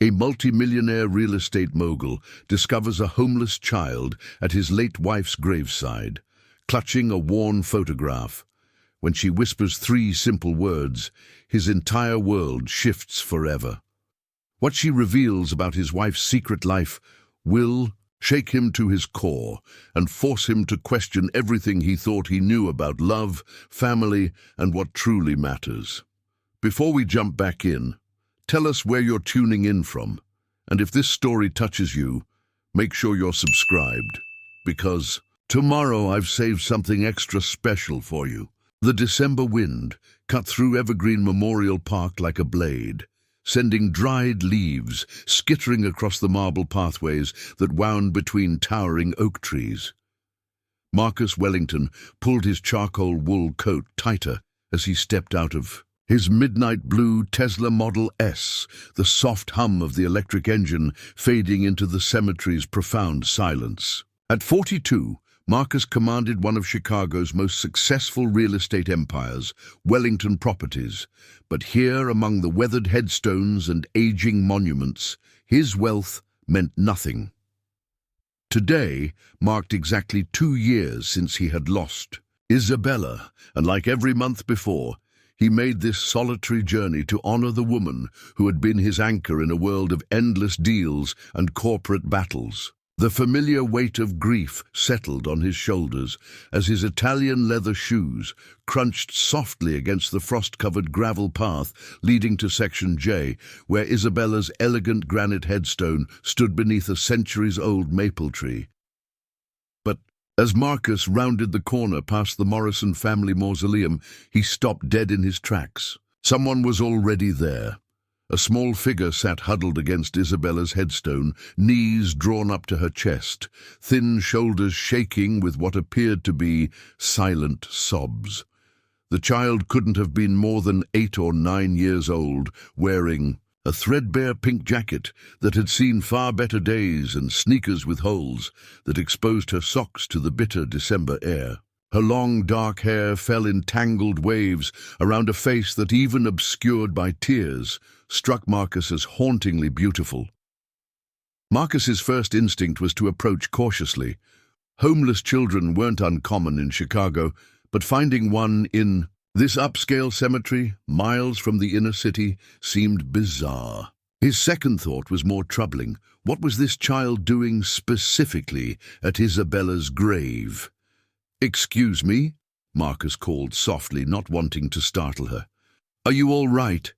A multimillionaire real estate mogul discovers a homeless child at his late wife's graveside, clutching a worn photograph. When she whispers 3 simple words, his entire world shifts forever. What she reveals about his wife's secret life will shake him to his core and force him to question everything he thought he knew about love, family, and what truly matters. Before we jump back in, tell us where you're tuning in from, and if this story touches you, make sure you're subscribed, because tomorrow I've saved something extra special for you. The December wind cut through Evergreen Memorial Park like a blade, sending dried leaves skittering across the marble pathways that wound between towering oak trees. Marcus Wellington pulled his charcoal wool coat tighter as he stepped out of his midnight blue Tesla Model S, the soft hum of the electric engine fading into the cemetery's profound silence. At 42, Marcus commanded one of Chicago's most successful real estate empires, Wellington Properties, but here among the weathered headstones and aging monuments, his wealth meant nothing. Today marked exactly 2 years since he had lost Isabella, and like every month before, he made this solitary journey to honor the woman who had been his anchor in a world of endless deals and corporate battles. The familiar weight of grief settled on his shoulders as his Italian leather shoes crunched softly against the frost-covered gravel path leading to Section J, where Isabella's elegant granite headstone stood beneath a centuries-old maple tree. But as Marcus rounded the corner past the Morrison family mausoleum, he stopped dead in his tracks. Someone was already there. A small figure sat huddled against Isabella's headstone, knees drawn up to her chest, thin shoulders shaking with what appeared to be silent sobs. The child couldn't have been more than 8 or 9 years old, wearing a threadbare pink jacket that had seen far better days and sneakers with holes that exposed her socks to the bitter December air. Her long, dark hair fell in tangled waves around a face that, even obscured by tears, struck Marcus as hauntingly beautiful. Marcus's first instinct was to approach cautiously. Homeless children weren't uncommon in Chicago, but finding one in this upscale cemetery, miles from the inner city, seemed bizarre. His second thought was more troubling. What was this child doing specifically at Isabella's grave? "Excuse me," Marcus called softly, not wanting to startle her. "Are you all right?"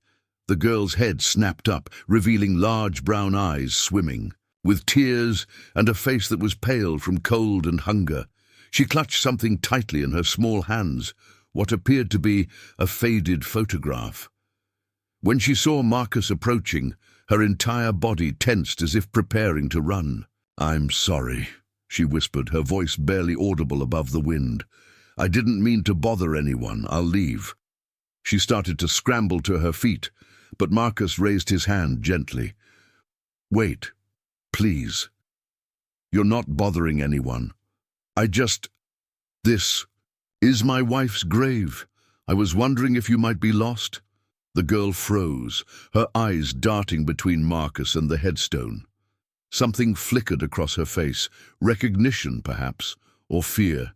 The girl's head snapped up, revealing large brown eyes swimming, with tears and a face that was pale from cold and hunger. She clutched something tightly in her small hands, what appeared to be a faded photograph. When she saw Marcus approaching, her entire body tensed as if preparing to run. "I'm sorry," she whispered, her voice barely audible above the wind. "I didn't mean to bother anyone. I'll leave." She started to scramble to her feet, but Marcus raised his hand gently. "Wait, please. You're not bothering anyone. This is my wife's grave. I was wondering if you might be lost." The girl froze, her eyes darting between Marcus and the headstone. Something flickered across her face, recognition perhaps, or fear.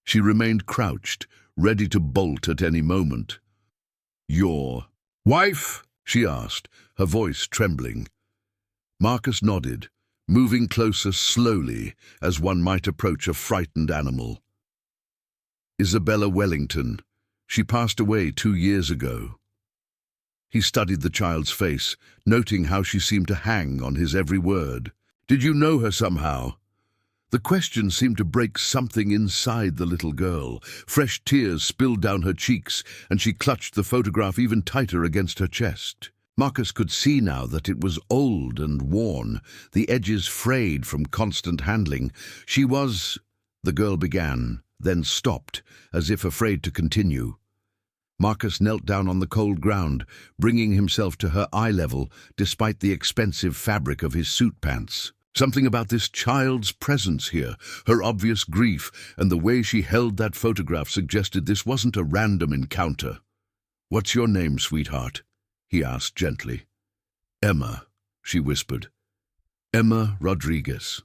She remained crouched, ready to bolt at any moment. "Your wife?" she asked, her voice trembling. Marcus nodded, moving closer slowly as one might approach a frightened animal. "Isabella Wellington. She passed away 2 years ago." He studied the child's face, noting how she seemed to hang on his every word. "Did you know her somehow?" The question seemed to break something inside the little girl. Fresh tears spilled down her cheeks, and she clutched the photograph even tighter against her chest. Marcus could see now that it was old and worn, the edges frayed from constant handling. The girl began, then stopped, as if afraid to continue. Marcus knelt down on the cold ground, bringing himself to her eye level despite the expensive fabric of his suit pants. Something about this child's presence here, her obvious grief, and the way she held that photograph suggested this wasn't a random encounter. "What's your name, sweetheart?" he asked gently. "Emma," she whispered. Emma Rodriguez.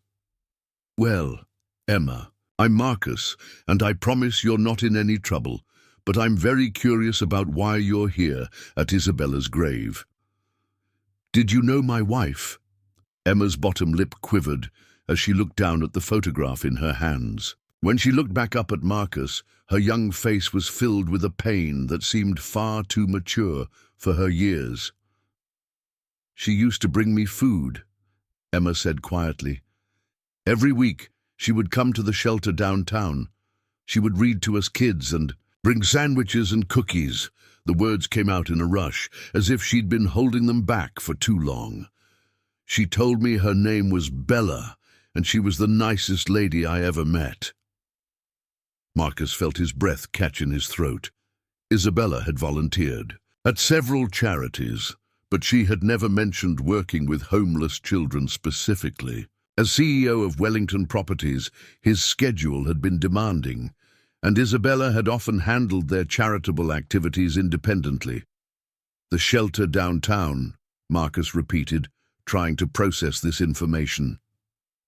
Well, Emma, I'm Marcus, and I promise you're not in any trouble, but I'm very curious about why you're here at Isabella's grave. Did you know my wife? Emma's bottom lip quivered as she looked down at the photograph in her hands. When she looked back up at Marcus, her young face was filled with a pain that seemed far too mature for her years. She used to bring me food, Emma said quietly. Every week, she would come to the shelter downtown. She would read to us kids and bring sandwiches and cookies. The words came out in a rush, as if she'd been holding them back for too long. She told me her name was Bella, and she was the nicest lady I ever met. Marcus felt his breath catch in his throat. Isabella had volunteered at several charities, but she had never mentioned working with homeless children specifically. As CEO of Wellington Properties, his schedule had been demanding, and Isabella had often handled their charitable activities independently. The shelter downtown, Marcus repeated, trying to process this information.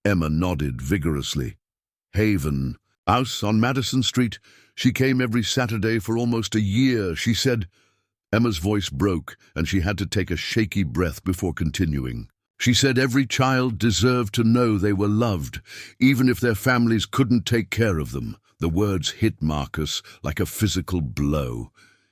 Emma nodded vigorously. Haven, house on Madison Street. She came every Saturday for almost a year, she said. Emma's voice broke, and she had to take a shaky breath before continuing. She said every child deserved to know they were loved, even if their families couldn't take care of them. The words hit Marcus like a physical blow.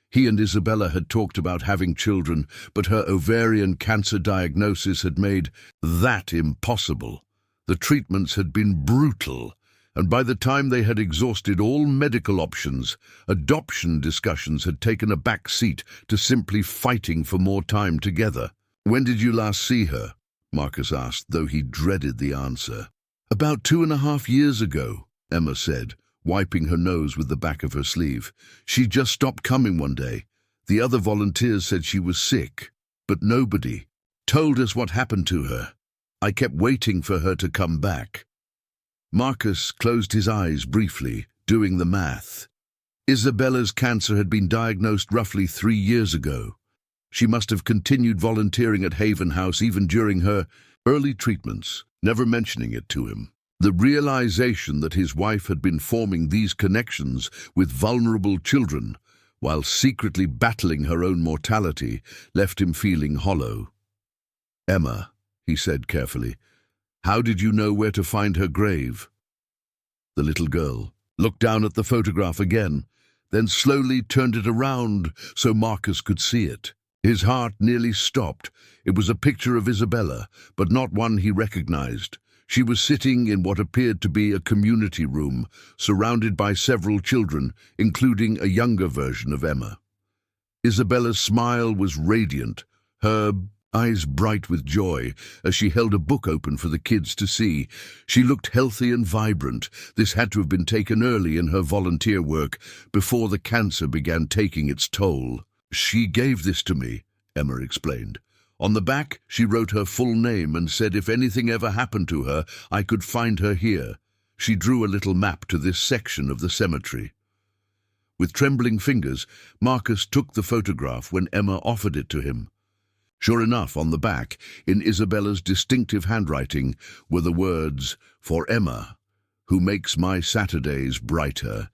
He and Isabella had talked about having children, but her ovarian cancer diagnosis had made that impossible. The treatments had been brutal, and by the time they had exhausted all medical options, adoption discussions had taken a back seat to simply fighting for more time together. When did you last see her? Marcus asked, though he dreaded the answer. About 2.5 years ago, Emma said, wiping her nose with the back of her sleeve. She just stopped coming one day. The other volunteers said she was sick, but nobody told us what happened to her. I kept waiting for her to come back. Marcus closed his eyes briefly, doing the math. Isabella's cancer had been diagnosed roughly 3 years ago. She must have continued volunteering at Haven House even during her early treatments, never mentioning it to him. The realization that his wife had been forming these connections with vulnerable children while secretly battling her own mortality left him feeling hollow. Emma, he said carefully, how did you know where to find her grave? The little girl looked down at the photograph again, then slowly turned it around so Marcus could see it. His heart nearly stopped. It was a picture of Isabella, but not one he recognized. She was sitting in what appeared to be a community room, surrounded by several children, including a younger version of Emma. Isabella's smile was radiant, her eyes bright with joy, as she held a book open for the kids to see. She looked healthy and vibrant. This had to have been taken early in her volunteer work, before the cancer began taking its toll. She gave this to me, Emma explained. On the back, she wrote her full name and said if anything ever happened to her, I could find her here. She drew a little map to this section of the cemetery. With trembling fingers, Marcus took the photograph when Emma offered it to him. Sure enough, on the back, in Isabella's distinctive handwriting, were the words, "For Emma, who makes my Saturdays brighter,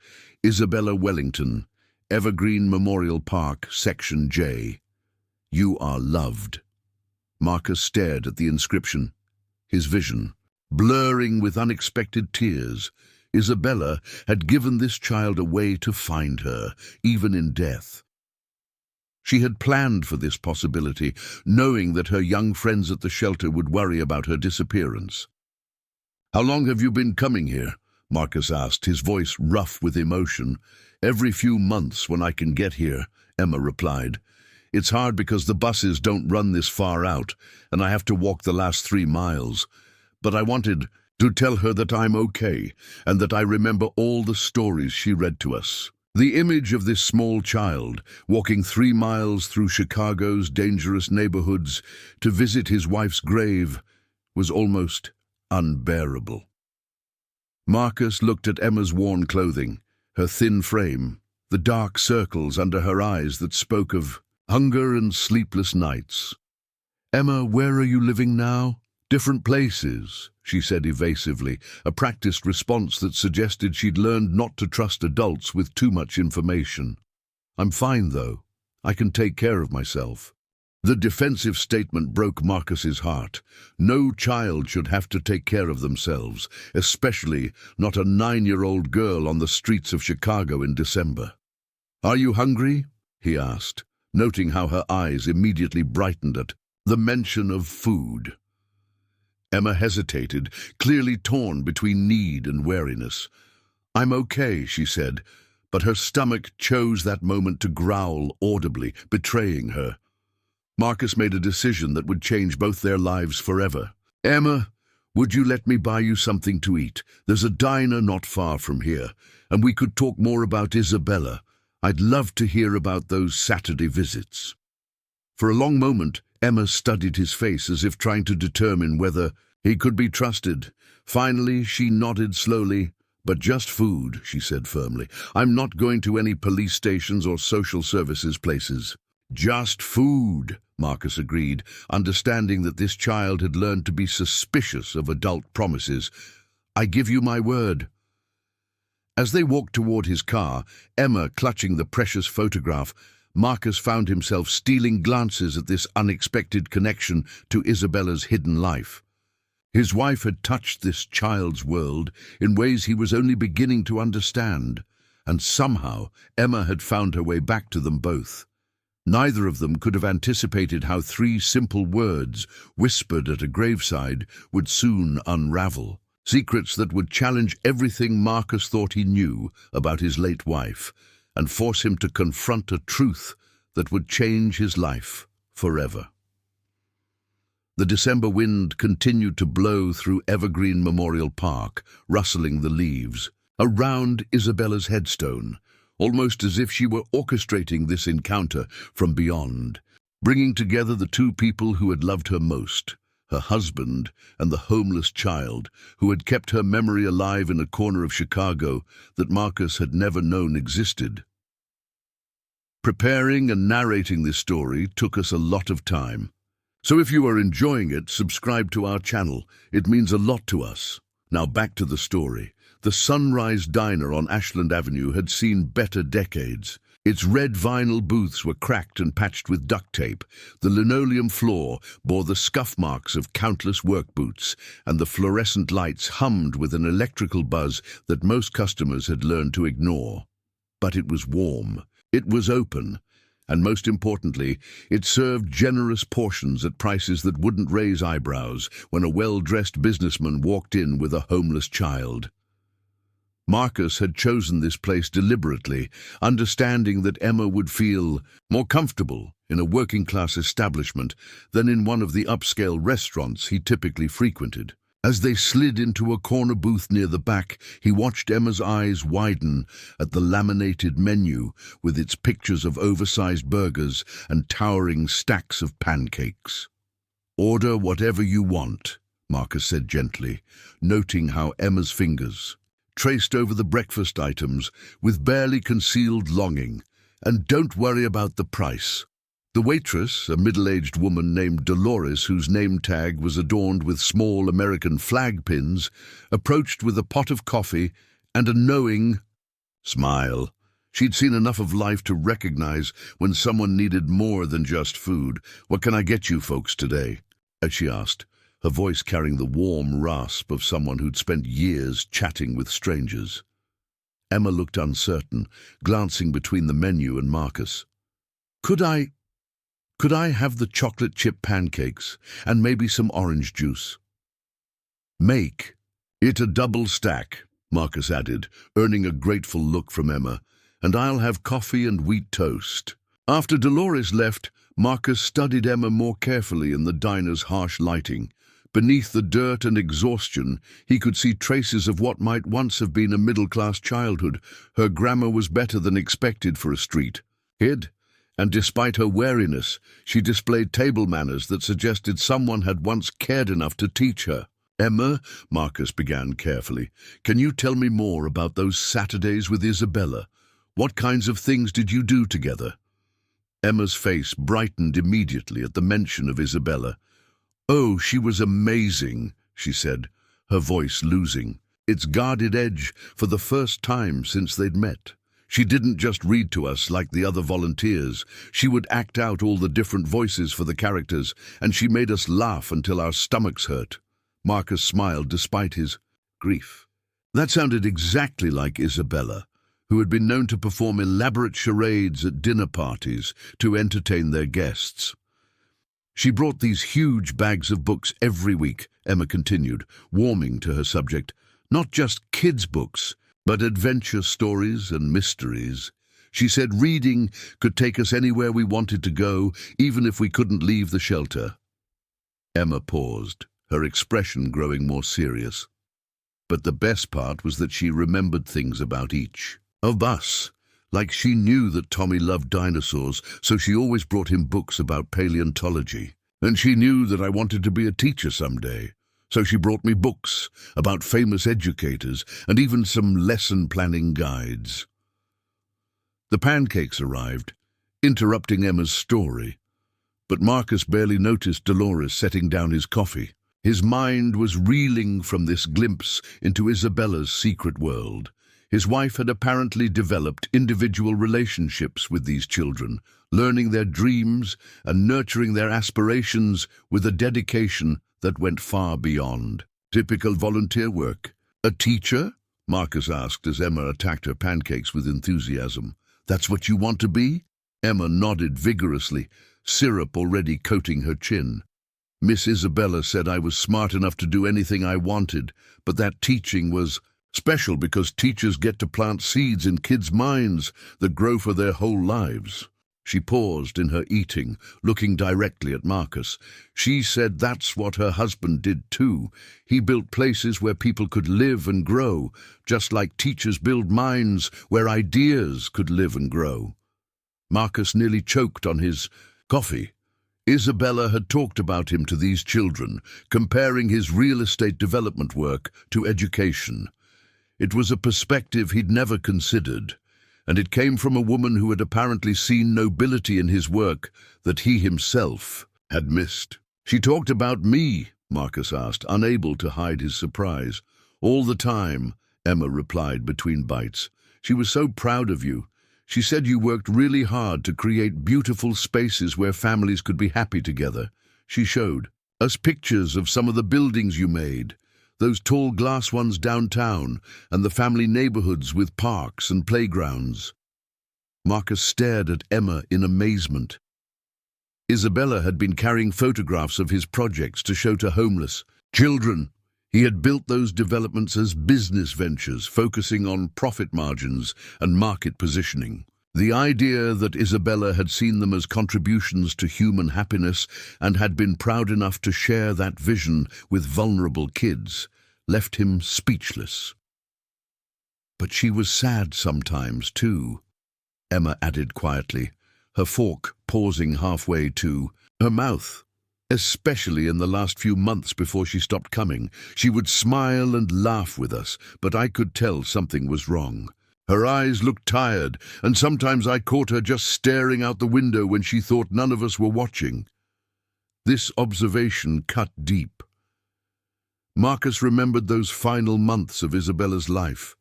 Isabella Wellington, Evergreen Memorial Park, Section J. You are loved." Marcus stared at the inscription, his vision blurring with unexpected tears. Isabella had given this child a way to find her, even in death. She had planned for this possibility, knowing that her young friends at the shelter would worry about her disappearance. "How long have you been coming here?" Marcus asked, his voice rough with emotion. "Every few months when I can get here," Emma replied. "It's hard because the buses don't run this far out, and I have to walk the last 3 miles. But I wanted to tell her that I'm okay, and that I remember all the stories she read to us." The image of this small child walking 3 miles through Chicago's dangerous neighborhoods to visit his wife's grave was almost unbearable. Marcus looked at Emma's worn clothing, her thin frame, the dark circles under her eyes that spoke of hunger and sleepless nights. "Emma, where are you living now?" "Different places," she said evasively, a practiced response that suggested she'd learned not to trust adults with too much information. "I'm fine, though. I can take care of myself." The defensive statement broke Marcus's heart. No child should have to take care of themselves, especially not a 9-year-old girl on the streets of Chicago in December. "Are you hungry?" he asked, noting how her eyes immediately brightened at the mention of food. Emma hesitated, clearly torn between need and wariness. "I'm okay," she said, but her stomach chose that moment to growl audibly, betraying her. Marcus made a decision that would change both their lives forever. "Emma, would you let me buy you something to eat? There's a diner not far from here, and we could talk more about Isabella. I'd love to hear about those Saturday visits." For a long moment, Emma studied his face as if trying to determine whether he could be trusted. Finally, she nodded slowly. "But just food," she said firmly. "I'm not going to any police stations or social services places." "Just food," Marcus agreed, understanding that this child had learned to be suspicious of adult promises. "I give you my word." As they walked toward his car, Emma clutching the precious photograph, Marcus found himself stealing glances at this unexpected connection to Isabella's hidden life. His wife had touched this child's world in ways he was only beginning to understand, and somehow Emma had found her way back to them both. Neither of them could have anticipated how 3 simple words, whispered at a graveside, would soon unravel. Secrets that would challenge everything Marcus thought he knew about his late wife, and force him to confront a truth that would change his life forever. The December wind continued to blow through Evergreen Memorial Park, rustling the leaves, around Isabella's headstone, almost as if she were orchestrating this encounter from beyond, bringing together the 2 people who had loved her most, her husband and the homeless child who had kept her memory alive in a corner of Chicago that Marcus had never known existed. Preparing and narrating this story took us a lot of time. So if you are enjoying it, subscribe to our channel. It means a lot to us. Now back to the story. The Sunrise Diner on Ashland Avenue had seen better decades. Its red vinyl booths were cracked and patched with duct tape. The linoleum floor bore the scuff marks of countless work boots, and the fluorescent lights hummed with an electrical buzz that most customers had learned to ignore. But it was warm. It was open. And most importantly, it served generous portions at prices that wouldn't raise eyebrows when a well-dressed businessman walked in with a homeless child. Marcus had chosen this place deliberately, understanding that Emma would feel more comfortable in a working-class establishment than in one of the upscale restaurants he typically frequented. As they slid into a corner booth near the back, he watched Emma's eyes widen at the laminated menu with its pictures of oversized burgers and towering stacks of pancakes. "Order whatever you want," Marcus said gently, noting how Emma's fingers traced over the breakfast items with barely concealed longing. "And don't worry about the price." The waitress, a middle-aged woman named Dolores, whose name tag was adorned with small American flag pins, approached with a pot of coffee and a knowing smile. She'd seen enough of life to recognize when someone needed more than just food. "What can I get you folks today?" as she asked, her voice carrying the warm rasp of someone who'd spent years chatting with strangers. Emma looked uncertain, glancing between the menu and Marcus. Could I have the chocolate chip pancakes and maybe some orange juice?" "Make it a double stack," Marcus added, earning a grateful look from Emma, "and I'll have coffee and wheat toast." After Dolores left, Marcus studied Emma more carefully in the diner's harsh lighting. Beneath the dirt and exhaustion, he could see traces of what might once have been a middle-class childhood. Her grammar was better than expected for a street kid, and despite her wariness, she displayed table manners that suggested someone had once cared enough to teach her. "Emma," Marcus began carefully, "can you tell me more about those Saturdays with Isabella? What kinds of things did you do together?" Emma's face brightened immediately at the mention of Isabella. "Oh, she was amazing," she said, her voice losing its guarded edge for the first time since they'd met. She didn't just read to us like the other volunteers. She would act out all the different voices for the characters, and she made us laugh until our stomachs hurt. Marcus smiled despite his grief. That sounded exactly like Isabella, who had been known to perform elaborate charades at dinner parties to entertain their guests. "She brought these huge bags of books every week," Emma continued, warming to her subject. "Not just kids' books, but adventure stories and mysteries. She said reading could take us anywhere we wanted to go, even if we couldn't leave the shelter." Emma paused, her expression growing more serious. But the best part was that she remembered things about each of us. Like she knew that Tommy loved dinosaurs, so she always brought him books about paleontology. And she knew that I wanted to be a teacher someday, so she brought me books about famous educators and even some lesson planning guides. The pancakes arrived, interrupting Emma's story. But Marcus barely noticed Dolores setting down his coffee. His mind was reeling from this glimpse into Isabella's secret world. His wife had apparently developed individual relationships with these children, learning their dreams and nurturing their aspirations with a dedication that went far beyond typical volunteer work. "A teacher?" Marcus asked as Emma attacked her pancakes with enthusiasm. "That's what you want to be?" Emma nodded vigorously, syrup already coating her chin. "Miss Isabella said I was smart enough to do anything I wanted, but that teaching was special because teachers get to plant seeds in kids' minds that grow for their whole lives." She paused in her eating, looking directly at Marcus. "She said that's what her husband did too. He built places where people could live and grow, just like teachers build minds where ideas could live and grow." Marcus nearly choked on his coffee. Isabella had talked about him to these children, comparing his real estate development work to education. It was a perspective he'd never considered, and it came from a woman who had apparently seen nobility in his work that he himself had missed. "She talked about me?" Marcus asked, unable to hide his surprise. "All the time," Emma replied between bites. "She was so proud of you. She said you worked really hard to create beautiful spaces where families could be happy together. She showed us pictures of some of the buildings you made, those tall glass ones downtown, and the family neighborhoods with parks and playgrounds." Marcus stared at Emma in amazement. Isabella had been carrying photographs of his projects to show to homeless children. He had built those developments as business ventures, focusing on profit margins and market positioning. The idea that Isabella had seen them as contributions to human happiness and had been proud enough to share that vision with vulnerable kids left him speechless. "But she was sad sometimes, too," Emma added quietly, her fork pausing halfway to her mouth. "Especially in the last few months before she stopped coming. She would smile and laugh with us, but I could tell something was wrong. Her eyes looked tired, and sometimes I caught her just staring out the window when she thought none of us were watching." This observation cut deep. Marcus remembered those final months of Isabella's life,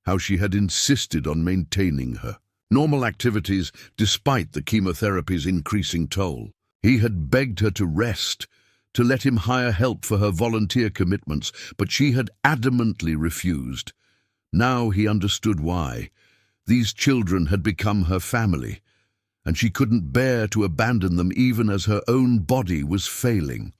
how she had insisted on maintaining her normal activities despite the chemotherapy's increasing toll. He had begged her to rest, to let him hire help for her volunteer commitments, but she had adamantly refused. Now he understood why. These children had become her family, and she couldn't bear to abandon them even as her own body was failing.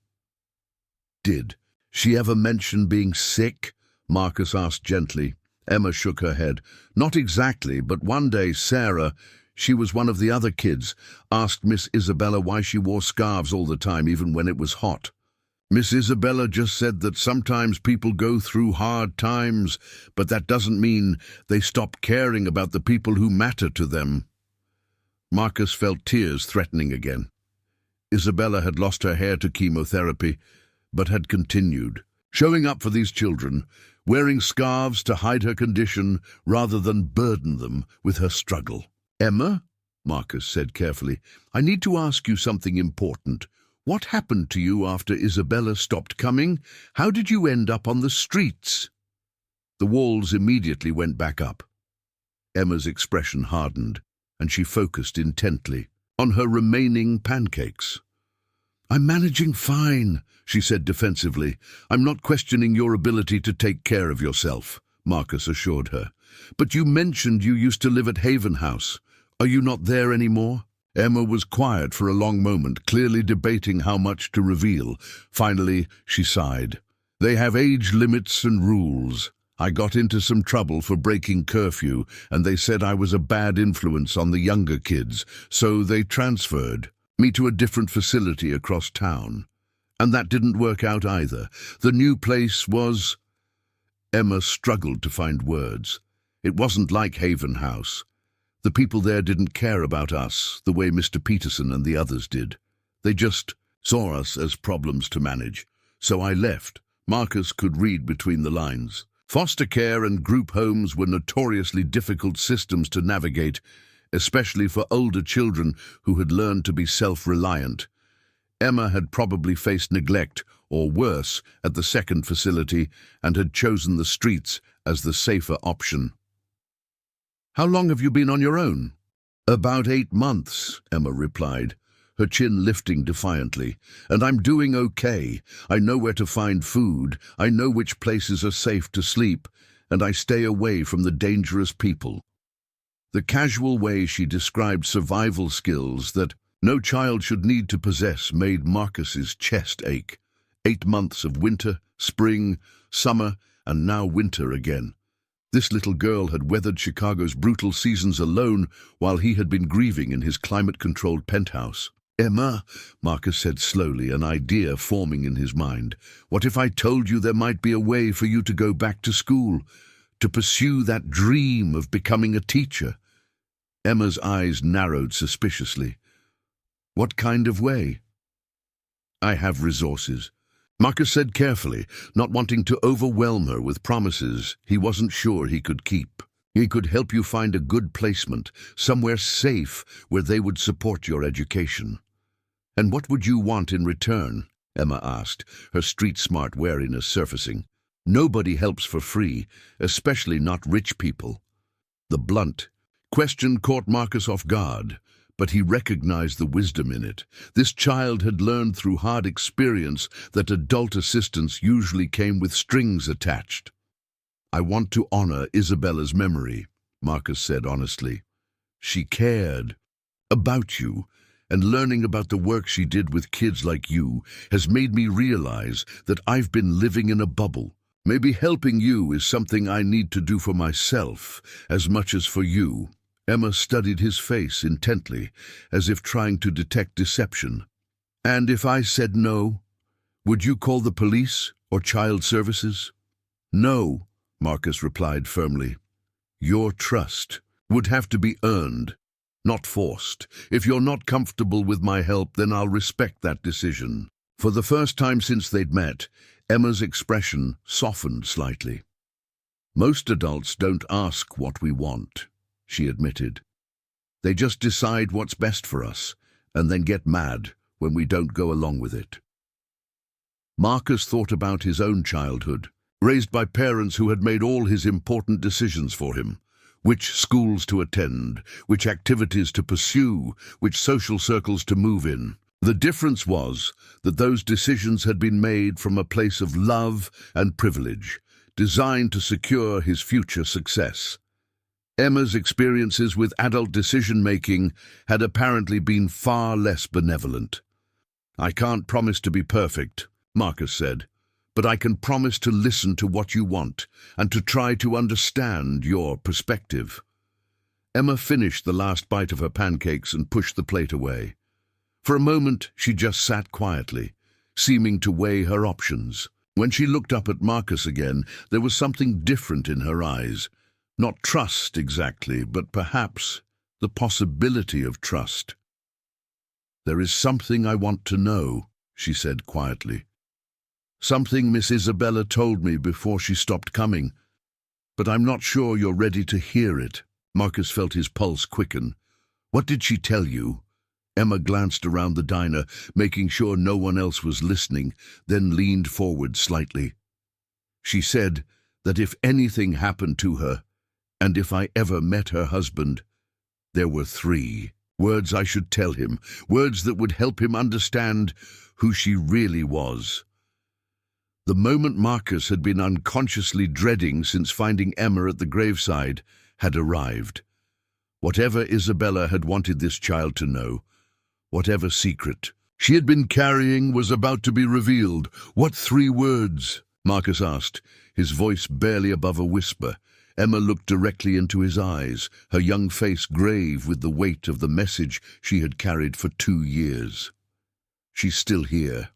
"Did she ever mention being sick?" Marcus asked gently. Emma shook her head. "Not exactly, but one day Sarah, she was one of the other kids, asked Miss Isabella why she wore scarves all the time, even when it was hot. Miss Isabella just said that sometimes people go through hard times, but that doesn't mean they stop caring about the people who matter to them." Marcus felt tears threatening again. Isabella had lost her hair to chemotherapy, but had continued, showing up for these children, wearing scarves to hide her condition rather than burden them with her struggle. "Emma?" Marcus said carefully. "I need to ask you something important. What happened to you after Isabella stopped coming? How did you end up on the streets?" The walls immediately went back up. Emma's expression hardened, and she focused intently on her remaining pancakes. "I'm managing fine," she said defensively. "I'm not questioning your ability to take care of yourself," Marcus assured her. "But you mentioned you used to live at Haven House. Are you not there anymore?" Emma was quiet for a long moment, clearly debating how much to reveal. Finally, she sighed. "They have age limits and rules. I got into some trouble for breaking curfew, and they said I was a bad influence on the younger kids, so they transferred me to a different facility across town. And that didn't work out either. The new place was—" Emma struggled to find words. "It wasn't like Haven House. The people there didn't care about us the way Mr. Peterson and the others did. They just saw us as problems to manage. So I left." Marcus could read between the lines. Foster care and group homes were notoriously difficult systems to navigate, especially for older children who had learned to be self-reliant. Emma had probably faced neglect, or worse, at the second facility and had chosen the streets as the safer option. "How long have you been on your own?" "About 8 months, Emma replied, her chin lifting defiantly. "And I'm doing okay. I know where to find food, I know which places are safe to sleep, and I stay away from the dangerous people." The casual way she described survival skills that no child should need to possess made Marcus's chest ache. 8 months of winter, spring, summer, and now winter again. This little girl had weathered Chicago's brutal seasons alone while he had been grieving in his climate-controlled penthouse. "Emma," Marcus said slowly, an idea forming in his mind. "What if I told you there might be a way for you to go back to school, to pursue that dream of becoming a teacher?" Emma's eyes narrowed suspiciously. "What kind of way?" "I have resources," Marcus said carefully, not wanting to overwhelm her with promises he wasn't sure he could keep. "He could help you find a good placement, somewhere safe where they would support your education." "And what would you want in return?" Emma asked, her street-smart wariness surfacing. "Nobody helps for free, especially not rich people." The blunt question caught Marcus off guard, but he recognized the wisdom in it. This child had learned through hard experience that adult assistance usually came with strings attached. "I want to honor Isabella's memory," Marcus said honestly. "She cared about you, and learning about the work she did with kids like you has made me realize that I've been living in a bubble. Maybe helping you is something I need to do for myself as much as for you." Emma studied his face intently, as if trying to detect deception. "And if I said no, would you call the police or child services?" "No," Marcus replied firmly. "Your trust would have to be earned, not forced. If you're not comfortable with my help, then I'll respect that decision." For the first time since they'd met, Emma's expression softened slightly. "Most adults don't ask what we want," she admitted. "They just decide what's best for us, and then get mad when we don't go along with it." Marcus thought about his own childhood, raised by parents who had made all his important decisions for him. Which schools to attend, which activities to pursue, which social circles to move in. The difference was that those decisions had been made from a place of love and privilege, designed to secure his future success. Emma's experiences with adult decision-making had apparently been far less benevolent. "I can't promise to be perfect," Marcus said, "but I can promise to listen to what you want and to try to understand your perspective." Emma finished the last bite of her pancakes and pushed the plate away. For a moment, she just sat quietly, seeming to weigh her options. When she looked up at Marcus again, there was something different in her eyes. Not trust exactly, but perhaps the possibility of trust. "There is something I want to know," she said quietly. "Something Miss Isabella told me before she stopped coming, but I'm not sure you're ready to hear it." Marcus felt his pulse quicken. What did she tell you? Emma glanced around the diner, making sure no one else was listening, then leaned forward slightly. She said that if anything happened to her, and if I ever met her husband, there were 3 words I should tell him, words that would help him understand who she really was. The moment Marcus had been unconsciously dreading since finding Emma at the graveside had arrived. Whatever Isabella had wanted this child to know, whatever secret she had been carrying was about to be revealed. What 3 words? Marcus asked, his voice barely above a whisper. Emma looked directly into his eyes, her young face grave with the weight of the message she had carried for 2 years. She's still here.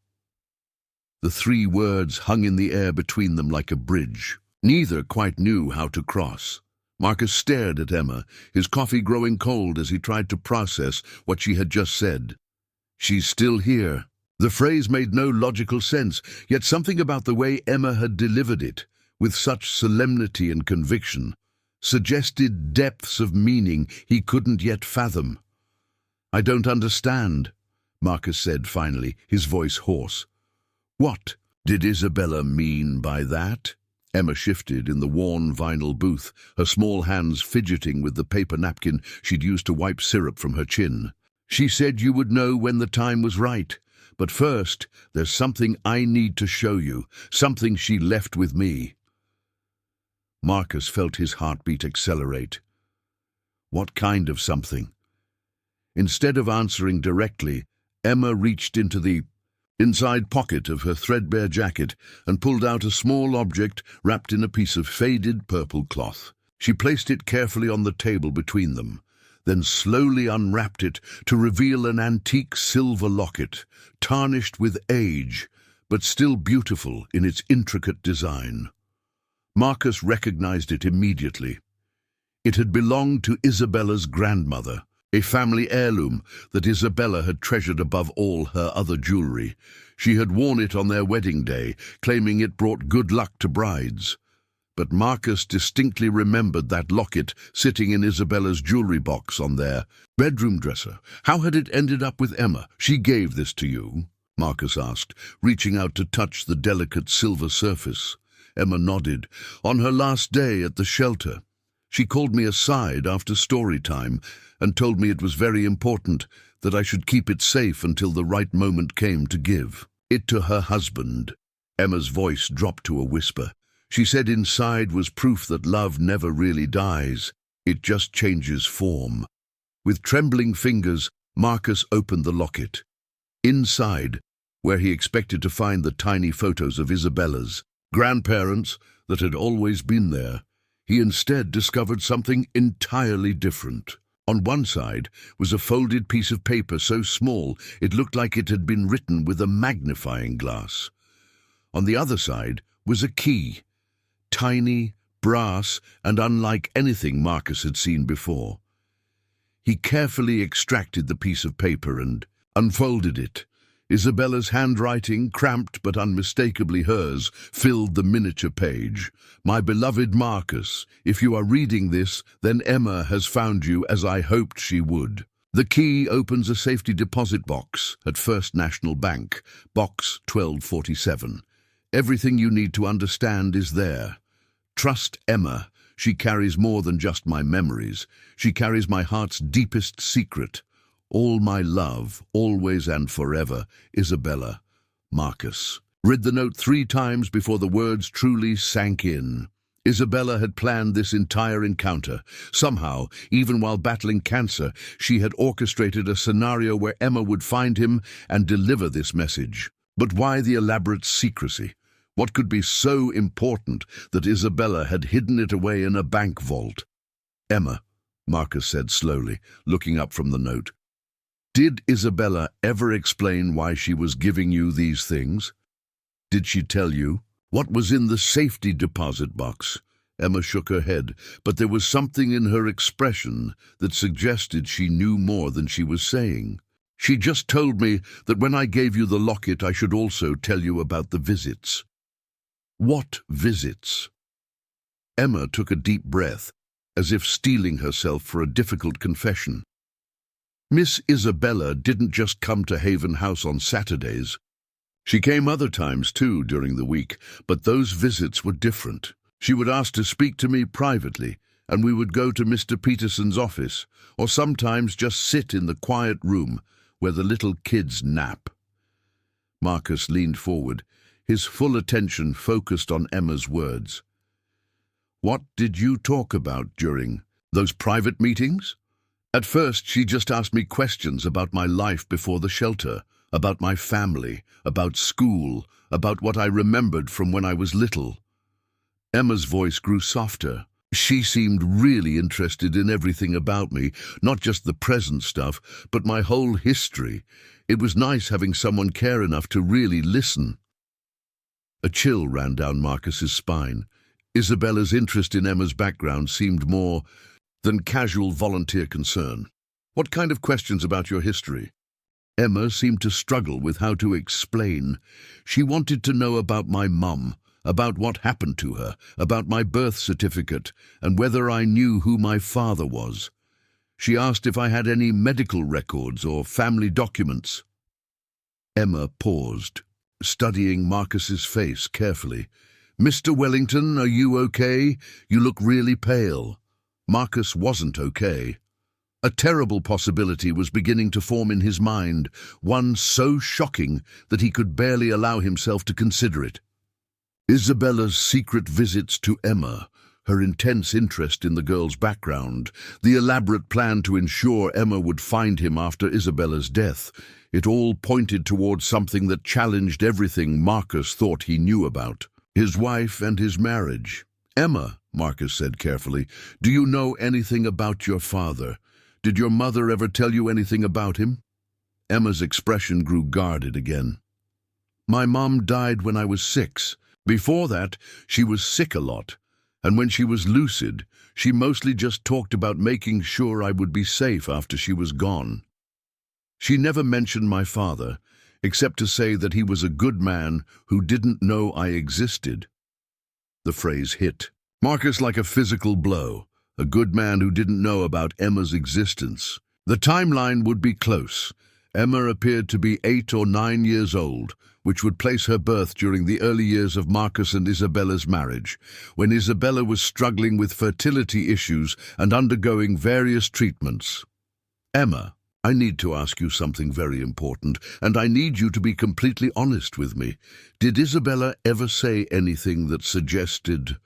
The 3 words hung in the air between them like a bridge. Neither quite knew how to cross. Marcus stared at Emma, his coffee growing cold as he tried to process what she had just said. She's still here. The phrase made no logical sense, yet something about the way Emma had delivered it, with such solemnity and conviction, suggested depths of meaning he couldn't yet fathom. I don't understand, Marcus said finally, his voice hoarse. What did Isabella mean by that? Emma shifted in the worn vinyl booth, her small hands fidgeting with the paper napkin she'd used to wipe syrup from her chin. She said you would know when the time was right. But first, there's something I need to show you, something she left with me. Marcus felt his heartbeat accelerate. What kind of something? Instead of answering directly, Emma reached into the inside pocket of her threadbare jacket and pulled out a small object wrapped in a piece of faded purple cloth. She placed it carefully on the table between them, then slowly unwrapped it to reveal an antique silver locket, tarnished with age, but still beautiful in its intricate design. Marcus recognized it immediately. It had belonged to Isabella's grandmother, a family heirloom that Isabella had treasured above all her other jewelry. She had worn it on their wedding day, claiming it brought good luck to brides. But Marcus distinctly remembered that locket sitting in Isabella's jewelry box on their bedroom dresser. How had it ended up with Emma? She gave this to you? Marcus asked, reaching out to touch the delicate silver surface. Emma nodded. On her last day at the shelter. She called me aside after story time and told me it was very important that I should keep it safe until the right moment came to give it to her husband. Emma's voice dropped to a whisper. She said inside was proof that love never really dies. It just changes form. With trembling fingers, Marcus opened the locket. Inside, where he expected to find the tiny photos of Isabella's grandparents that had always been there, he instead discovered something entirely different. On one side was a folded piece of paper so small it looked like it had been written with a magnifying glass. On the other side was a key, tiny, brass, and unlike anything Marcus had seen before. He carefully extracted the piece of paper and unfolded it. Isabella's handwriting, cramped but unmistakably hers, filled the miniature page. My beloved Marcus, if you are reading this, then Emma has found you as I hoped she would. The key opens a safety deposit box at First National Bank, box 1247. Everything you need to understand is there. Trust Emma. She carries more than just my memories. She carries my heart's deepest secret. All my love, always and forever, Isabella. Marcus. Read the note 3 times before the words truly sank in. Isabella had planned this entire encounter. Somehow, even while battling cancer, she had orchestrated a scenario where Emma would find him and deliver this message. But why the elaborate secrecy? What could be so important that Isabella had hidden it away in a bank vault? Emma, Marcus said slowly, looking up from the note. Did Isabella ever explain why she was giving you these things? Did she tell you what was in the safety deposit box? Emma shook her head, but there was something in her expression that suggested she knew more than she was saying. She just told me that when I gave you the locket, I should also tell you about the visits. What visits? Emma took a deep breath, as if steeling herself for a difficult confession. Miss Isabella didn't just come to Haven House on Saturdays. She came other times too during the week, but those visits were different. She would ask to speak to me privately, and we would go to Mr. Peterson's office, or sometimes just sit in the quiet room where the little kids nap. Marcus leaned forward, his full attention focused on Emma's words. What did you talk about during those private meetings? At first, she just asked me questions about my life before the shelter, about my family, about school, about what I remembered from when I was little. Emma's voice grew softer. She seemed really interested in everything about me, not just the present stuff, but my whole history. It was nice having someone care enough to really listen. A chill ran down Marcus's spine. Isabella's interest in Emma's background seemed more than casual volunteer concern. What kind of questions about your history? Emma seemed to struggle with how to explain. She wanted to know about my mum, about what happened to her, about my birth certificate, and whether I knew who my father was. She asked if I had any medical records or family documents. Emma paused, studying Marcus's face carefully. Mr. Wellington, are you okay? You look really pale. Marcus wasn't okay. A terrible possibility was beginning to form in his mind, one so shocking that he could barely allow himself to consider it. Isabella's secret visits to Emma, her intense interest in the girl's background, the elaborate plan to ensure Emma would find him after Isabella's death, it all pointed towards something that challenged everything Marcus thought he knew about. His wife and his marriage. Emma, Marcus said carefully, do you know anything about your father? Did your mother ever tell you anything about him? Emma's expression grew guarded again. My mom died when I was 6. Before that, she was sick a lot, and when she was lucid, she mostly just talked about making sure I would be safe after she was gone. She never mentioned my father, except to say that he was a good man who didn't know I existed. The phrase hit Marcus like a physical blow, a good man who didn't know about Emma's existence. The timeline would be close. Emma appeared to be 8 or 9 years old, which would place her birth during the early years of Marcus and Isabella's marriage, when Isabella was struggling with fertility issues and undergoing various treatments. Emma, I need to ask you something very important, and I need you to be completely honest with me. Did Isabella ever say anything that suggested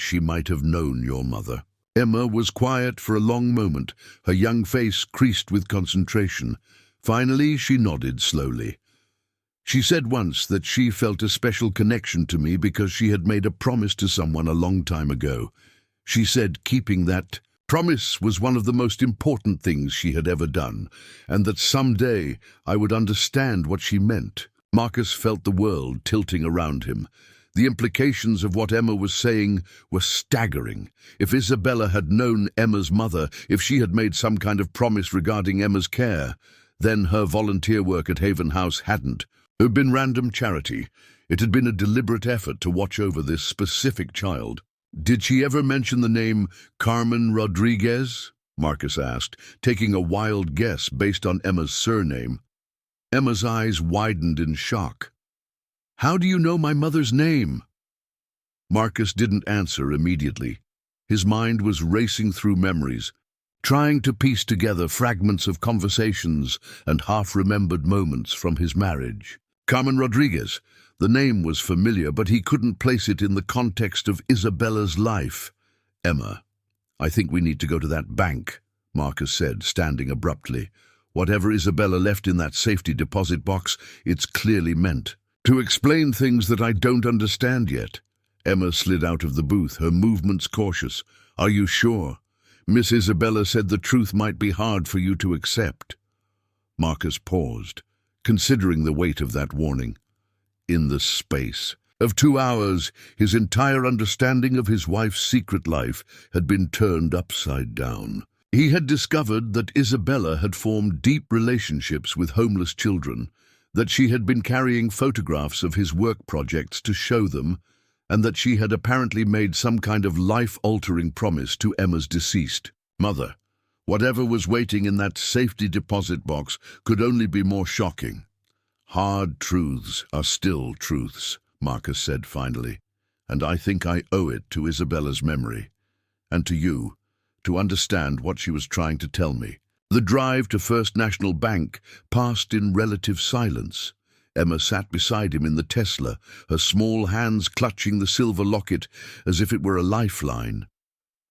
she might have known your mother? Emma was quiet for a long moment, her young face creased with concentration. Finally, she nodded slowly. She said once that she felt a special connection to me because she had made a promise to someone a long time ago. She said keeping that promise was one of the most important things she had ever done, and that someday I would understand what she meant. Marcus felt the world tilting around him. The implications of what Emma was saying were staggering. If Isabella had known Emma's mother, if she had made some kind of promise regarding Emma's care, then her volunteer work at Haven House hadn't. It had been random charity. It had been a deliberate effort to watch over this specific child. Did she ever mention the name Carmen Rodriguez? Marcus asked, taking a wild guess based on Emma's surname. Emma's eyes widened in shock. How do you know my mother's name? Marcus didn't answer immediately. His mind was racing through memories, trying to piece together fragments of conversations and half-remembered moments from his marriage. Carmen Rodriguez. The name was familiar, but he couldn't place it in the context of Isabella's life. Emma, I think we need to go to that bank, Marcus said, standing abruptly. Whatever Isabella left in that safety deposit box, it's clearly meant to explain things that I don't understand yet. Emma slid out of the booth, her movements cautious. Are you sure? Miss Isabella said the truth might be hard for you to accept. Marcus paused, considering the weight of that warning. In the space of 2 hours, his entire understanding of his wife's secret life had been turned upside down. He had discovered that Isabella had formed deep relationships with homeless children, that she had been carrying photographs of his work projects to show them, and that she had apparently made some kind of life-altering promise to Emma's deceased mother. Whatever was waiting in that safety deposit box could only be more shocking. "Hard truths are still truths," Marcus said finally, "and I think I owe it to Isabella's memory, and to you, to understand what she was trying to tell me." The drive to First National Bank passed in relative silence. Emma sat beside him in the Tesla, her small hands clutching the silver locket as if it were a lifeline.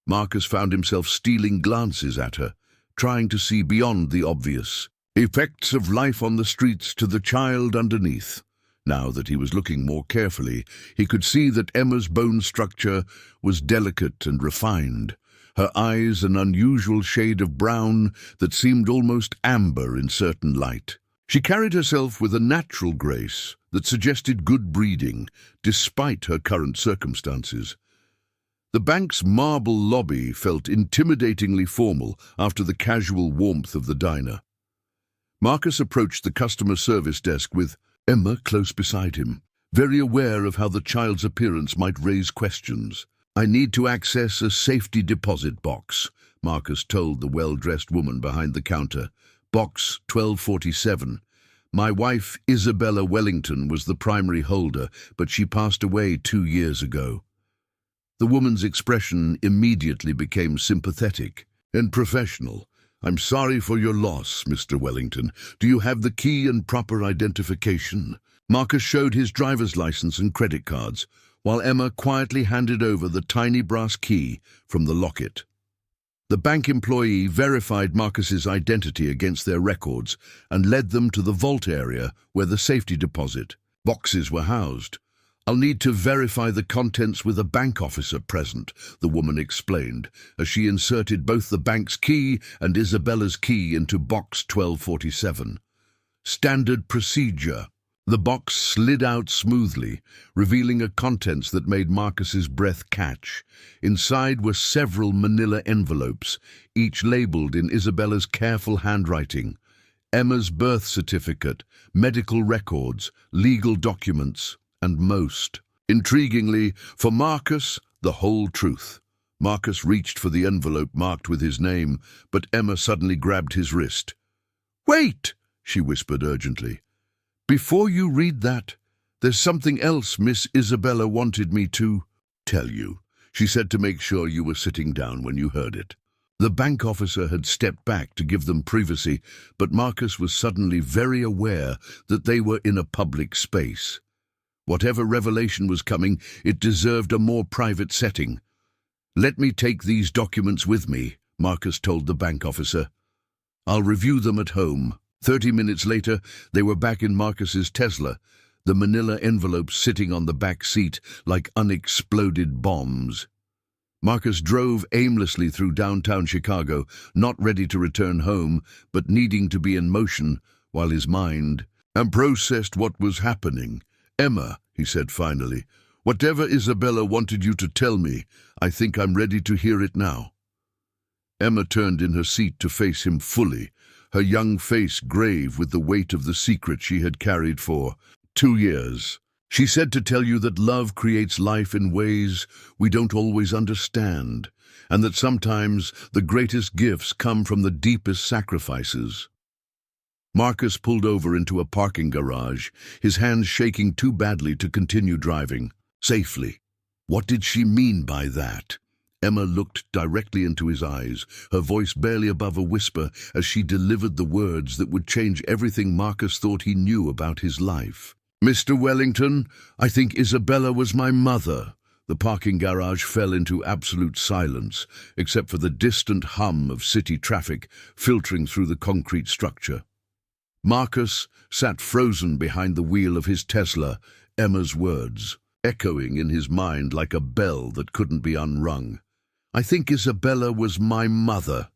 Marcus found himself stealing glances at her, trying to see beyond the obvious effects of life on the streets to the child underneath. Now that he was looking more carefully, he could see that Emma's bone structure was delicate and refined, her eyes an unusual shade of brown that seemed almost amber in certain light. She carried herself with a natural grace that suggested good breeding, despite her current circumstances. The bank's marble lobby felt intimidatingly formal after the casual warmth of the diner. Marcus approached the customer service desk with Emma close beside him, very aware of how the child's appearance might raise questions. "I need to access a safety deposit box," Marcus told the well-dressed woman behind the counter. "Box 1247. My wife, Isabella Wellington, was the primary holder, but she passed away 2 years ago." The woman's expression immediately became sympathetic and professional. "I'm sorry for your loss, Mr. Wellington. Do you have the key and proper identification?" Marcus showed his driver's license and credit cards, while Emma quietly handed over the tiny brass key from the locket. The bank employee verified Marcus's identity against their records and led them to the vault area where the safety deposit boxes were housed. "I'll need to verify the contents with a bank officer present," the woman explained, as she inserted both the bank's key and Isabella's key into box 1247. "Standard procedure." The box slid out smoothly, revealing a contents that made Marcus's breath catch. Inside were several manila envelopes, each labeled in Isabella's careful handwriting. Emma's birth certificate, medical records, legal documents, and most intriguingly, for Marcus, the whole truth. Marcus reached for the envelope marked with his name, but Emma suddenly grabbed his wrist. "Wait!" she whispered urgently. "Before you read that, there's something else Miss Isabella wanted me to tell you. She said to make sure you were sitting down when you heard it." The bank officer had stepped back to give them privacy, but Marcus was suddenly very aware that they were in a public space. Whatever revelation was coming, it deserved a more private setting. "Let me take these documents with me," Marcus told the bank officer. "I'll review them at home." 30 minutes later, they were back in Marcus's Tesla, the manila envelopes sitting on the back seat like unexploded bombs. Marcus drove aimlessly through downtown Chicago, not ready to return home, but needing to be in motion while his mind processed what was happening. "Emma," he said finally, "whatever Isabella wanted you to tell me, I think I'm ready to hear it now." Emma turned in her seat to face him fully, her young face grave with the weight of the secret she had carried for 2 years. "She said to tell you that love creates life in ways we don't always understand, and that sometimes the greatest gifts come from the deepest sacrifices." Marcus pulled over into a parking garage, his hands shaking too badly to continue driving safely. What did she mean by that? Emma looked directly into his eyes, her voice barely above a whisper as she delivered the words that would change everything Marcus thought he knew about his life. "Mr. Wellington, I think Isabella was my mother." The parking garage fell into absolute silence, except for the distant hum of city traffic filtering through the concrete structure. Marcus sat frozen behind the wheel of his Tesla, Emma's words echoing in his mind like a bell that couldn't be unrung. "I think Isabella was my mother."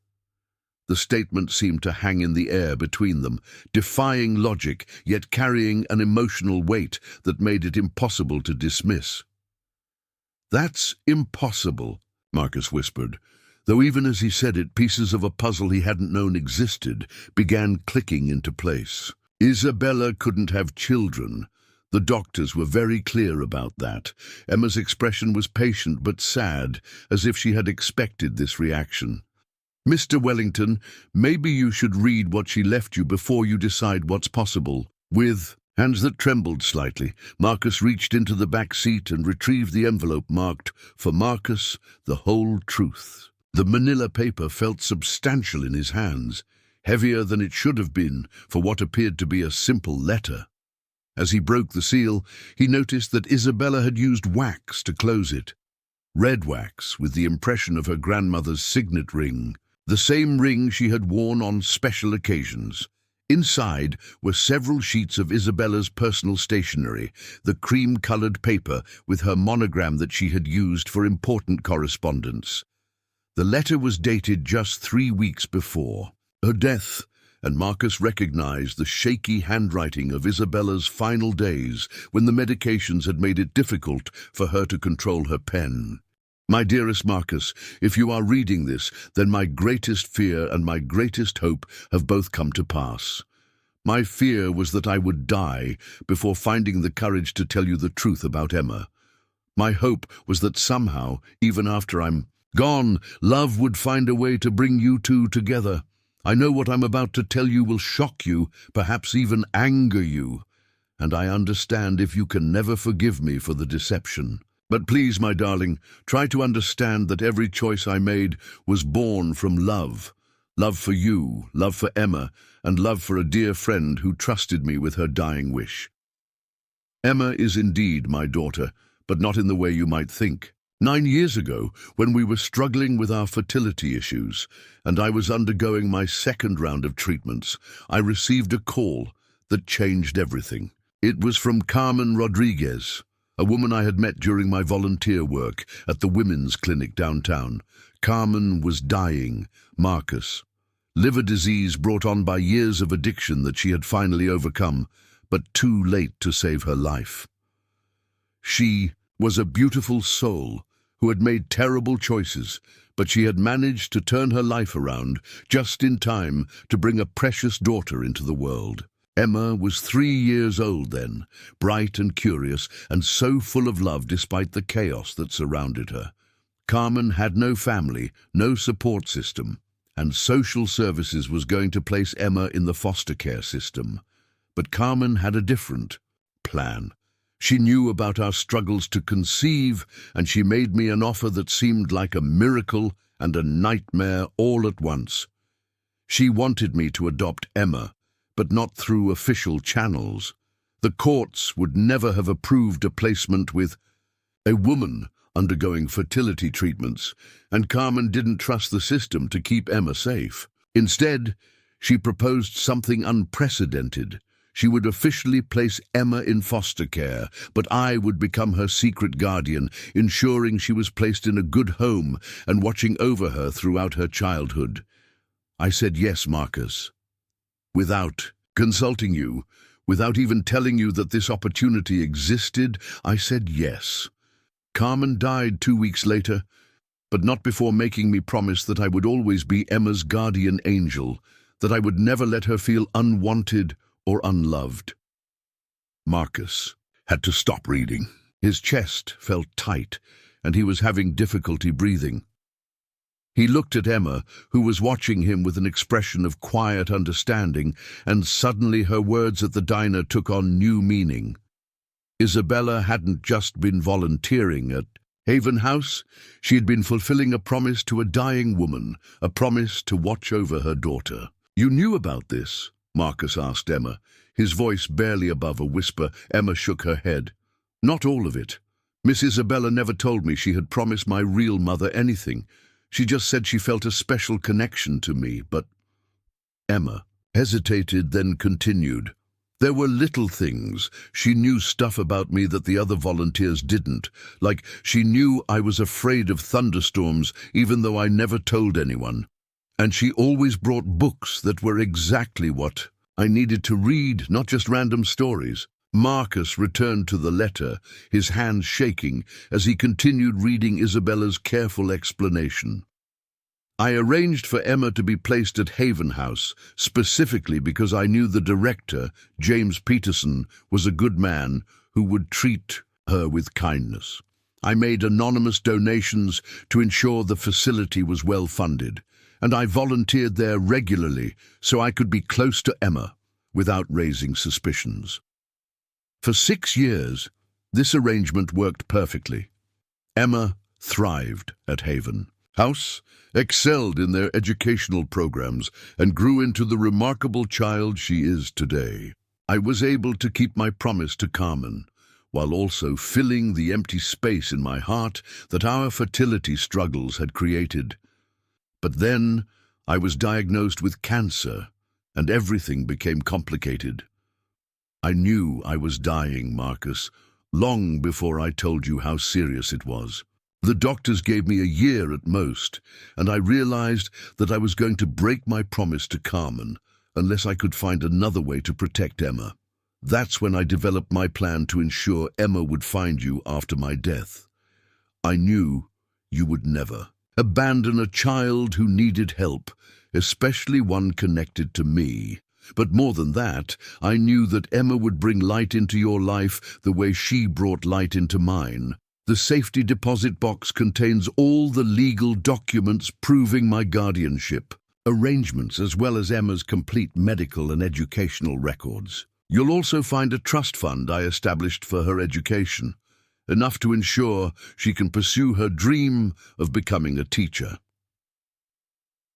The statement seemed to hang in the air between them, defying logic, yet carrying an emotional weight that made it impossible to dismiss. "That's impossible," Marcus whispered, though even as he said it, pieces of a puzzle he hadn't known existed began clicking into place. Isabella couldn't have children. The doctors were very clear about that. Emma's expression was patient but sad, as if she had expected this reaction. Mr. Wellington, maybe you should read what she left you before you decide what's possible. With hands that trembled slightly, Marcus reached into the back seat and retrieved the envelope marked, "For Marcus, the whole truth." The manila paper felt substantial in his hands, heavier than it should have been for what appeared to be a simple letter. As he broke the seal, he noticed that Isabella had used wax to close it. Red wax with the impression of her grandmother's signet ring, the same ring she had worn on special occasions. Inside were several sheets of Isabella's personal stationery, the cream-colored paper with her monogram that she had used for important correspondence. The letter was dated just 3 weeks before her death, and Marcus recognized the shaky handwriting of Isabella's final days when the medications had made it difficult for her to control her pen. My dearest Marcus, if you are reading this, then my greatest fear and my greatest hope have both come to pass. My fear was that I would die before finding the courage to tell you the truth about Emma. My hope was that somehow, even after I'm gone, love would find a way to bring you two together. I know what I'm about to tell you will shock you, perhaps even anger you, and I understand if you can never forgive me for the deception. But please, my darling, try to understand that every choice I made was born from love. Love for you, love for Emma, and love for a dear friend who trusted me with her dying wish. Emma is indeed my daughter, but not in the way you might think. 9 years ago, when we were struggling with our fertility issues, and I was undergoing my second round of treatments, I received a call that changed everything. It was from Carmen Rodriguez, a woman I had met during my volunteer work at the women's clinic downtown. Carmen was dying, Marcus. Liver disease brought on by years of addiction that she had finally overcome, but too late to save her life. She was a beautiful soul who had made terrible choices, but she had managed to turn her life around just in time to bring a precious daughter into the world. Emma was 3 years old then, bright and curious, and so full of love despite the chaos that surrounded her. Carmen had no family, no support system, and social services was going to place Emma in the foster care system. But Carmen had a different plan. She knew about our struggles to conceive, and she made me an offer that seemed like a miracle and a nightmare all at once. She wanted me to adopt Emma, but not through official channels. The courts would never have approved a placement with a woman undergoing fertility treatments, and Carmen didn't trust the system to keep Emma safe. Instead, she proposed something unprecedented. She would officially place Emma in foster care, but I would become her secret guardian, ensuring she was placed in a good home and watching over her throughout her childhood. I said yes, Marcus. Without consulting you, without even telling you that this opportunity existed, I said yes. Carmen died 2 weeks later, but not before making me promise that I would always be Emma's guardian angel, that I would never let her feel unwanted or unloved. Marcus had to stop reading. His chest felt tight, and he was having difficulty breathing. He looked at Emma, who was watching him with an expression of quiet understanding, and suddenly her words at the diner took on new meaning. Isabella hadn't just been volunteering at Haven House. She had been fulfilling a promise to a dying woman, a promise to watch over her daughter. "You knew about this?" Marcus asked Emma, his voice barely above a whisper. Emma shook her head. "Not all of it. Miss Isabella never told me she had promised my real mother anything. She just said she felt a special connection to me, but—" Emma hesitated, then continued. "There were little things. She knew stuff about me that the other volunteers didn't. Like, she knew I was afraid of thunderstorms, even though I never told anyone. And she always brought books that were exactly what I needed to read, not just random stories." Marcus returned to the letter, his hands shaking, as he continued reading Isabella's careful explanation. "I arranged for Emma to be placed at Haven House, specifically because I knew the director, James Peterson, was a good man who would treat her with kindness. I made anonymous donations to ensure the facility was well funded, and I volunteered there regularly so I could be close to Emma without raising suspicions. For 6 years, this arrangement worked perfectly. Emma thrived at Haven House, excelled in their educational programs, and grew into the remarkable child she is today. I was able to keep my promise to Carmen, while also filling the empty space in my heart that our fertility struggles had created. But then I was diagnosed with cancer, and everything became complicated. I knew I was dying, Marcus, long before I told you how serious it was. The doctors gave me a year at most, and I realized that I was going to break my promise to Carmen unless I could find another way to protect Emma. That's when I developed my plan to ensure Emma would find you after my death. I knew you would never abandon a child who needed help, especially one connected to me. But more than that, I knew that Emma would bring light into your life the way she brought light into mine. The safety deposit box contains all the legal documents proving my guardianship, arrangements as well as Emma's complete medical and educational records. You'll also find a trust fund I established for her education, enough to ensure she can pursue her dream of becoming a teacher.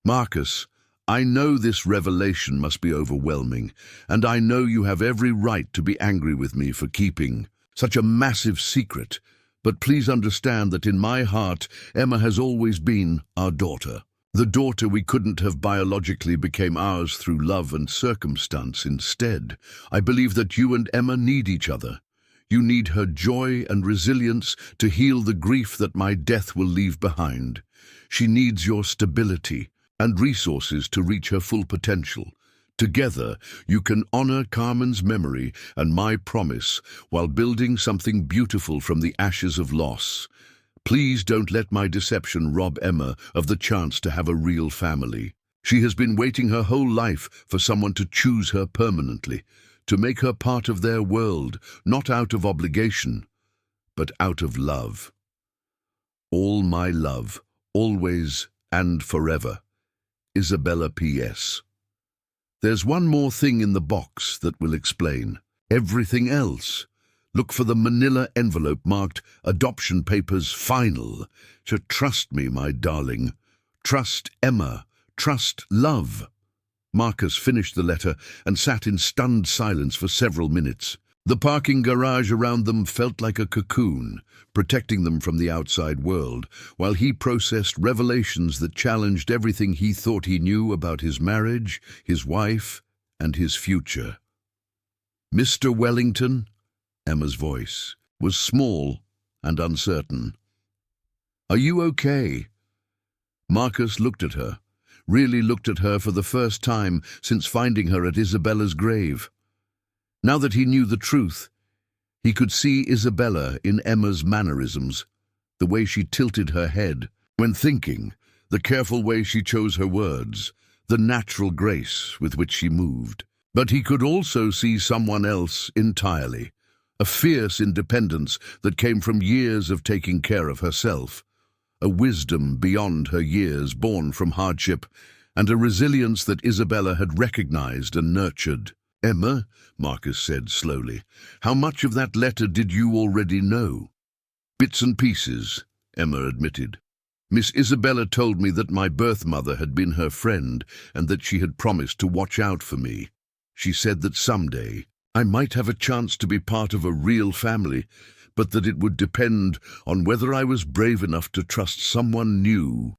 Marcus, I know this revelation must be overwhelming, and I know you have every right to be angry with me for keeping such a massive secret. But please understand that in my heart, Emma has always been our daughter. The daughter we couldn't have biologically became ours through love and circumstance instead. I believe that you and Emma need each other. You need her joy and resilience to heal the grief that my death will leave behind. She needs your stability and resources to reach her full potential. Together, you can honor Carmen's memory and my promise while building something beautiful from the ashes of loss. Please don't let my deception rob Emma of the chance to have a real family. She has been waiting her whole life for someone to choose her permanently, to make her part of their world, not out of obligation, but out of love. All my love, always and forever. Isabella P.S. There's one more thing in the box that will explain everything else. Look for the manila envelope marked Adoption Papers Final. So trust me, my darling. Trust Emma. Trust love. Marcus finished the letter and sat in stunned silence for several minutes. The parking garage around them felt like a cocoon, protecting them from the outside world, while he processed revelations that challenged everything he thought he knew about his marriage, his wife, and his future. "Mr. Wellington?" Emma's voice was small and uncertain. "Are you okay?" Marcus looked at her, really looked at her for the first time since finding her at Isabella's grave. Now that he knew the truth, he could see Isabella in Emma's mannerisms, the way she tilted her head when thinking, the careful way she chose her words, the natural grace with which she moved. But he could also see someone else entirely, a fierce independence that came from years of taking care of herself, a wisdom beyond her years born from hardship, and a resilience that Isabella had recognized and nurtured. "Emma," Marcus said slowly, "how much of that letter did you already know?" "Bits and pieces," Emma admitted. "Miss Isabella told me that my birth mother had been her friend and that she had promised to watch out for me. She said that someday I might have a chance to be part of a real family, but that it would depend on whether I was brave enough to trust someone new."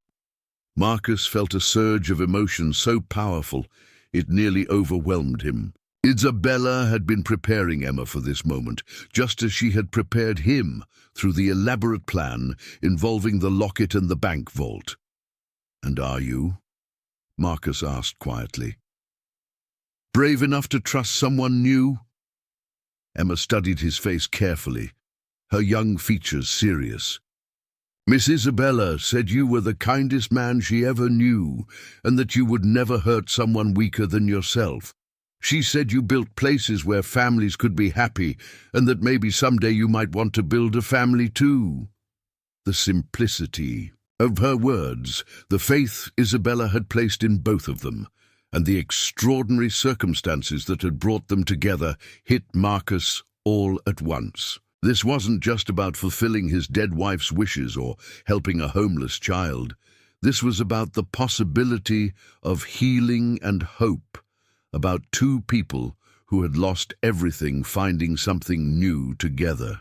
Marcus felt a surge of emotion so powerful it nearly overwhelmed him. Isabella had been preparing Emma for this moment, just as she had prepared him through the elaborate plan involving the locket and the bank vault. "And are you?" Marcus asked quietly. "Brave enough to trust someone new?" Emma studied his face carefully, her young features serious. "Miss Isabella said you were the kindest man she ever knew, and that you would never hurt someone weaker than yourself. She said you built places where families could be happy, and that maybe someday you might want to build a family too." The simplicity, Of her words, the faith Isabella had placed in both of them, and the extraordinary circumstances that had brought them together hit Marcus all at once. This wasn't just about fulfilling his dead wife's wishes or helping a homeless child. This was about the possibility of healing and hope, about two people who had lost everything finding something new together.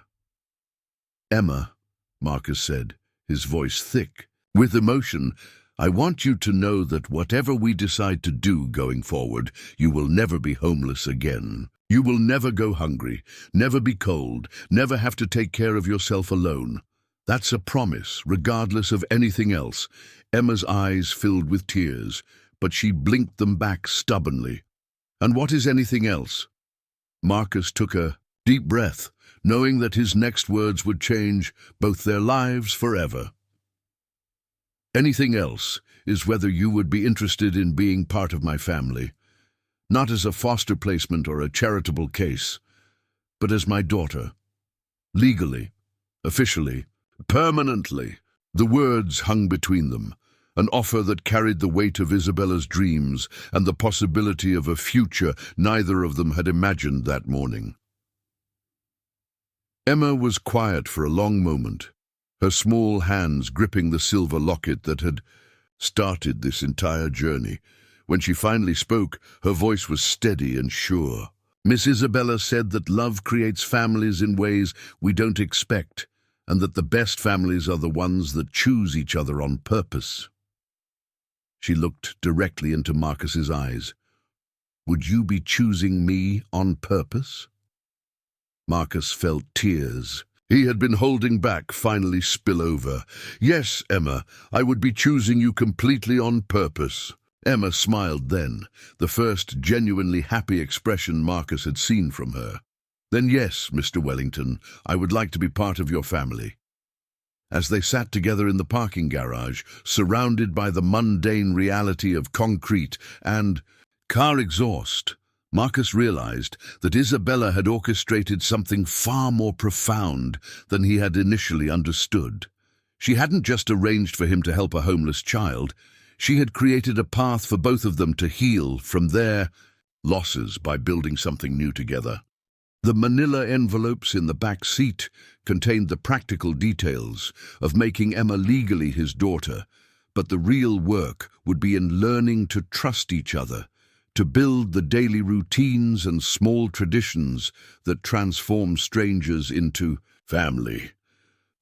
"Emma," Marcus said, his voice thick with emotion, "I want you to know that whatever we decide to do going forward, you will never be homeless again. You will never go hungry, never be cold, never have to take care of yourself alone. That's a promise, regardless of anything else." Emma's eyes filled with tears, but she blinked them back stubbornly. "And what is anything else?" Marcus took a deep breath, knowing that his next words would change both their lives forever. "Anything else is whether you would be interested in being part of my family, not as a foster placement or a charitable case, but as my daughter. Legally, officially, permanently." The words hung between them, an offer that carried the weight of Isabella's dreams and the possibility of a future neither of them had imagined that morning. Emma was quiet for a long moment, her small hands gripping the silver locket that had started this entire journey. When she finally spoke, her voice was steady and sure. "Miss Isabella said that love creates families in ways we don't expect, and that the best families are the ones that choose each other on purpose." She looked directly into Marcus's eyes. "Would you be choosing me on purpose?" Marcus felt tears he had been holding back finally spill over. "Yes, Emma, I would be choosing you completely on purpose." Emma smiled then, the first genuinely happy expression Marcus had seen from her. "Then yes, Mr. Wellington, I would like to be part of your family." As they sat together in the parking garage, surrounded by the mundane reality of concrete and car exhaust, Marcus realized that Isabella had orchestrated something far more profound than he had initially understood. She hadn't just arranged for him to help a homeless child. She had created a path for both of them to heal from their losses by building something new together. The manila envelopes in the back seat contained the practical details of making Emma legally his daughter, but the real work would be in learning to trust each other, to build the daily routines and small traditions that transform strangers into family.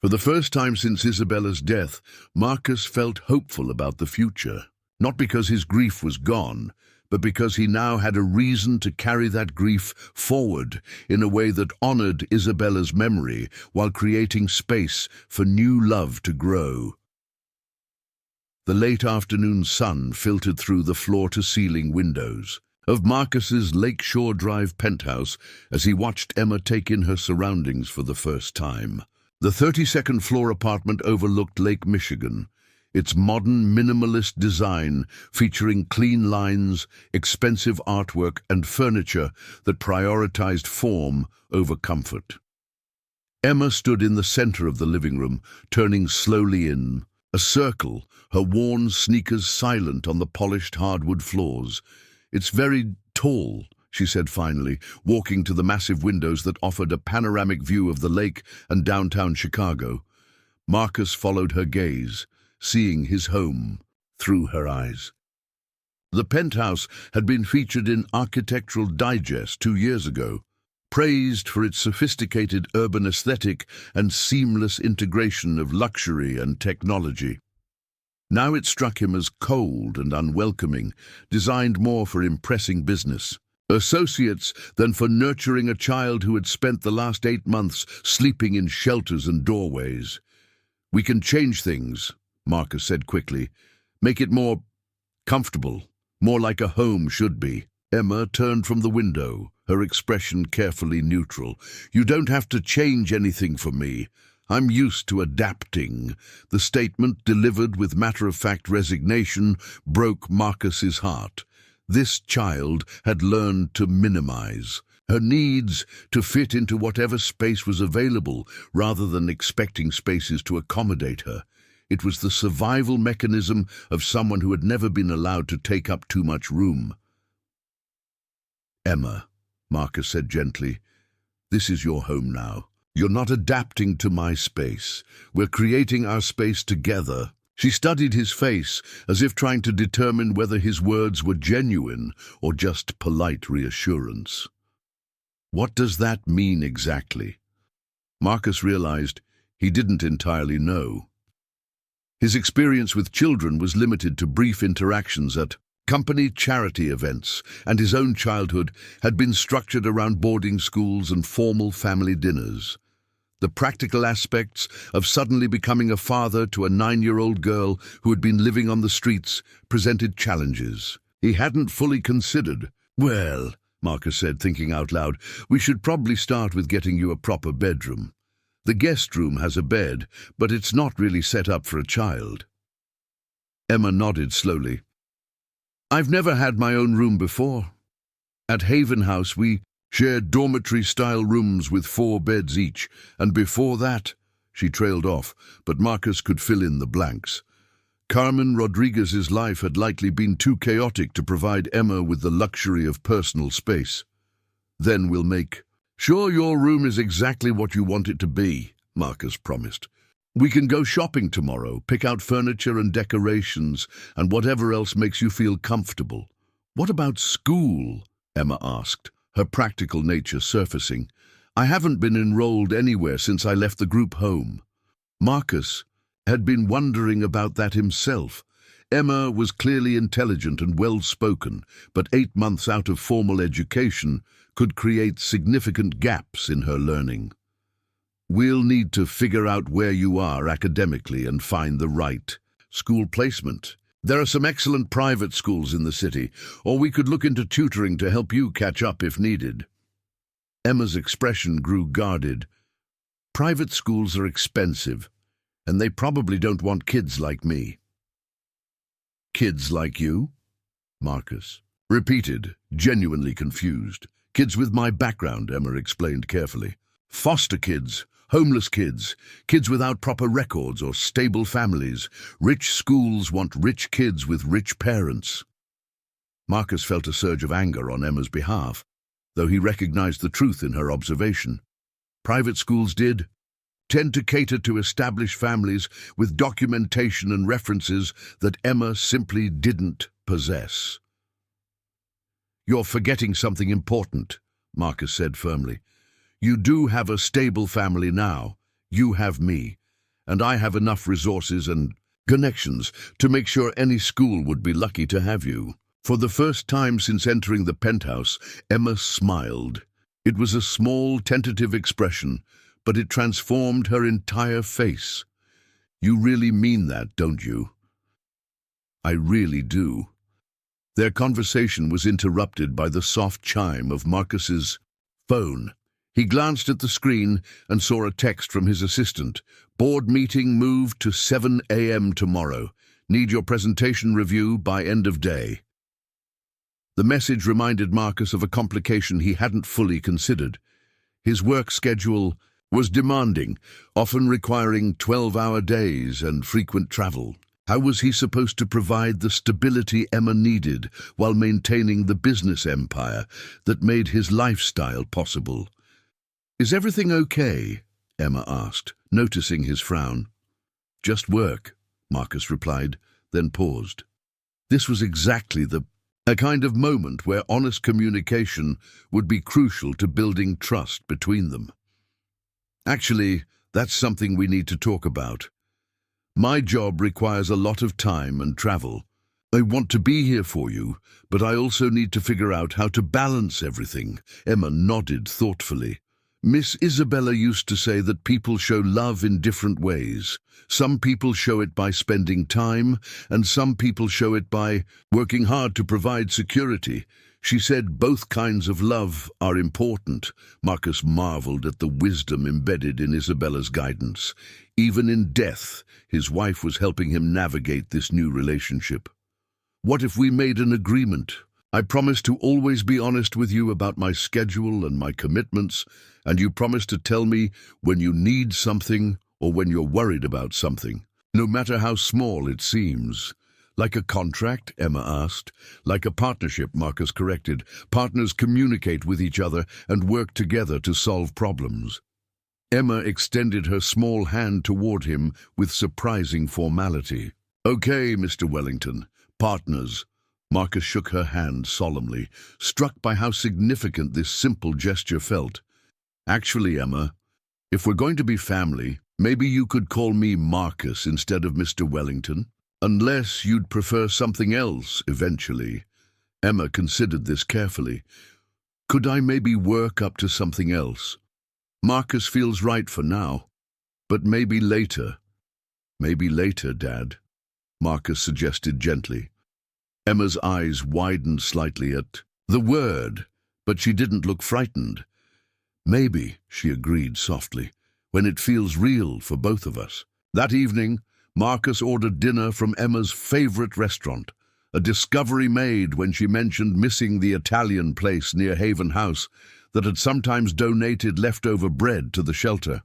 For the first time since Isabella's death, Marcus felt hopeful about the future, not because his grief was gone, but because he now had a reason to carry that grief forward in a way that honored Isabella's memory while creating space for new love to grow. The late afternoon sun filtered through the floor-to-ceiling windows of Marcus's Lakeshore Drive penthouse as he watched Emma take in her surroundings for the first time. The 32nd floor apartment overlooked Lake Michigan, its modern minimalist design featuring clean lines, expensive artwork, and furniture that prioritized form over comfort. Emma stood in the center of the living room, turning slowly in, a circle, her worn sneakers silent on the polished hardwood floors. "It's very tall," she said finally, walking to the massive windows that offered a panoramic view of the lake and downtown Chicago. Marcus followed her gaze, seeing his home through her eyes. The penthouse had been featured in Architectural Digest 2 years ago, praised for its sophisticated urban aesthetic and seamless integration of luxury and technology. Now it struck him as cold and unwelcoming, designed more for impressing business associates than for nurturing a child who had spent the last 8 months sleeping in shelters and doorways. "We can change things," Marcus said quickly. "Make it more comfortable, more like a home should be." Emma turned from the window, her expression carefully neutral. "You don't have to change anything for me. I'm used to adapting." The statement, delivered with matter-of-fact resignation, broke Marcus's heart. This child had learned to minimize her needs to fit into whatever space was available, rather than expecting spaces to accommodate her. It was the survival mechanism of someone who had never been allowed to take up too much room. "Emma," Marcus said gently, "this is your home now. You're not adapting to my space. We're creating our space together." She studied his face, as if trying to determine whether his words were genuine or just polite reassurance. What does that mean exactly? Marcus realized he didn't entirely know. His experience with children was limited to brief interactions at company charity events, and his own childhood had been structured around boarding schools and formal family dinners. The practical aspects of suddenly becoming a father to a 9-year-old girl who had been living on the streets presented challenges he hadn't fully considered. "Well," Marcus said, thinking out loud, "we should probably start with getting you a proper bedroom. The guest room has a bed, but it's not really set up for a child." Emma nodded slowly. "I've never had my own room before. At Haven House, we shared dormitory-style rooms with 4 beds each, and before that—" She trailed off, but Marcus could fill in the blanks. Carmen Rodriguez's life had likely been too chaotic to provide Emma with the luxury of personal space. "Then we'll make sure your room is exactly what you want it to be," Marcus promised. "We can go shopping tomorrow, pick out furniture and decorations, and whatever else makes you feel comfortable." "What about school?" Emma asked, her practical nature surfacing. "I haven't been enrolled anywhere since I left the group home." Marcus had been wondering about that himself. Emma was clearly intelligent and well-spoken, but 8 months out of formal education could create significant gaps in her learning. "We'll need to figure out where you are academically and find the right school placement. There are some excellent private schools in the city, or we could look into tutoring to help you catch up if needed." Emma's expression grew guarded. "Private schools are expensive, and they probably don't want kids like me." "Kids like you?" Marcus repeated, genuinely confused. "Kids with my background," Emma explained carefully. "Foster kids, homeless kids, kids without proper records or stable families. Rich schools want rich kids with rich parents." Marcus felt a surge of anger on Emma's behalf, though he recognized the truth in her observation. Private schools did tend to cater to established families with documentation and references that Emma simply didn't possess. "You're forgetting something important," Marcus said firmly. "You do have a stable family now. You have me, and I have enough resources and connections to make sure any school would be lucky to have you." For the first time since entering the penthouse, Emma smiled. It was a small, tentative expression, but it transformed her entire face. "You really mean that, don't you?" "I really do." Their conversation was interrupted by the soft chime of Marcus's phone. He glanced at the screen and saw a text from his assistant. "Board meeting moved to 7 a.m. tomorrow. Need your presentation review by end of day." The message reminded Marcus of a complication he hadn't fully considered. His work schedule was demanding, often requiring 12-hour days and frequent travel. How was he supposed to provide the stability Emma needed while maintaining the business empire that made his lifestyle possible? "Is everything okay?" Emma asked, noticing his frown. "Just work," Marcus replied, then paused. This was exactly a kind of moment where honest communication would be crucial to building trust between them. "Actually, that's something we need to talk about. My job requires a lot of time and travel. I want to be here for you, but I also need to figure out how to balance everything." Emma nodded thoughtfully. "Miss Isabella used to say that people show love in different ways. Some people show it by spending time, and some people show it by working hard to provide security. She said both kinds of love are important." Marcus marveled at the wisdom embedded in Isabella's guidance. Even in death, his wife was helping him navigate this new relationship. "What if we made an agreement? I promise to always be honest with you about my schedule and my commitments, and you promise to tell me when you need something or when you're worried about something." No matter how small it seems. Like a contract, Emma asked. Like a partnership, Marcus corrected. Partners communicate with each other and work together to solve problems. Emma extended her small hand toward him with surprising formality. Okay, Mr. Wellington. Partners. Marcus shook her hand solemnly, struck by how significant this simple gesture felt. Actually, Emma, if we're going to be family, maybe you could call me Marcus instead of Mr. Wellington. Unless you'd prefer something else eventually. Emma considered this carefully. Could I maybe work up to something else? Marcus feels right for now, but maybe later. Maybe later, Dad, Marcus suggested gently. Emma's eyes widened slightly at the word, but she didn't look frightened. Maybe, she agreed softly, when it feels real for both of us. That evening, Marcus ordered dinner from Emma's favorite restaurant, a discovery made when she mentioned missing the Italian place near Haven House that had sometimes donated leftover bread to the shelter.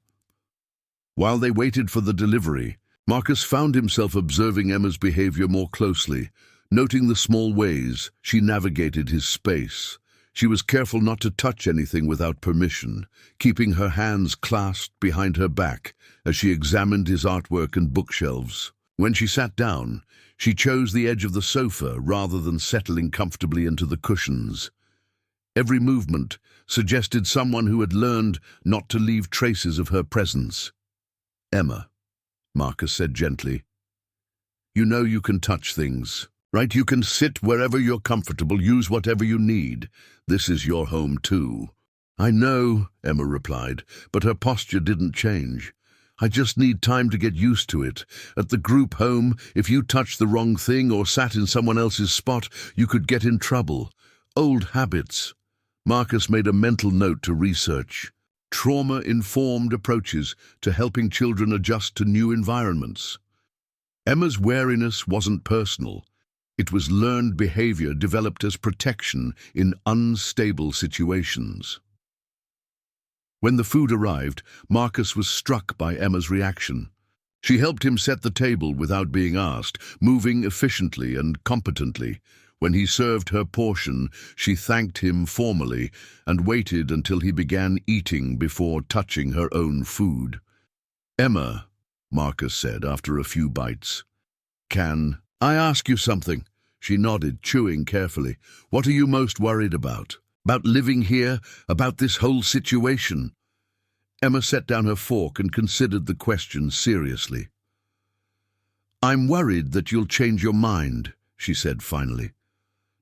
While they waited for the delivery, Marcus found himself observing Emma's behavior more closely, noting the small ways she navigated his space. She was careful not to touch anything without permission, keeping her hands clasped behind her back as she examined his artwork and bookshelves. When she sat down, she chose the edge of the sofa rather than settling comfortably into the cushions. Every movement suggested someone who had learned not to leave traces of her presence. Emma, Marcus said gently, you know you can touch things, right? You can sit wherever you're comfortable, use whatever you need. This is your home too. I know, Emma replied, but her posture didn't change. I just need time to get used to it. At the group home, if you touched the wrong thing or sat in someone else's spot, you could get in trouble. Old habits. Marcus made a mental note to research. Trauma-informed approaches to helping children adjust to new environments. Emma's wariness wasn't personal. It was learned behavior developed as protection in unstable situations. When the food arrived, Marcus was struck by Emma's reaction. She helped him set the table without being asked, moving efficiently and competently. When he served her portion, she thanked him formally and waited until he began eating before touching her own food. Emma, Marcus said after a few bites. Can I ask you something? She nodded, chewing carefully. What are you most worried about? About living here? About this whole situation? Emma set down her fork and considered the question seriously. I'm worried that you'll change your mind, she said finally.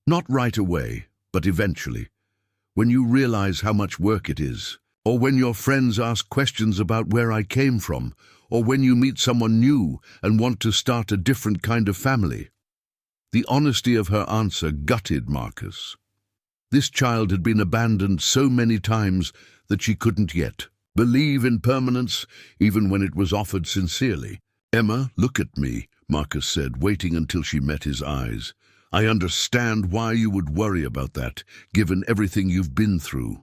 Not right away, but eventually. When you realize how much work it is, or when your friends ask questions about where I came from, or when you meet someone new and want to start a different kind of family. The honesty of her answer gutted Marcus. This child had been abandoned so many times that she couldn't yet believe in permanence, even when it was offered sincerely. Emma, look at me, Marcus said, waiting until she met his eyes. I understand why you would worry about that, given everything you've been through.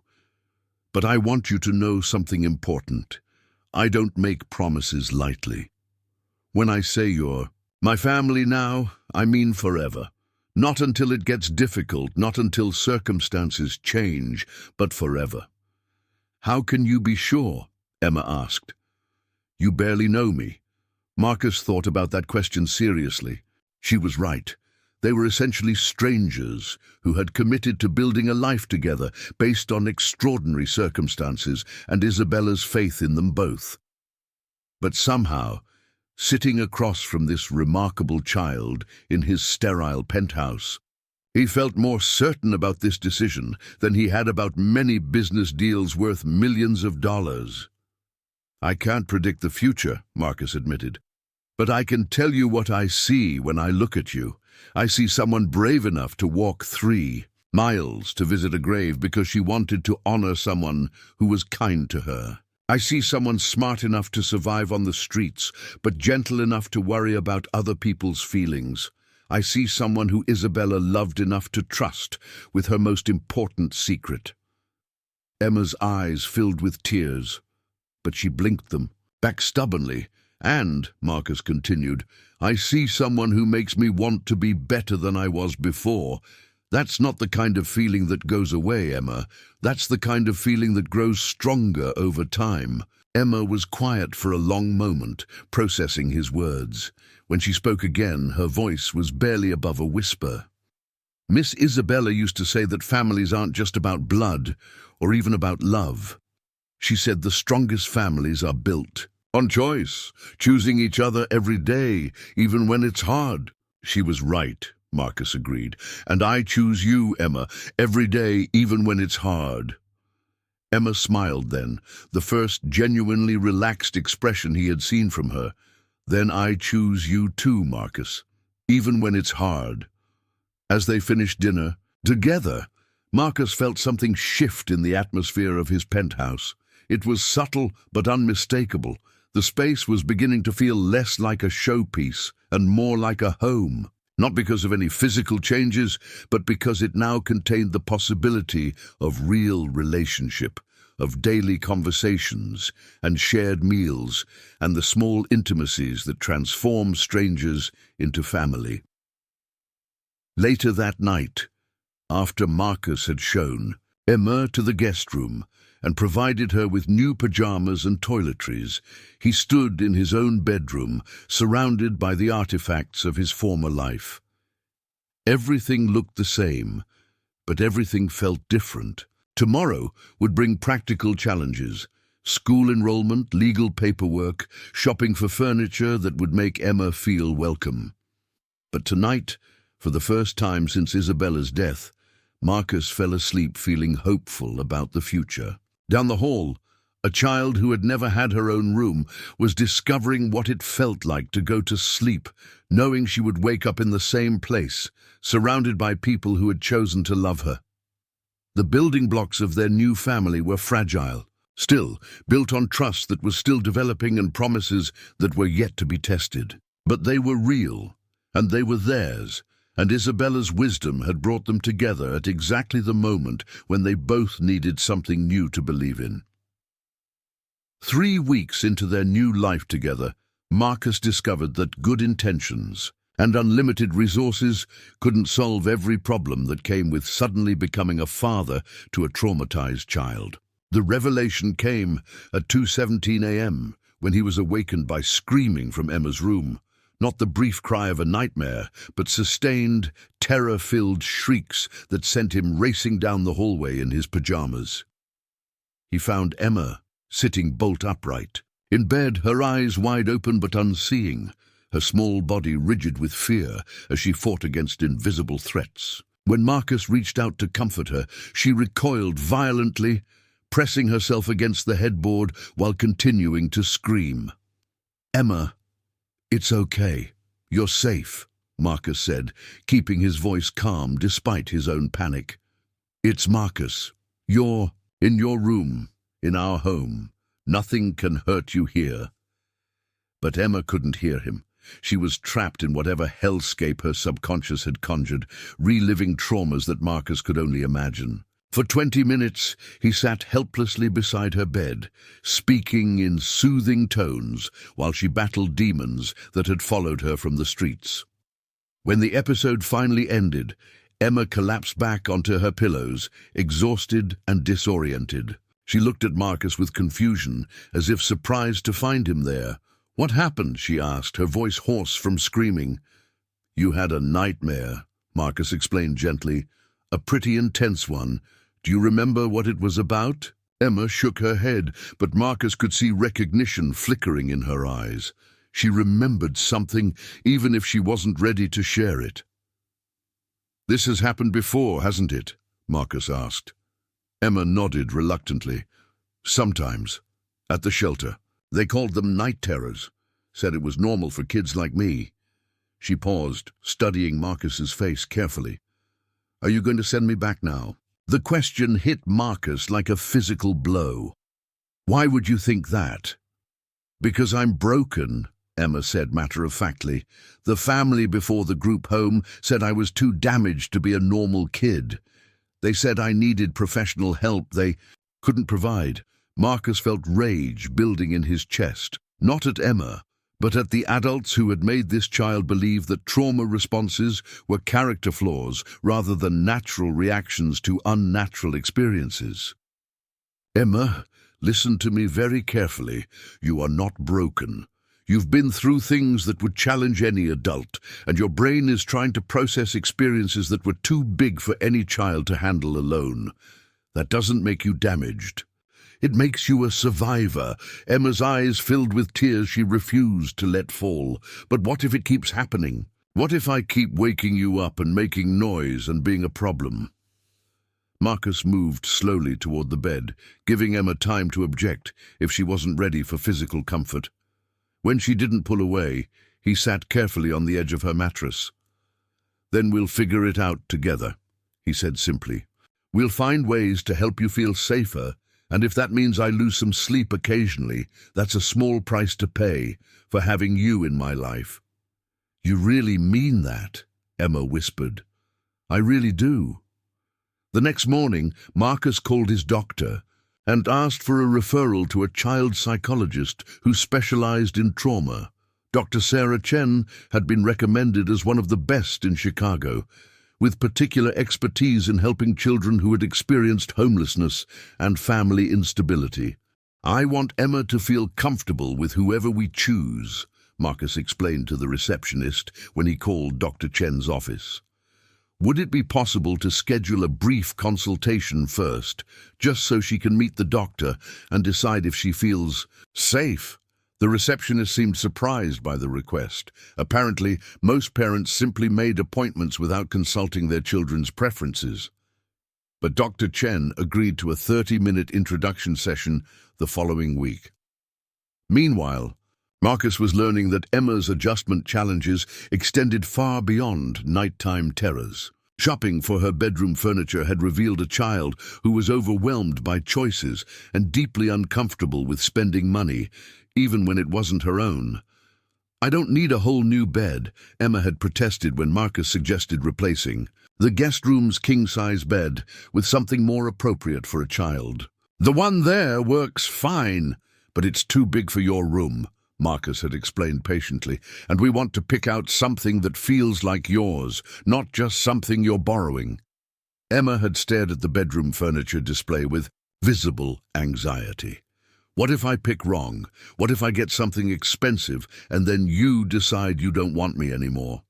But I want you to know something important. I don't make promises lightly. When I say you're my family now, I mean forever. Not until it gets difficult, not until circumstances change, but forever. How can you be sure? Emma asked. You barely know me. Marcus thought about that question seriously. She was right. They were essentially strangers who had committed to building a life together based on extraordinary circumstances and Isabella's faith in them both. But somehow, sitting across from this remarkable child in his sterile penthouse, he felt more certain about this decision than he had about many business deals worth millions of dollars. I can't predict the future, Marcus admitted, but I can tell you what I see when I look at you. I see someone brave enough to walk 3 miles to visit a grave because she wanted to honor someone who was kind to her. I see someone smart enough to survive on the streets, but gentle enough to worry about other people's feelings. I see someone who Isabella loved enough to trust with her most important secret. Emma's eyes filled with tears, but she blinked them back stubbornly And, Marcus continued, I see someone who makes me want to be better than I was before. That's not the kind of feeling that goes away, Emma. That's the kind of feeling that grows stronger over time. Emma was quiet for a long moment, processing his words. When she spoke again, her voice was barely above a whisper. Miss Isabella used to say that families aren't just about blood, or even about love. She said the strongest families are built on choice, choosing each other every day, even when it's hard. She was right, Marcus agreed. And I choose you, Emma, every day, even when it's hard. Emma smiled then, the first genuinely relaxed expression he had seen from her. Then I choose you too, Marcus, even when it's hard. As they finished dinner, together, Marcus felt something shift in the atmosphere of his penthouse. It was subtle but unmistakable. The space was beginning to feel less like a showpiece and more like a home, not because of any physical changes, but because it now contained the possibility of real relationship, of daily conversations and shared meals, and the small intimacies that transform strangers into family. Later that night, after Marcus had shown Emma to the guest room and provided her with new pajamas and toiletries, he stood in his own bedroom, surrounded by the artifacts of his former life. Everything looked the same, but everything felt different. Tomorrow would bring practical challenges: school enrollment, legal paperwork, shopping for furniture that would make Emma feel welcome. But tonight, for the first time since Isabella's death, Marcus fell asleep feeling hopeful about the future. Down the hall, a child who had never had her own room was discovering what it felt like to go to sleep, knowing she would wake up in the same place, surrounded by people who had chosen to love her. The building blocks of their new family were fragile, still built on trust that was still developing and promises that were yet to be tested. But they were real, and they were theirs, and Isabella's wisdom had brought them together at exactly the moment when they both needed something new to believe in. 3 weeks into their new life together, Marcus discovered that good intentions and unlimited resources couldn't solve every problem that came with suddenly becoming a father to a traumatized child. The revelation came at 2:17 a.m. when he was awakened by screaming from Emma's room. Not the brief cry of a nightmare, but sustained, terror-filled shrieks that sent him racing down the hallway in his pajamas. He found Emma sitting bolt upright, in bed, her eyes wide open but unseeing, her small body rigid with fear as she fought against invisible threats. When Marcus reached out to comfort her, she recoiled violently, pressing herself against the headboard while continuing to scream. Emma, it's okay. You're safe, Marcus said, keeping his voice calm despite his own panic. It's Marcus. You're in your room, in our home. Nothing can hurt you here. But Emma couldn't hear him. She was trapped in whatever hellscape her subconscious had conjured, reliving traumas that Marcus could only imagine. For 20 minutes, he sat helplessly beside her bed, speaking in soothing tones while she battled demons that had followed her from the streets. When the episode finally ended, Emma collapsed back onto her pillows, exhausted and disoriented. She looked at Marcus with confusion, as if surprised to find him there. What happened? She asked, her voice hoarse from screaming. You had a nightmare, Marcus explained gently. A pretty intense one. Do you remember what it was about? Emma shook her head, but Marcus could see recognition flickering in her eyes. She remembered something, even if she wasn't ready to share it. This has happened before, hasn't it? Marcus asked. Emma nodded reluctantly. Sometimes. At the shelter. They called them night terrors. Said it was normal for kids like me. She paused, studying Marcus's face carefully. Are you going to send me back now? The question hit Marcus like a physical blow. Why would you think that? Because I'm broken, Emma said matter-of-factly. The family before the group home said I was too damaged to be a normal kid. They said I needed professional help they couldn't provide. Marcus felt rage building in his chest, not at Emma, but at the adults who had made this child believe that trauma responses were character flaws rather than natural reactions to unnatural experiences. Emma, listen to me very carefully. You are not broken. You've been through things that would challenge any adult, and your brain is trying to process experiences that were too big for any child to handle alone. That doesn't make you damaged. It makes you a survivor. Emma's eyes filled with tears she refused to let fall. But what if it keeps happening? What if I keep waking you up and making noise and being a problem? Marcus moved slowly toward the bed, giving Emma time to object if she wasn't ready for physical comfort. When she didn't pull away, he sat carefully on the edge of her mattress. "Then we'll figure it out together," he said simply. "We'll find ways to help you feel safer, and if that means I lose some sleep occasionally, that's a small price to pay for having you in my life." "You really mean that?" Emma whispered. "I really do." The next morning, Marcus called his doctor and asked for a referral to a child psychologist who specialized in trauma. Dr. Sarah Chen had been recommended as one of the best in Chicago, with particular expertise in helping children who had experienced homelessness and family instability. "I want Emma to feel comfortable with whoever we choose," Marcus explained to the receptionist when he called Dr. Chen's office. "Would it be possible to schedule a brief consultation first, just so she can meet the doctor and decide if she feels safe?" The receptionist seemed surprised by the request. Apparently, most parents simply made appointments without consulting their children's preferences. But Dr. Chen agreed to a 30-minute introduction session the following week. Meanwhile, Marcus was learning that Emma's adjustment challenges extended far beyond nighttime terrors. Shopping for her bedroom furniture had revealed a child who was overwhelmed by choices and deeply uncomfortable with spending money, even when it wasn't her own. "I don't need a whole new bed," Emma had protested when Marcus suggested replacing the guest room's king-size bed with something more appropriate for a child. "The one there works fine, but it's too big for your room," Marcus had explained patiently, "and we want to pick out something that feels like yours, not just something you're borrowing." Emma had stared at the bedroom furniture display with visible anxiety. "What if I pick wrong? What if I get something expensive and then you decide you don't want me anymore?"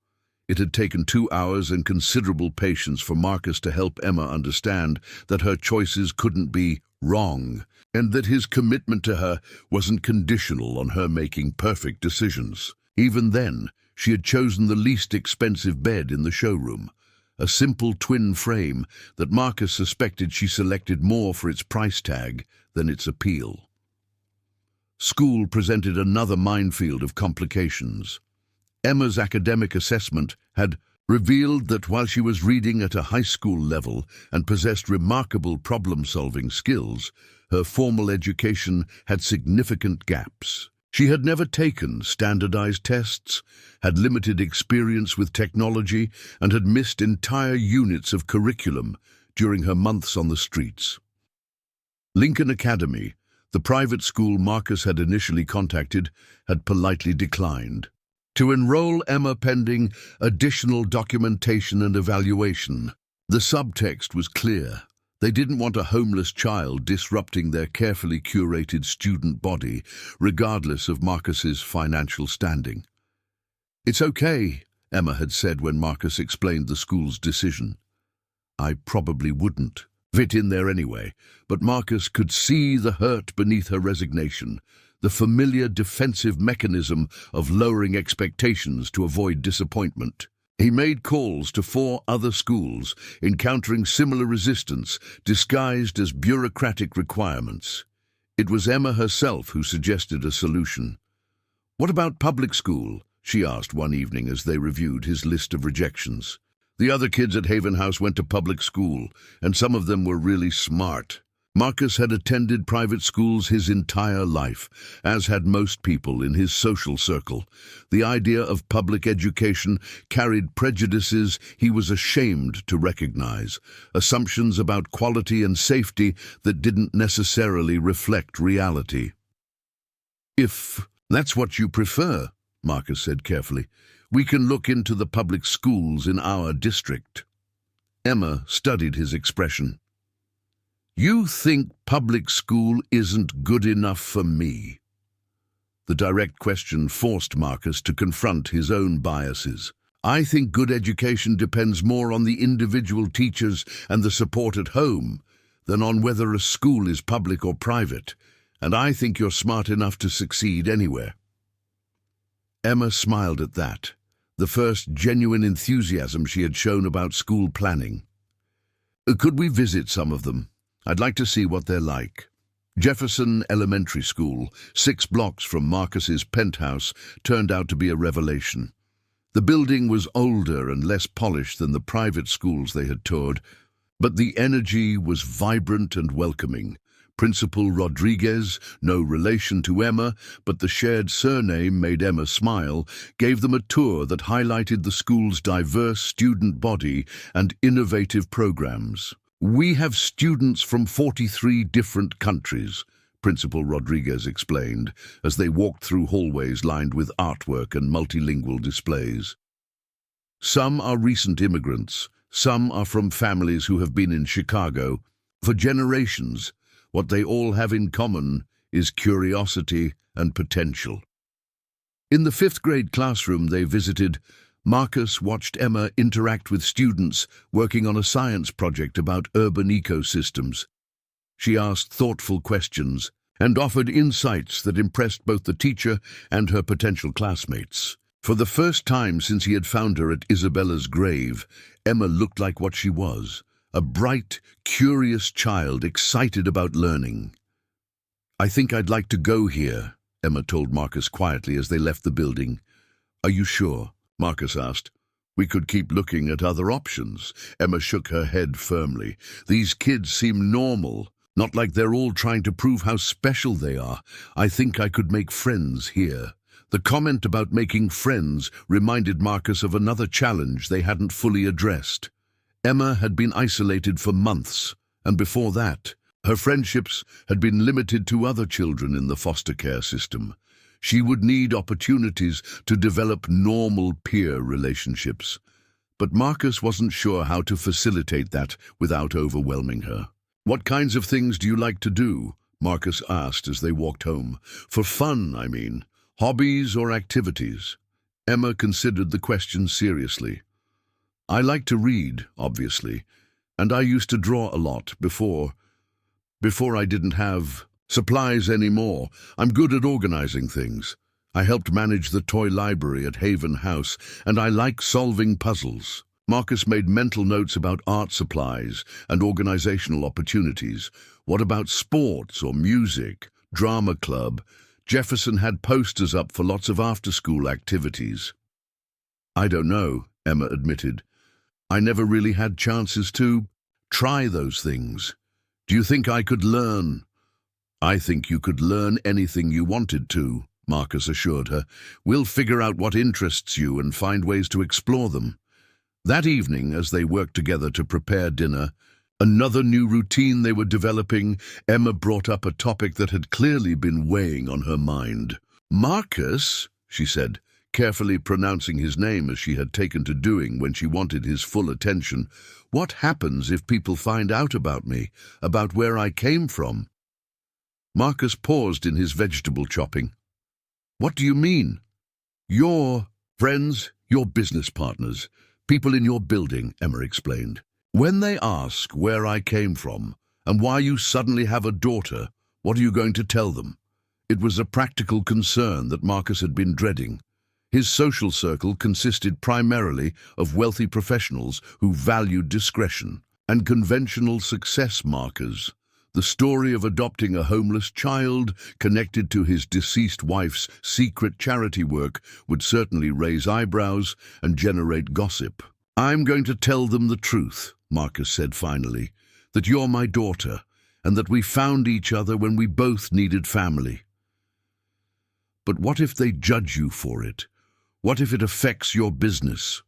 It had taken 2 hours and considerable patience for Marcus to help Emma understand that her choices couldn't be wrong, and that his commitment to her wasn't conditional on her making perfect decisions. Even then, she had chosen the least expensive bed in the showroom, a simple twin frame that Marcus suspected she selected more for its price tag than its appeal. School presented another minefield of complications. Emma's academic assessment had revealed that while she was reading at a high school level and possessed remarkable problem-solving skills, her formal education had significant gaps. She had never taken standardized tests, had limited experience with technology, and had missed entire units of curriculum during her months on the streets. Lincoln Academy, the private school Marcus had initially contacted, had politely declined to enroll Emma pending additional documentation and evaluation. The subtext was clear. They didn't want a homeless child disrupting their carefully curated student body, regardless of Marcus's financial standing. "It's okay," Emma had said when Marcus explained the school's decision. "I probably wouldn't fit in there anyway," but Marcus could see the hurt beneath her resignation, the familiar defensive mechanism of lowering expectations to avoid disappointment. He made calls to 4 other schools, encountering similar resistance disguised as bureaucratic requirements. It was Emma herself who suggested a solution. "What about public school?" she asked one evening as they reviewed his list of rejections. "The other kids at Haven House went to public school, and some of them were really smart." Marcus had attended private schools his entire life, as had most people in his social circle. The idea of public education carried prejudices he was ashamed to recognize, assumptions about quality and safety that didn't necessarily reflect reality. "If that's what you prefer," Marcus said carefully. "We can look into the public schools in our district." Emma studied his expression. "You think public school isn't good enough for me?" The direct question forced Marcus to confront his own biases. "I think good education depends more on the individual teachers and the support at home than on whether a school is public or private, and I think you're smart enough to succeed anywhere." Emma smiled at that, the first genuine enthusiasm she had shown about school planning. "Could we visit some of them? I'd like to see what they're like." Jefferson Elementary School, 6 blocks from Marcus's penthouse, turned out to be a revelation. The building was older and less polished than the private schools they had toured, but the energy was vibrant and welcoming. Principal Rodriguez, no relation to Emma, but the shared surname made Emma smile, gave them a tour that highlighted the school's diverse student body and innovative programs. "We have students from 43 different countries," Principal Rodriguez explained, as they walked through hallways lined with artwork and multilingual displays. "Some are recent immigrants, some are from families who have been in Chicago for generations. What they all have in common is curiosity and potential." In the 5th grade classroom they visited, Marcus watched Emma interact with students working on a science project about urban ecosystems. She asked thoughtful questions and offered insights that impressed both the teacher and her potential classmates. For the first time since he had found her at Isabella's grave, Emma looked like what she was, a bright, curious child excited about learning. "I think I'd like to go here," Emma told Marcus quietly as they left the building. "Are you sure?" Marcus asked. "We could keep looking at other options." Emma shook her head firmly. "These kids seem normal, not like they're all trying to prove how special they are. I think I could make friends here." The comment about making friends reminded Marcus of another challenge they hadn't fully addressed. Emma had been isolated for months, and before that, her friendships had been limited to other children in the foster care system. She would need opportunities to develop normal peer relationships. But Marcus wasn't sure how to facilitate that without overwhelming her. "What kinds of things do you like to do?" Marcus asked as they walked home. "For fun, I mean. Hobbies or activities?" Emma considered the question seriously. "I like to read, obviously, and I used to draw a lot before I didn't have supplies anymore. I'm good at organizing things. I helped manage the toy library at Haven House, and I like solving puzzles." Marcus made mental notes about art supplies and organizational opportunities. "What about sports or music? Drama club?" Jefferson had posters up for lots of after-school activities. "I don't know," Emma admitted. "I never really had chances to try those things. Do you think I could learn?" "I think you could learn anything you wanted to," Marcus assured her. "We'll figure out what interests you and find ways to explore them." That evening, as they worked together to prepare dinner, another new routine they were developing, Emma brought up a topic that had clearly been weighing on her mind. "Marcus," she said, carefully pronouncing his name as she had taken to doing when she wanted his full attention, "what happens if people find out about me, about where I came from?" Marcus paused in his vegetable chopping. "What do you mean?" "Your friends, your business partners, people in your building," Emma explained. "When they ask where I came from and why you suddenly have a daughter, what are you going to tell them?" It was a practical concern that Marcus had been dreading. His social circle consisted primarily of wealthy professionals who valued discretion and conventional success markers. The story of adopting a homeless child connected to his deceased wife's secret charity work would certainly raise eyebrows and generate gossip. "I'm going to tell them the truth," Marcus said finally, "that you're my daughter and that we found each other when we both needed family." "But what if they judge you for it? What if it affects your business?"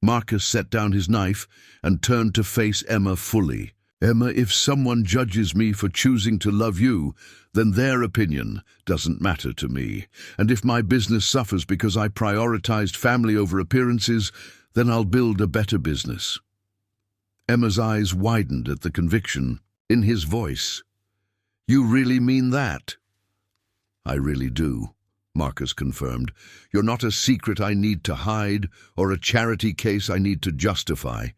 Marcus set down his knife and turned to face Emma fully. Emma, if someone judges me for choosing to love you, then their opinion doesn't matter to me. And if my business suffers because I prioritized family over appearances, then I'll build a better business." Emma's eyes widened at the conviction in his voice. "You really mean that?" "I really do," Marcus confirmed. "You're not a secret I need to hide or a charity case I need to justify.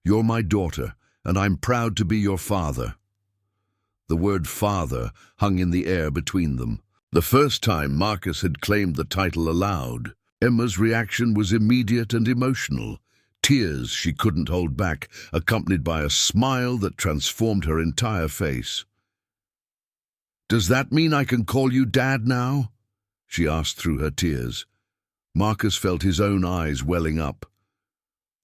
You're my daughter, and I'm proud to be your father." The word father hung in the air between them. The first time Marcus had claimed the title aloud, Emma's reaction was immediate and emotional. Tears she couldn't hold back, accompanied by a smile that transformed her entire face. "Does that mean I can call you Dad now?" she asked through her tears. Marcus felt his own eyes welling up.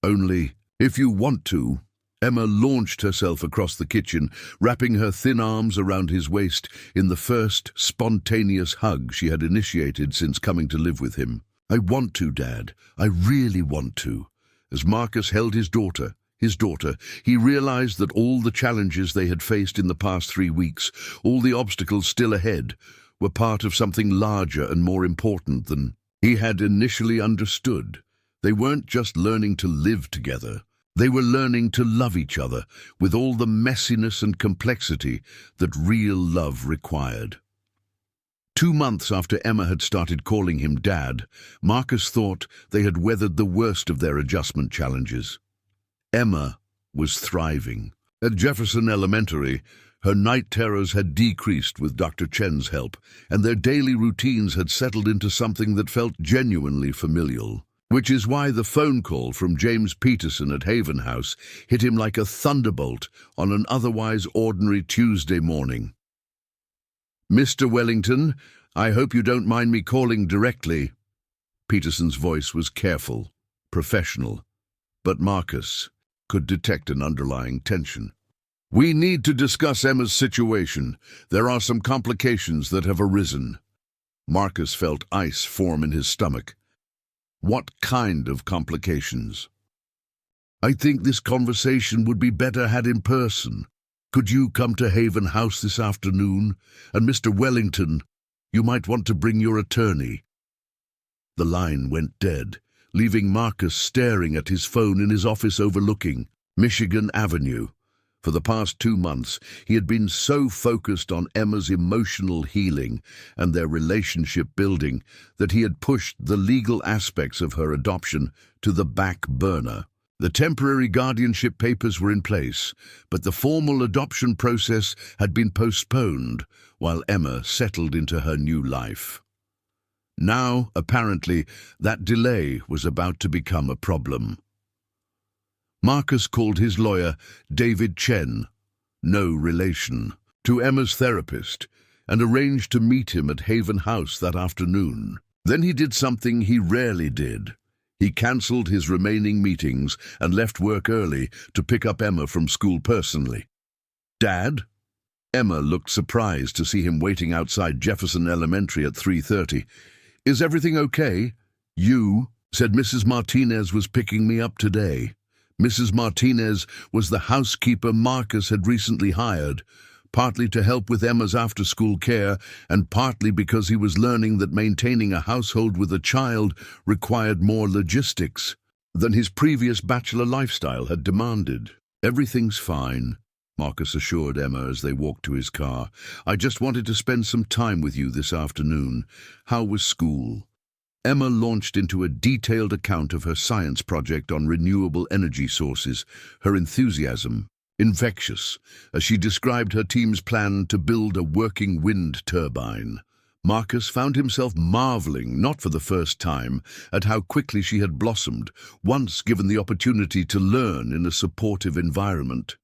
"Only if you want to." Emma launched herself across the kitchen, wrapping her thin arms around his waist in the first spontaneous hug she had initiated since coming to live with him. "I want to, Dad. I really want to." As Marcus held his daughter, he realized that all the challenges they had faced in the past 3 weeks, all the obstacles still ahead, were part of something larger and more important than he had initially understood. They weren't just learning to live together. They were learning to love each other with all the messiness and complexity that real love required. 2 months after Emma had started calling him Dad, Marcus thought they had weathered the worst of their adjustment challenges. Emma was thriving. At Jefferson Elementary, her night terrors had decreased with Dr. Chen's help, and their daily routines had settled into something that felt genuinely familial. Which is why the phone call from James Peterson at Haven House hit him like a thunderbolt on an otherwise ordinary Tuesday morning. "Mr. Wellington, I hope you don't mind me calling directly." Peterson's voice was careful, professional, but Marcus could detect an underlying tension. "We need to discuss Emma's situation. There are some complications that have arisen." Marcus felt ice form in his stomach. "What kind of complications?" "I think this conversation would be better had in person. Could you come to Haven House this afternoon? And Mr. Wellington, you might want to bring your attorney." The line went dead, leaving Marcus staring at his phone in his office overlooking Michigan Avenue. For the past 2 months, he had been so focused on Emma's emotional healing and their relationship building that he had pushed the legal aspects of her adoption to the back burner. The temporary guardianship papers were in place, but the formal adoption process had been postponed while Emma settled into her new life. Now, apparently, that delay was about to become a problem. Marcus called his lawyer, David Chen, no relation, to Emma's therapist, and arranged to meet him at Haven House that afternoon. Then he did something he rarely did. He cancelled his remaining meetings and left work early to pick up Emma from school personally. "Dad?" Emma looked surprised to see him waiting outside Jefferson Elementary at 3:30. "Is everything okay?" "You said Mrs. Martinez was picking me up today." Mrs. Martinez was the housekeeper Marcus had recently hired, partly to help with Emma's after-school care and partly because he was learning that maintaining a household with a child required more logistics than his previous bachelor lifestyle had demanded. "Everything's fine," Marcus assured Emma as they walked to his car. "I just wanted to spend some time with you this afternoon. How was school?" Emma launched into a detailed account of her science project on renewable energy sources, her enthusiasm infectious, as she described her team's plan to build a working wind turbine. Marcus found himself marveling, not for the first time, at how quickly she had blossomed, once given the opportunity to learn in a supportive environment.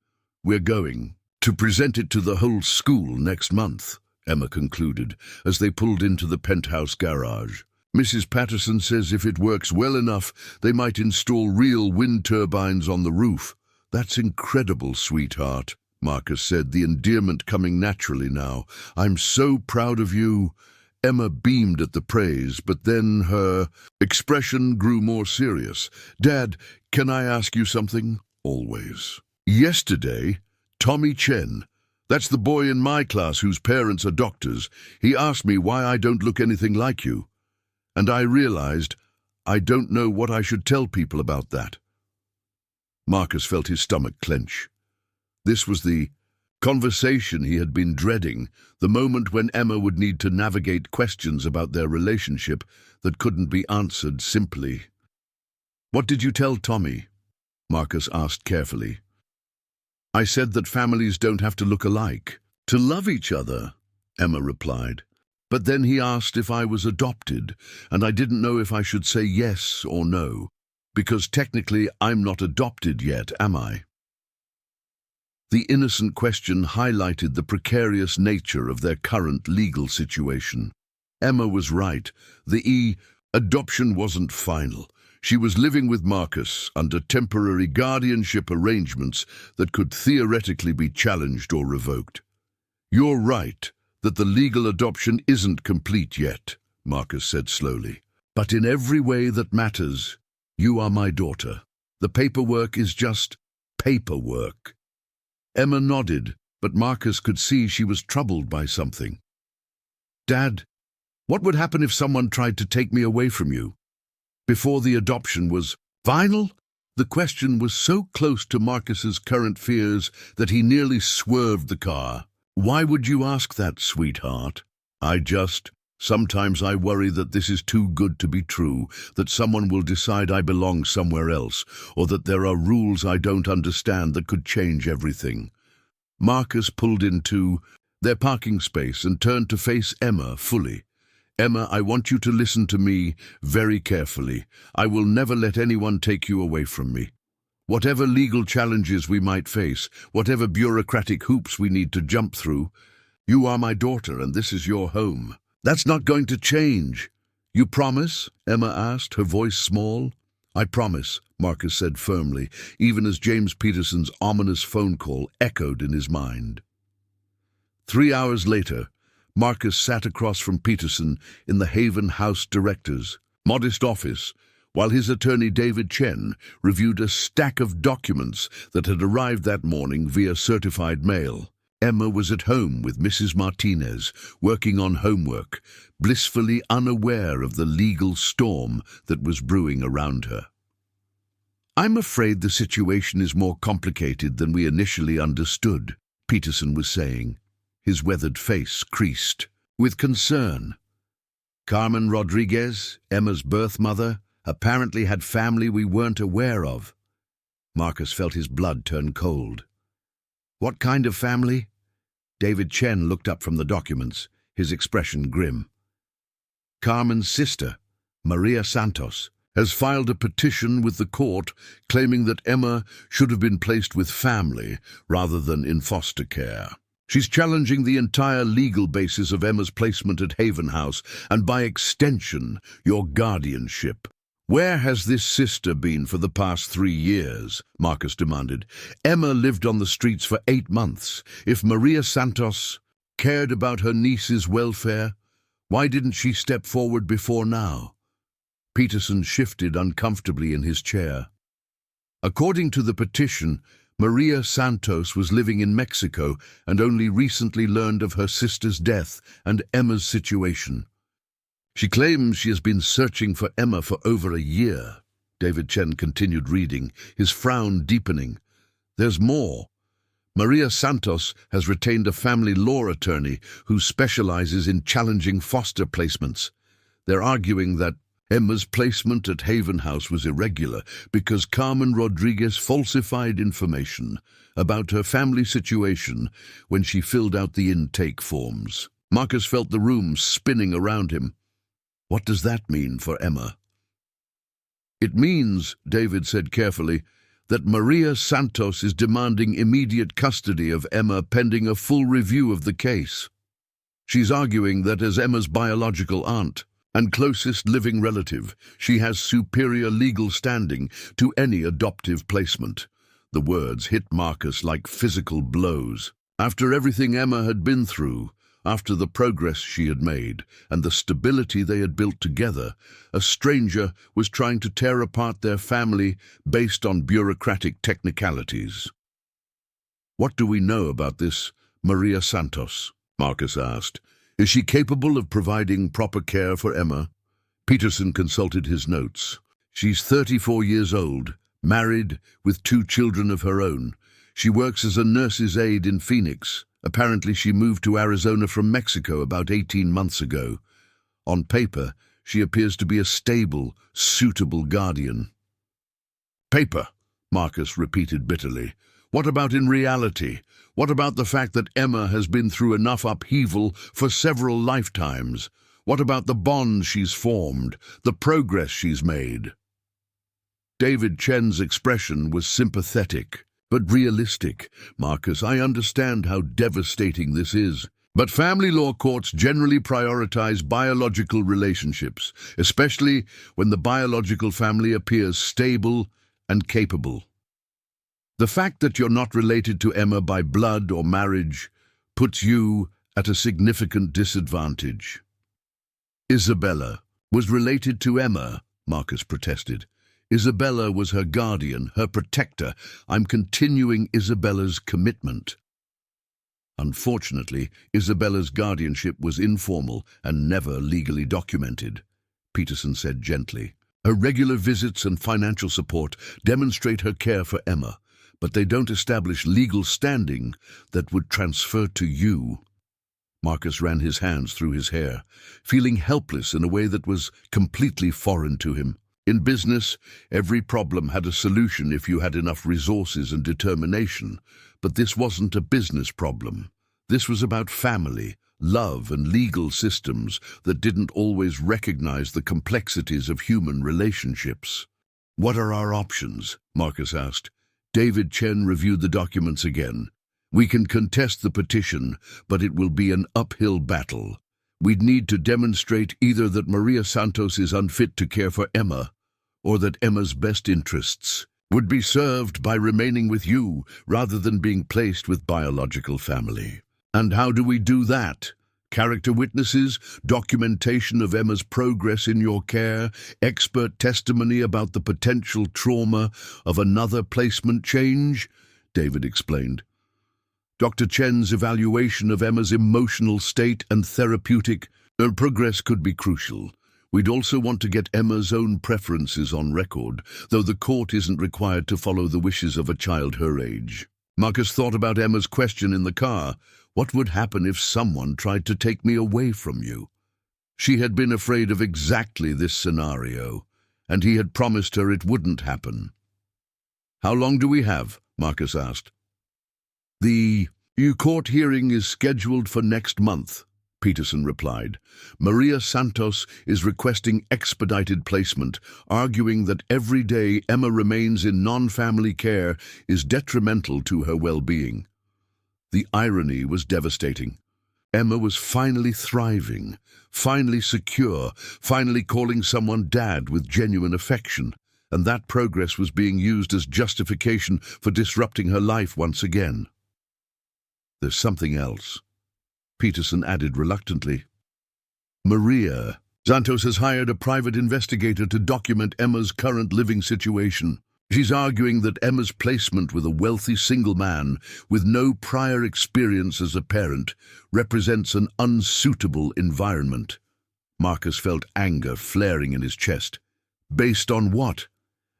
"We're going to present it to the whole school next month," Emma concluded, as they pulled into the penthouse garage. "Mrs. Patterson says if it works well enough, they might install real wind turbines on the roof." "That's incredible, sweetheart," Marcus said, the endearment coming naturally now. "I'm so proud of you." Emma beamed at the praise, but then her expression grew more serious. "Dad, can I ask you something?" "Always." "Yesterday, Tommy Chen. That's the boy in my class whose parents are doctors. He asked me why I don't look anything like you. And I realized I don't know what I should tell people about that. Marcus felt his stomach clench. This was the conversation he had been dreading, the moment when Emma would need to navigate questions about their relationship that couldn't be answered simply. "What did you tell Tommy?" Marcus asked carefully. "I said that families don't have to look alike, to love each other," Emma replied. "But then he asked if I was adopted, and I didn't know if I should say yes or no, because technically I'm not adopted yet, am I?" The innocent question highlighted the precarious nature of their current legal situation. Emma was right. The adoption wasn't final. She was living with Marcus under temporary guardianship arrangements that could theoretically be challenged or revoked. "You're right that the legal adoption isn't complete yet," Marcus said slowly. "But in every way that matters, you are my daughter. The paperwork is just paperwork." Emma nodded, but Marcus could see she was troubled by something. "Dad, what would happen if someone tried to take me away from you? Before the adoption was final?" The question was so close to Marcus's current fears that he nearly swerved the car. "Why would you ask that, sweetheart?" Sometimes I worry that this is too good to be true, that someone will decide I belong somewhere else, or that there are rules I don't understand that could change everything." Marcus pulled into their parking space and turned to face Emma fully. "Emma, I want you to listen to me very carefully. I will never let anyone take you away from me. Whatever legal challenges we might face, whatever bureaucratic hoops we need to jump through, you are my daughter and this is your home. That's not going to change." "You promise?" Emma asked, her voice small. "I promise," Marcus said firmly, even as James Peterson's ominous phone call echoed in his mind. 3 hours later, Marcus sat across from Peterson in the Haven House Director's modest office, while his attorney David Chen reviewed a stack of documents that had arrived that morning via certified mail. Emma was at home with Mrs. Martinez, working on homework, blissfully unaware of the legal storm that was brewing around her. "I'm afraid the situation is more complicated than we initially understood," Peterson was saying. His weathered face creased with concern. "Carmen Rodriguez, Emma's birth mother, apparently had family we weren't aware of." Marcus felt his blood turn cold. "What kind of family?" David Chen looked up from the documents, his expression grim. "Carmen's sister, Maria Santos, has filed a petition with the court claiming that Emma should have been placed with family rather than in foster care. She's challenging the entire legal basis of Emma's placement at Haven House and, by extension, your guardianship." "Where has this sister been for the past 3 years?" Marcus demanded. "Emma lived on the streets for 8 months. If Maria Santos cared about her niece's welfare, why didn't she step forward before now?" Peterson shifted uncomfortably in his chair. "According to the petition, Maria Santos was living in Mexico and only recently learned of her sister's death and Emma's situation. She claims she has been searching for Emma for over a year." David Chen continued reading, his frown deepening. "There's more. Maria Santos has retained a family law attorney who specializes in challenging foster placements. They're arguing that Emma's placement at Haven House was irregular because Carmen Rodriguez falsified information about her family situation when she filled out the intake forms." Marcus felt the room spinning around him. "What does that mean for Emma?" "It means," David said carefully, "that Maria Santos is demanding immediate custody of Emma pending a full review of the case. She's arguing that as Emma's biological aunt and closest living relative, she has superior legal standing to any adoptive placement." The words hit Marcus like physical blows. After everything Emma had been through, after the progress she had made and the stability they had built together, a stranger was trying to tear apart their family based on bureaucratic technicalities. What do we know about this Maria Santos? Marcus asked. Is she capable of providing proper care for Emma? Peterson consulted his notes. She's 34 years old, married, with 2 children of her own. She works as a nurse's aide in Phoenix. Apparently she moved to Arizona from Mexico about 18 months ago. On paper, she appears to be a stable, suitable guardian. Paper, Marcus repeated bitterly. What about in reality? What about the fact that Emma has been through enough upheaval for several lifetimes? What about the bonds she's formed, the progress she's made? David Chen's expression was sympathetic, but realistic. Marcus, I understand how devastating this is. But family law courts generally prioritize biological relationships, especially when the biological family appears stable and capable. The fact that you're not related to Emma by blood or marriage puts you at a significant disadvantage. Isabella was related to Emma, Marcus protested. Isabella was her guardian, her protector. I'm continuing Isabella's commitment. Unfortunately, Isabella's guardianship was informal and never legally documented, Peterson said gently. Her regular visits and financial support demonstrate her care for Emma, but they don't establish legal standing that would transfer to you. Marcus ran his hands through his hair, feeling helpless in a way that was completely foreign to him. In business, every problem had a solution if you had enough resources and determination, but this wasn't a business problem. This was about family, love, and legal systems that didn't always recognize the complexities of human relationships. What are our options? Marcus asked. David Chen reviewed the documents again. We can contest the petition, but it will be an uphill battle. We'd need to demonstrate either that Maria Santos is unfit to care for Emma, or that Emma's best interests would be served by remaining with you rather than being placed with biological family. And how do we do that? Character witnesses, documentation of Emma's progress in your care, expert testimony about the potential trauma of another placement change, David explained. Dr. Chen's evaluation of Emma's emotional state and therapeutic progress could be crucial. We'd also want to get Emma's own preferences on record, though the court isn't required to follow the wishes of a child her age. Marcus thought about Emma's question in the car. What would happen if someone tried to take me away from you? She had been afraid of exactly this scenario, and he had promised her it wouldn't happen. How long do we have? Marcus asked. The court hearing is scheduled for next month, Peterson replied. Maria Santos is requesting expedited placement, arguing that every day Emma remains in non-family care is detrimental to her well-being. The irony was devastating. Emma was finally thriving, finally secure, finally calling someone dad with genuine affection, and that progress was being used as justification for disrupting her life once again. There's something else, Peterson added reluctantly. Maria Santos has hired a private investigator to document Emma's current living situation. She's arguing that Emma's placement with a wealthy single man with no prior experience as a parent represents an unsuitable environment. Marcus felt anger flaring in his chest. Based on what?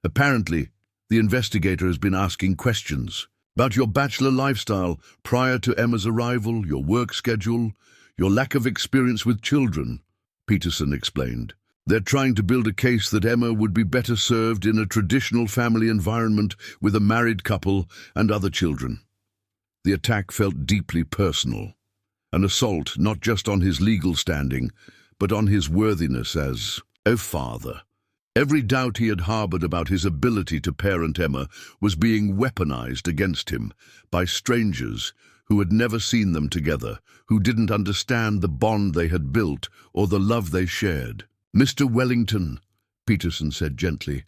Apparently, the investigator has been asking questions about your bachelor lifestyle prior to Emma's arrival, your work schedule, your lack of experience with children, Peterson explained. They're trying to build a case that Emma would be better served in a traditional family environment with a married couple and other children. The attack felt deeply personal, an assault not just on his legal standing, but on his worthiness as a father. Every doubt he had harbored about his ability to parent Emma was being weaponized against him by strangers who had never seen them together, who didn't understand the bond they had built or the love they shared. Mr. Wellington, Peterson said gently,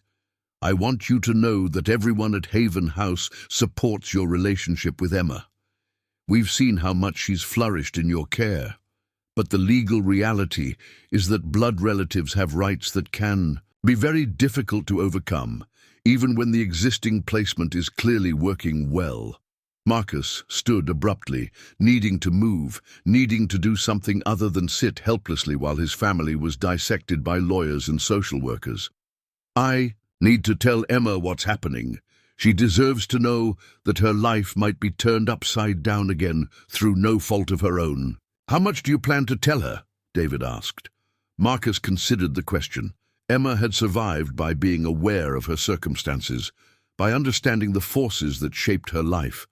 I want you to know that everyone at Haven House supports your relationship with Emma. We've seen how much she's flourished in your care, but the legal reality is that blood relatives have rights that can be very difficult to overcome, even when the existing placement is clearly working well. Marcus stood abruptly, needing to move, needing to do something other than sit helplessly while his family was dissected by lawyers and social workers. "I need to tell Emma what's happening. She deserves to know that her life might be turned upside down again through no fault of her own." "How much do you plan to tell her?" David asked. Marcus considered the question. Emma had survived by being aware of her circumstances, by understanding the forces that shaped her life.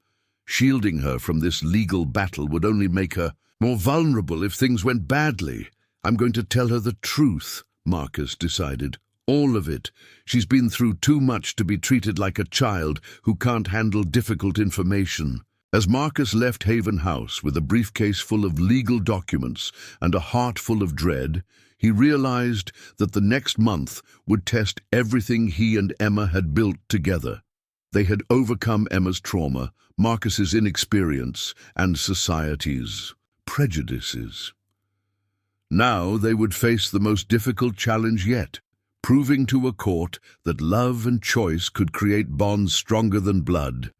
Shielding her from this legal battle would only make her more vulnerable if things went badly. "I'm going to tell her the truth," Marcus decided. "All of it. She's been through too much to be treated like a child who can't handle difficult information." As Marcus left Haven House with a briefcase full of legal documents and a heart full of dread, he realized that the next month would test everything he and Emma had built together. They had overcome Emma's trauma, Marcus's inexperience, and society's prejudices. Now they would face the most difficult challenge yet, proving to a court that love and choice could create bonds stronger than blood,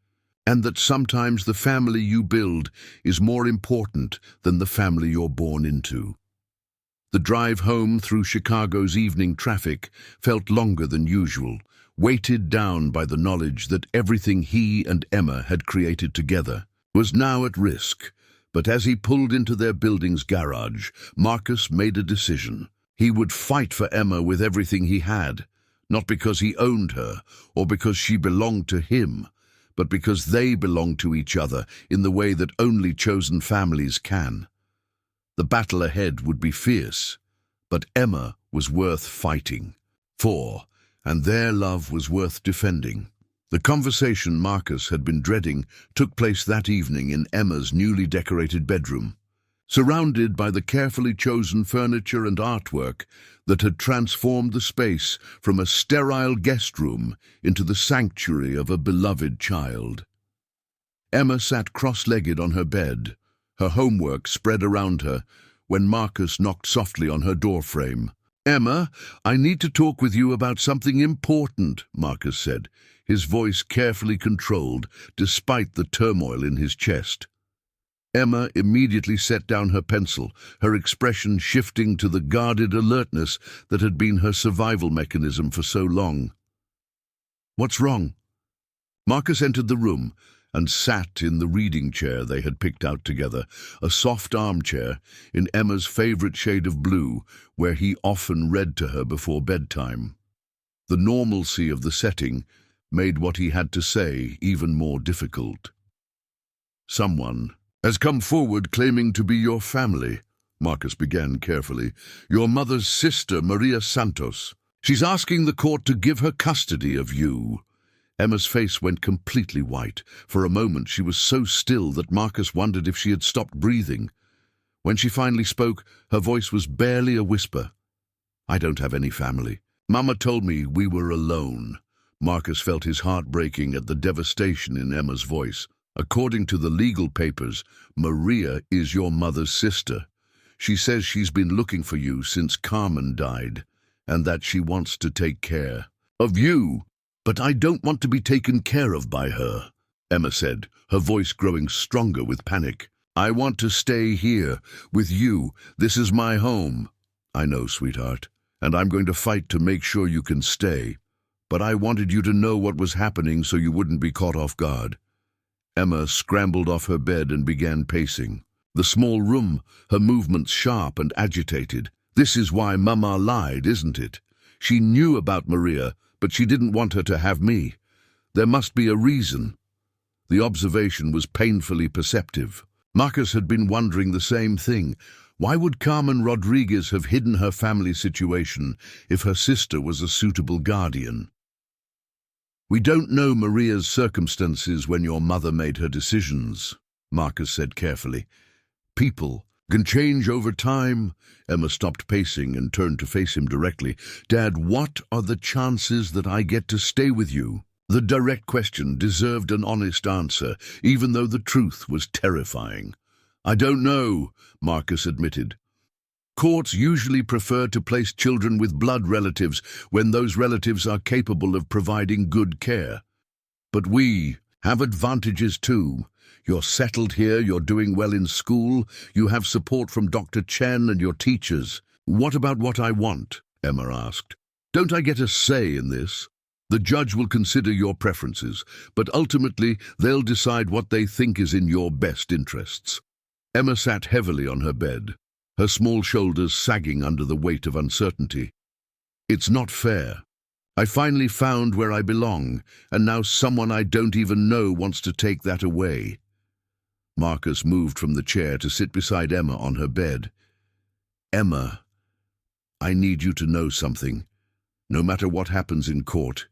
and that sometimes the family you build is more important than the family you're born into. The drive home through Chicago's evening traffic felt longer than usual, weighted down by the knowledge that everything he and Emma had created together was now at risk. But as he pulled into their building's garage, Marcus made a decision. He would fight for Emma with everything he had, not because he owned her or because she belonged to him, but because they belonged to each other in the way that only chosen families can. The battle ahead would be fierce, but Emma was worth fighting for, and their love was worth defending. The conversation Marcus had been dreading took place that evening in Emma's newly decorated bedroom. Surrounded by the carefully chosen furniture and artwork that had transformed the space from a sterile guest room into the sanctuary of a beloved child. Emma sat cross-legged on her bed, her homework spread around her, when Marcus knocked softly on her doorframe. "Emma, I need to talk with you about something important," Marcus said, his voice carefully controlled despite the turmoil in his chest. Emma immediately set down her pencil, her expression shifting to the guarded alertness that had been her survival mechanism for so long. "What's wrong?" Marcus entered the room and sat in the reading chair they had picked out together, a soft armchair in Emma's favorite shade of blue, where he often read to her before bedtime. The normalcy of the setting made what he had to say even more difficult. "Someone has come forward claiming to be your family," Marcus began carefully. "Your mother's sister, Maria Santos. She's asking the court to give her custody of you." Emma's face went completely white. For a moment she was so still that Marcus wondered if she had stopped breathing. When she finally spoke, her voice was barely a whisper. "I don't have any family. Mama told me we were alone." Marcus felt his heart breaking at the devastation in Emma's voice. "According to the legal papers, Maria is your mother's sister. She says she's been looking for you since Carmen died, and that she wants to take care of you." "But I don't want to be taken care of by her," Emma said, her voice growing stronger with panic. "I want to stay here, with you. This is my home." "I know, sweetheart, and I'm going to fight to make sure you can stay. But I wanted you to know what was happening so you wouldn't be caught off guard." Emma scrambled off her bed and began pacing. The small room, her movements sharp and agitated. "This is why Mama lied, isn't it? She knew about Maria, but she didn't want her to have me. There must be a reason." The observation was painfully perceptive. Marcus had been wondering the same thing. Why would Carmen Rodriguez have hidden her family situation if her sister was a suitable guardian? "We don't know Maria's circumstances when your mother made her decisions," Marcus said carefully. "People can change over time." Emma stopped pacing and turned to face him directly. "Dad, what are the chances that I get to stay with you?" The direct question deserved an honest answer, even though the truth was terrifying. "I don't know," Marcus admitted. "Courts usually prefer to place children with blood relatives when those relatives are capable of providing good care. But we have advantages too. You're settled here, you're doing well in school, you have support from Dr. Chen and your teachers. What about what I want? Emma asked. Don't I get a say in this? The judge will consider your preferences, but ultimately they'll decide what they think is in your best interests. Emma sat heavily on her bed, her small shoulders sagging under the weight of uncertainty. It's not fair. I finally found where I belong, and now someone I don't even know wants to take that away. Marcus moved from the chair to sit beside Emma on her bed. Emma, I need you to know something. No matter what happens in court,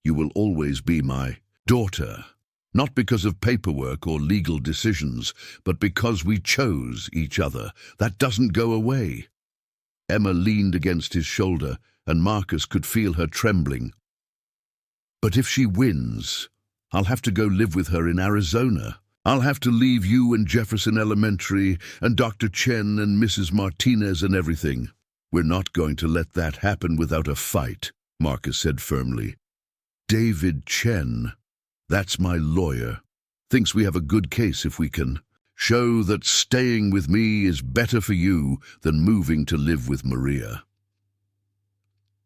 you will always be my daughter. Not because of paperwork or legal decisions, but because we chose each other. That doesn't go away. Emma leaned against his shoulder, and Marcus could feel her trembling. But if she wins, I'll have to go live with her in Arizona. I'll have to leave you and Jefferson Elementary and Dr. Chen and Mrs. Martinez and everything. We're not going to let that happen without a fight, Marcus said firmly. David Chen, that's my lawyer, thinks we have a good case if we can show that staying with me is better for you than moving to live with Maria.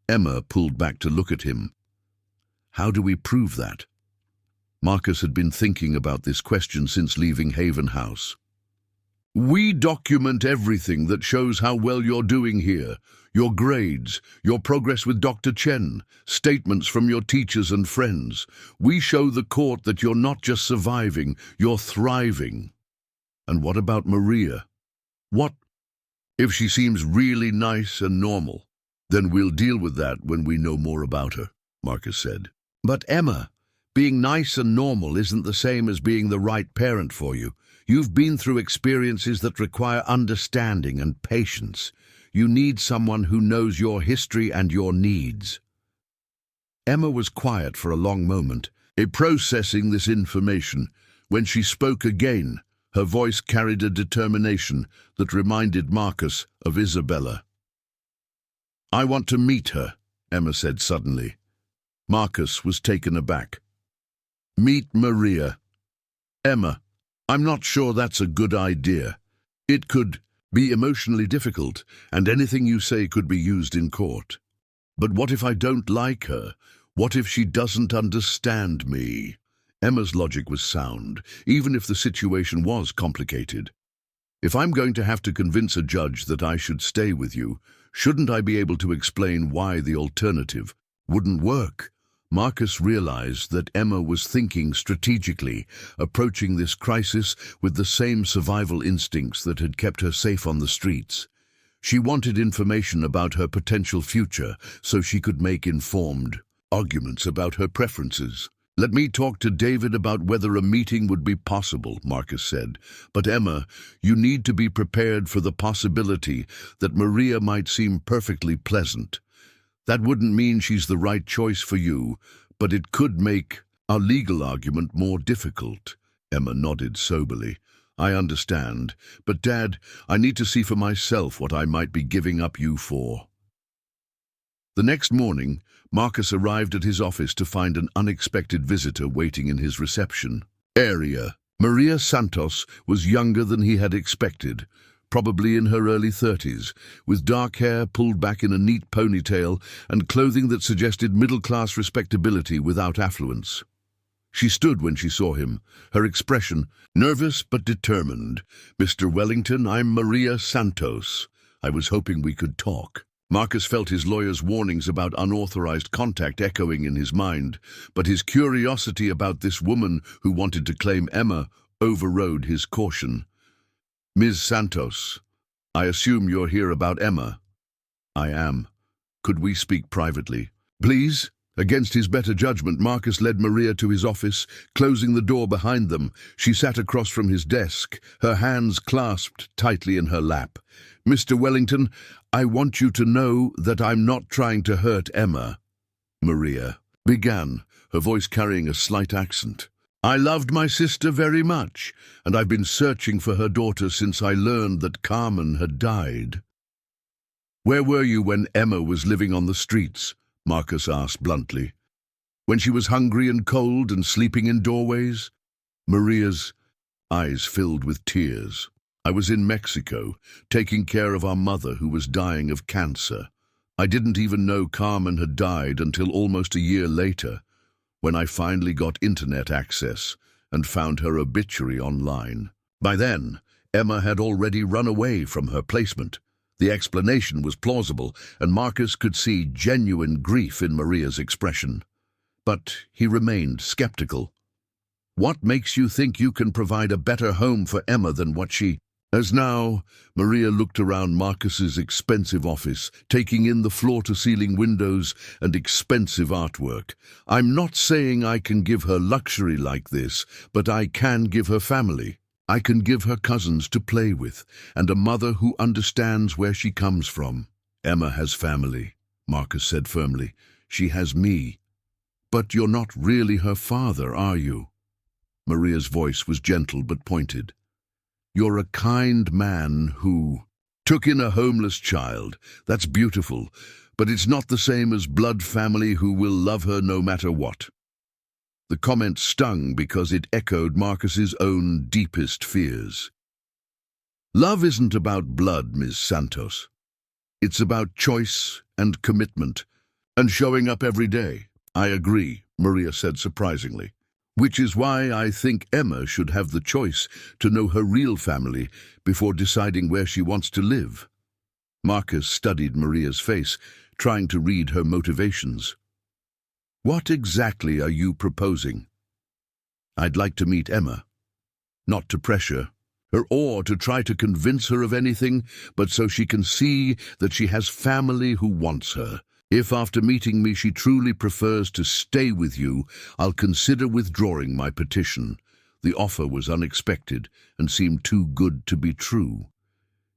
Emma pulled back to look at him. How do we prove that? Marcus had been thinking about this question since leaving Haven House. We document everything that shows how well you're doing here. Your grades, your progress with Dr. Chen, statements from your teachers and friends. We show the court that you're not just surviving, you're thriving. And what about Maria? What if she seems really nice and normal? Then we'll deal with that when we know more about her, Marcus said. But Emma, being nice and normal isn't the same as being the right parent for you. You've been through experiences that require understanding and patience. You need someone who knows your history and your needs. Emma was quiet for a long moment, processing this information. When she spoke again, her voice carried a determination that reminded Marcus of Isabella. I want to meet her, Emma said suddenly. Marcus was taken aback. Meet Maria. Emma, I'm not sure that's a good idea. It could be emotionally difficult, and anything you say could be used in court. But what if I don't like her? What if she doesn't understand me? Emma's logic was sound, even if the situation was complicated. If I'm going to have to convince a judge that I should stay with you, shouldn't I be able to explain why the alternative wouldn't work? Marcus realized that Emma was thinking strategically, approaching this crisis with the same survival instincts that had kept her safe on the streets. She wanted information about her potential future so she could make informed arguments about her preferences. Let me talk to David about whether a meeting would be possible, Marcus said. But Emma, you need to be prepared for the possibility that Maria might seem perfectly pleasant. That wouldn't mean she's the right choice for you, but it could make our legal argument more difficult. Emma nodded soberly. I understand, but Dad, I need to see for myself what I might be giving up you for. The next morning, Marcus arrived at his office to find an unexpected visitor waiting in his reception area. Maria Santos was younger than he had expected, probably in her early 30s, with dark hair pulled back in a neat ponytail and clothing that suggested middle-class respectability without affluence. She stood when she saw him, her expression nervous but determined. Mr. Wellington, I'm Maria Santos. I was hoping we could talk. Marcus felt his lawyer's warnings about unauthorized contact echoing in his mind, but his curiosity about this woman who wanted to claim Emma overrode his caution. Ms. Santos, I assume you're here about Emma. I am. Could we speak privately? Please? Against his better judgment, Marcus led Maria to his office, closing the door behind them. She sat across from his desk, her hands clasped tightly in her lap. Mr. Wellington, I want you to know that I'm not trying to hurt Emma. Maria began, her voice carrying a slight accent. I loved my sister very much, and I've been searching for her daughter since I learned that Carmen had died. Where were you when Emma was living on the streets? Marcus asked bluntly. When she was hungry and cold and sleeping in doorways? Maria's eyes filled with tears. I was in Mexico, taking care of our mother who was dying of cancer. I didn't even know Carmen had died until almost a year later, when I finally got internet access and found her obituary online. By then, Emma had already run away from her placement. The explanation was plausible, and Marcus could see genuine grief in Maria's expression. But he remained skeptical. What makes you think you can provide a better home for Emma than what she... As now, Maria looked around Marcus's expensive office, taking in the floor-to-ceiling windows and expensive artwork. I'm not saying I can give her luxury like this, but I can give her family. I can give her cousins to play with, and a mother who understands where she comes from. Emma has family, Marcus said firmly. She has me. But you're not really her father, are you? Maria's voice was gentle but pointed. You're a kind man who took in a homeless child. That's beautiful, but it's not the same as blood family who will love her no matter what. The comment stung because it echoed Marcus's own deepest fears. Love isn't about blood, Ms. Santos. It's about choice and commitment, and showing up every day. I agree, Maria said surprisingly. Which is why I think Emma should have the choice to know her real family before deciding where she wants to live. Marcus studied Maria's face, trying to read her motivations. What exactly are you proposing? I'd like to meet Emma. Not to pressure her or to try to convince her of anything, but so she can see that she has family who wants her. If after meeting me she truly prefers to stay with you, I'll consider withdrawing my petition. The offer was unexpected and seemed too good to be true.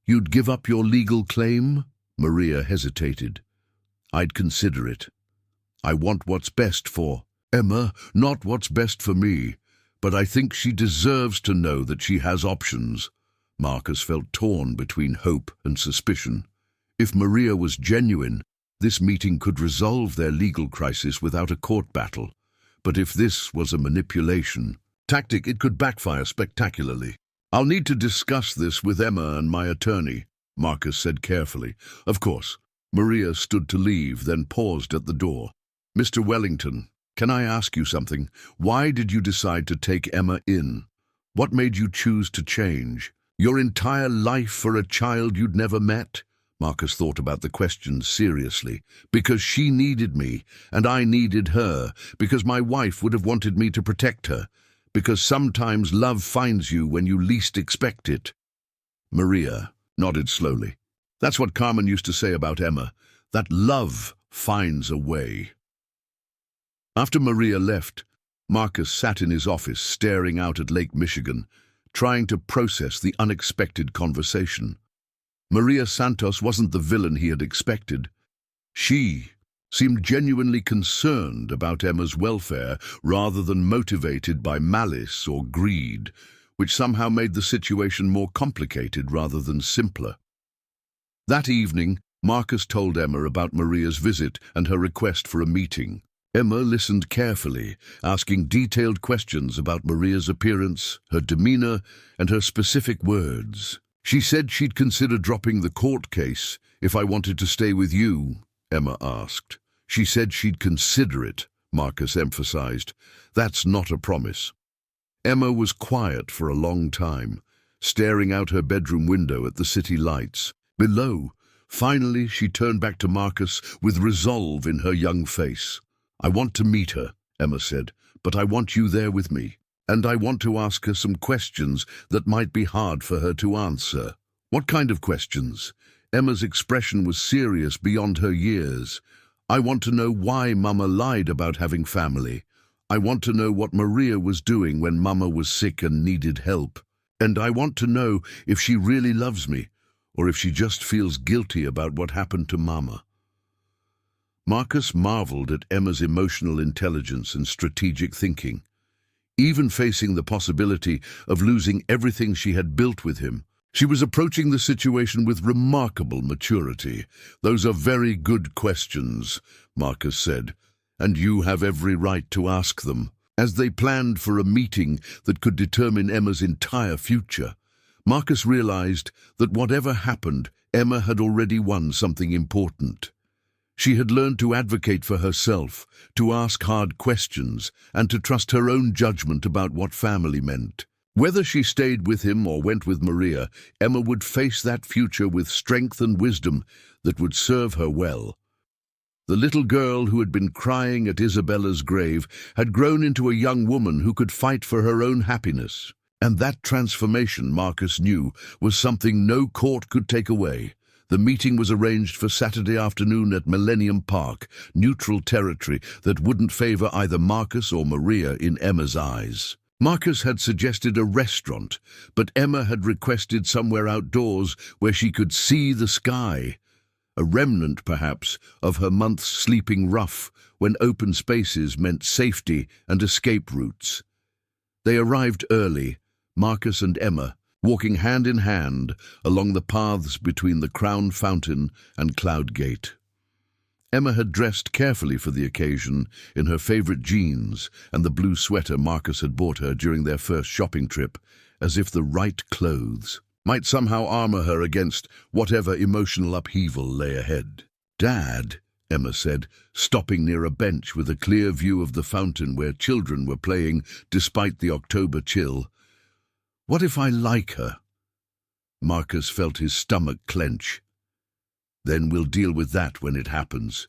You'd give up your legal claim? Maria hesitated. I'd consider it. I want what's best for Emma, not what's best for me. But I think she deserves to know that she has options. Marcus felt torn between hope and suspicion. If Maria was genuine, this meeting could resolve their legal crisis without a court battle. But if this was a manipulation tactic, it could backfire spectacularly. I'll need to discuss this with Emma and my attorney, Marcus said carefully. Of course. Maria stood to leave, then paused at the door. Mr. Wellington, can I ask you something? Why did you decide to take Emma in? What made you choose to change? Your entire life for a child you'd never met? Marcus thought about the question seriously. Because she needed me, and I needed her. Because my wife would have wanted me to protect her. Because sometimes love finds you when you least expect it. Maria nodded slowly. That's what Carmen used to say about Emma, that love finds a way. After Maria left, Marcus sat in his office staring out at Lake Michigan, trying to process the unexpected conversation. Maria Santos wasn't the villain he had expected. She seemed genuinely concerned about Emma's welfare rather than motivated by malice or greed, which somehow made the situation more complicated rather than simpler. That evening, Marcus told Emma about Maria's visit and her request for a meeting. Emma listened carefully, asking detailed questions about Maria's appearance, her demeanor, and her specific words. She said she'd consider dropping the court case if I wanted to stay with you, Emma asked. She said she'd consider it, Marcus emphasized. That's not a promise. Emma was quiet for a long time, staring out her bedroom window at the city lights. Below, finally she turned back to Marcus with resolve in her young face. I want to meet her, Emma said, but I want you there with me. And I want to ask her some questions that might be hard for her to answer. What kind of questions? Emma's expression was serious beyond her years. I want to know why Mama lied about having family. I want to know what Maria was doing when Mama was sick and needed help. And I want to know if she really loves me, or if she just feels guilty about what happened to Mama. Marcus marveled at Emma's emotional intelligence and strategic thinking. Even facing the possibility of losing everything she had built with him, she was approaching the situation with remarkable maturity. Those are very good questions, Marcus said, and you have every right to ask them. As they planned for a meeting that could determine Emma's entire future, Marcus realized that whatever happened, Emma had already won something important. She had learned to advocate for herself, to ask hard questions, and to trust her own judgment about what family meant. Whether she stayed with him or went with Maria, Emma would face that future with strength and wisdom that would serve her well. The little girl who had been crying at Isabella's grave had grown into a young woman who could fight for her own happiness. And that transformation, Marcus knew, was something no court could take away. The meeting was arranged for Saturday afternoon at Millennium Park, neutral territory that wouldn't favor either Marcus or Maria in Emma's eyes. Marcus had suggested a restaurant, but Emma had requested somewhere outdoors where she could see the sky. A remnant, perhaps, of her months sleeping rough when open spaces meant safety and escape routes. They arrived early, Marcus and Emma, walking hand in hand along the paths between the Crown Fountain and Cloud Gate. Emma had dressed carefully for the occasion in her favorite jeans and the blue sweater Marcus had bought her during their first shopping trip, as if the right clothes might somehow armor her against whatever emotional upheaval lay ahead. "Dad," Emma said, stopping near a bench with a clear view of the fountain where children were playing despite the October chill, "what if I like her?" Marcus felt his stomach clench. "Then we'll deal with that when it happens.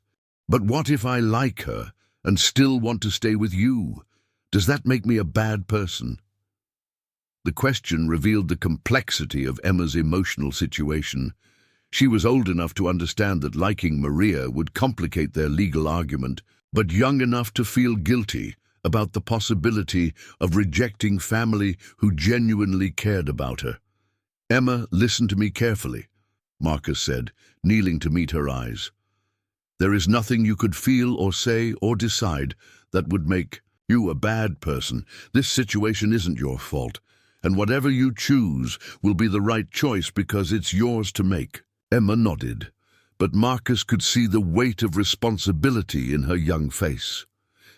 But what if I like her and still want to stay with you? Does that make me a bad person?" The question revealed the complexity of Emma's emotional situation. She was old enough to understand that liking Maria would complicate their legal argument, but young enough to feel guilty about the possibility of rejecting family who genuinely cared about her. "Emma, listen to me carefully," Marcus said, kneeling to meet her eyes. "There is nothing you could feel or say or decide that would make you a bad person. This situation isn't your fault, and whatever you choose will be the right choice because it's yours to make." Emma nodded, but Marcus could see the weight of responsibility in her young face.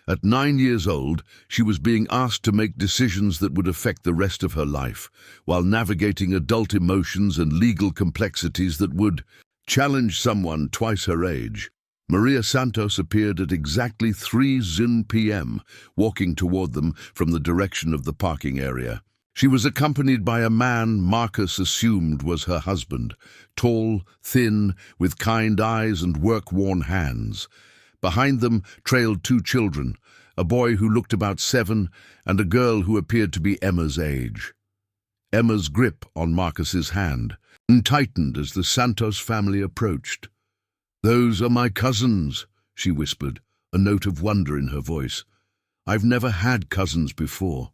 At 9 years old, she was being asked to make decisions that would affect the rest of her life, while navigating adult emotions and legal complexities that would challenge someone twice her age. Maria Santos appeared at exactly 3 p.m., walking toward them from the direction of the parking area. She was accompanied by a man Marcus assumed was her husband, tall, thin, with kind eyes and work-worn hands. Behind them trailed 2 children, a boy who looked about 7 and a girl who appeared to be Emma's age. Emma's grip on Marcus's hand tightened as the Santos family approached. "Those are my cousins," she whispered, a note of wonder in her voice. "I've never had cousins before."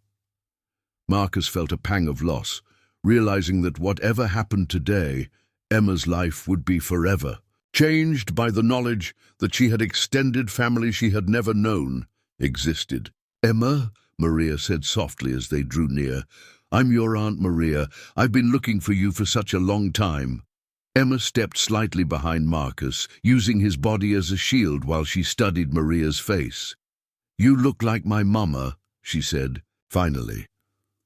Marcus felt a pang of loss, realizing that whatever happened today, Emma's life would be forever changed by the knowledge that she had extended family she had never known existed. "Emma," Maria said softly as they drew near, "I'm your Aunt Maria. I've been looking for you for such a long time." Emma stepped slightly behind Marcus, using his body as a shield while she studied Maria's face. "You look like my mama," she said, finally.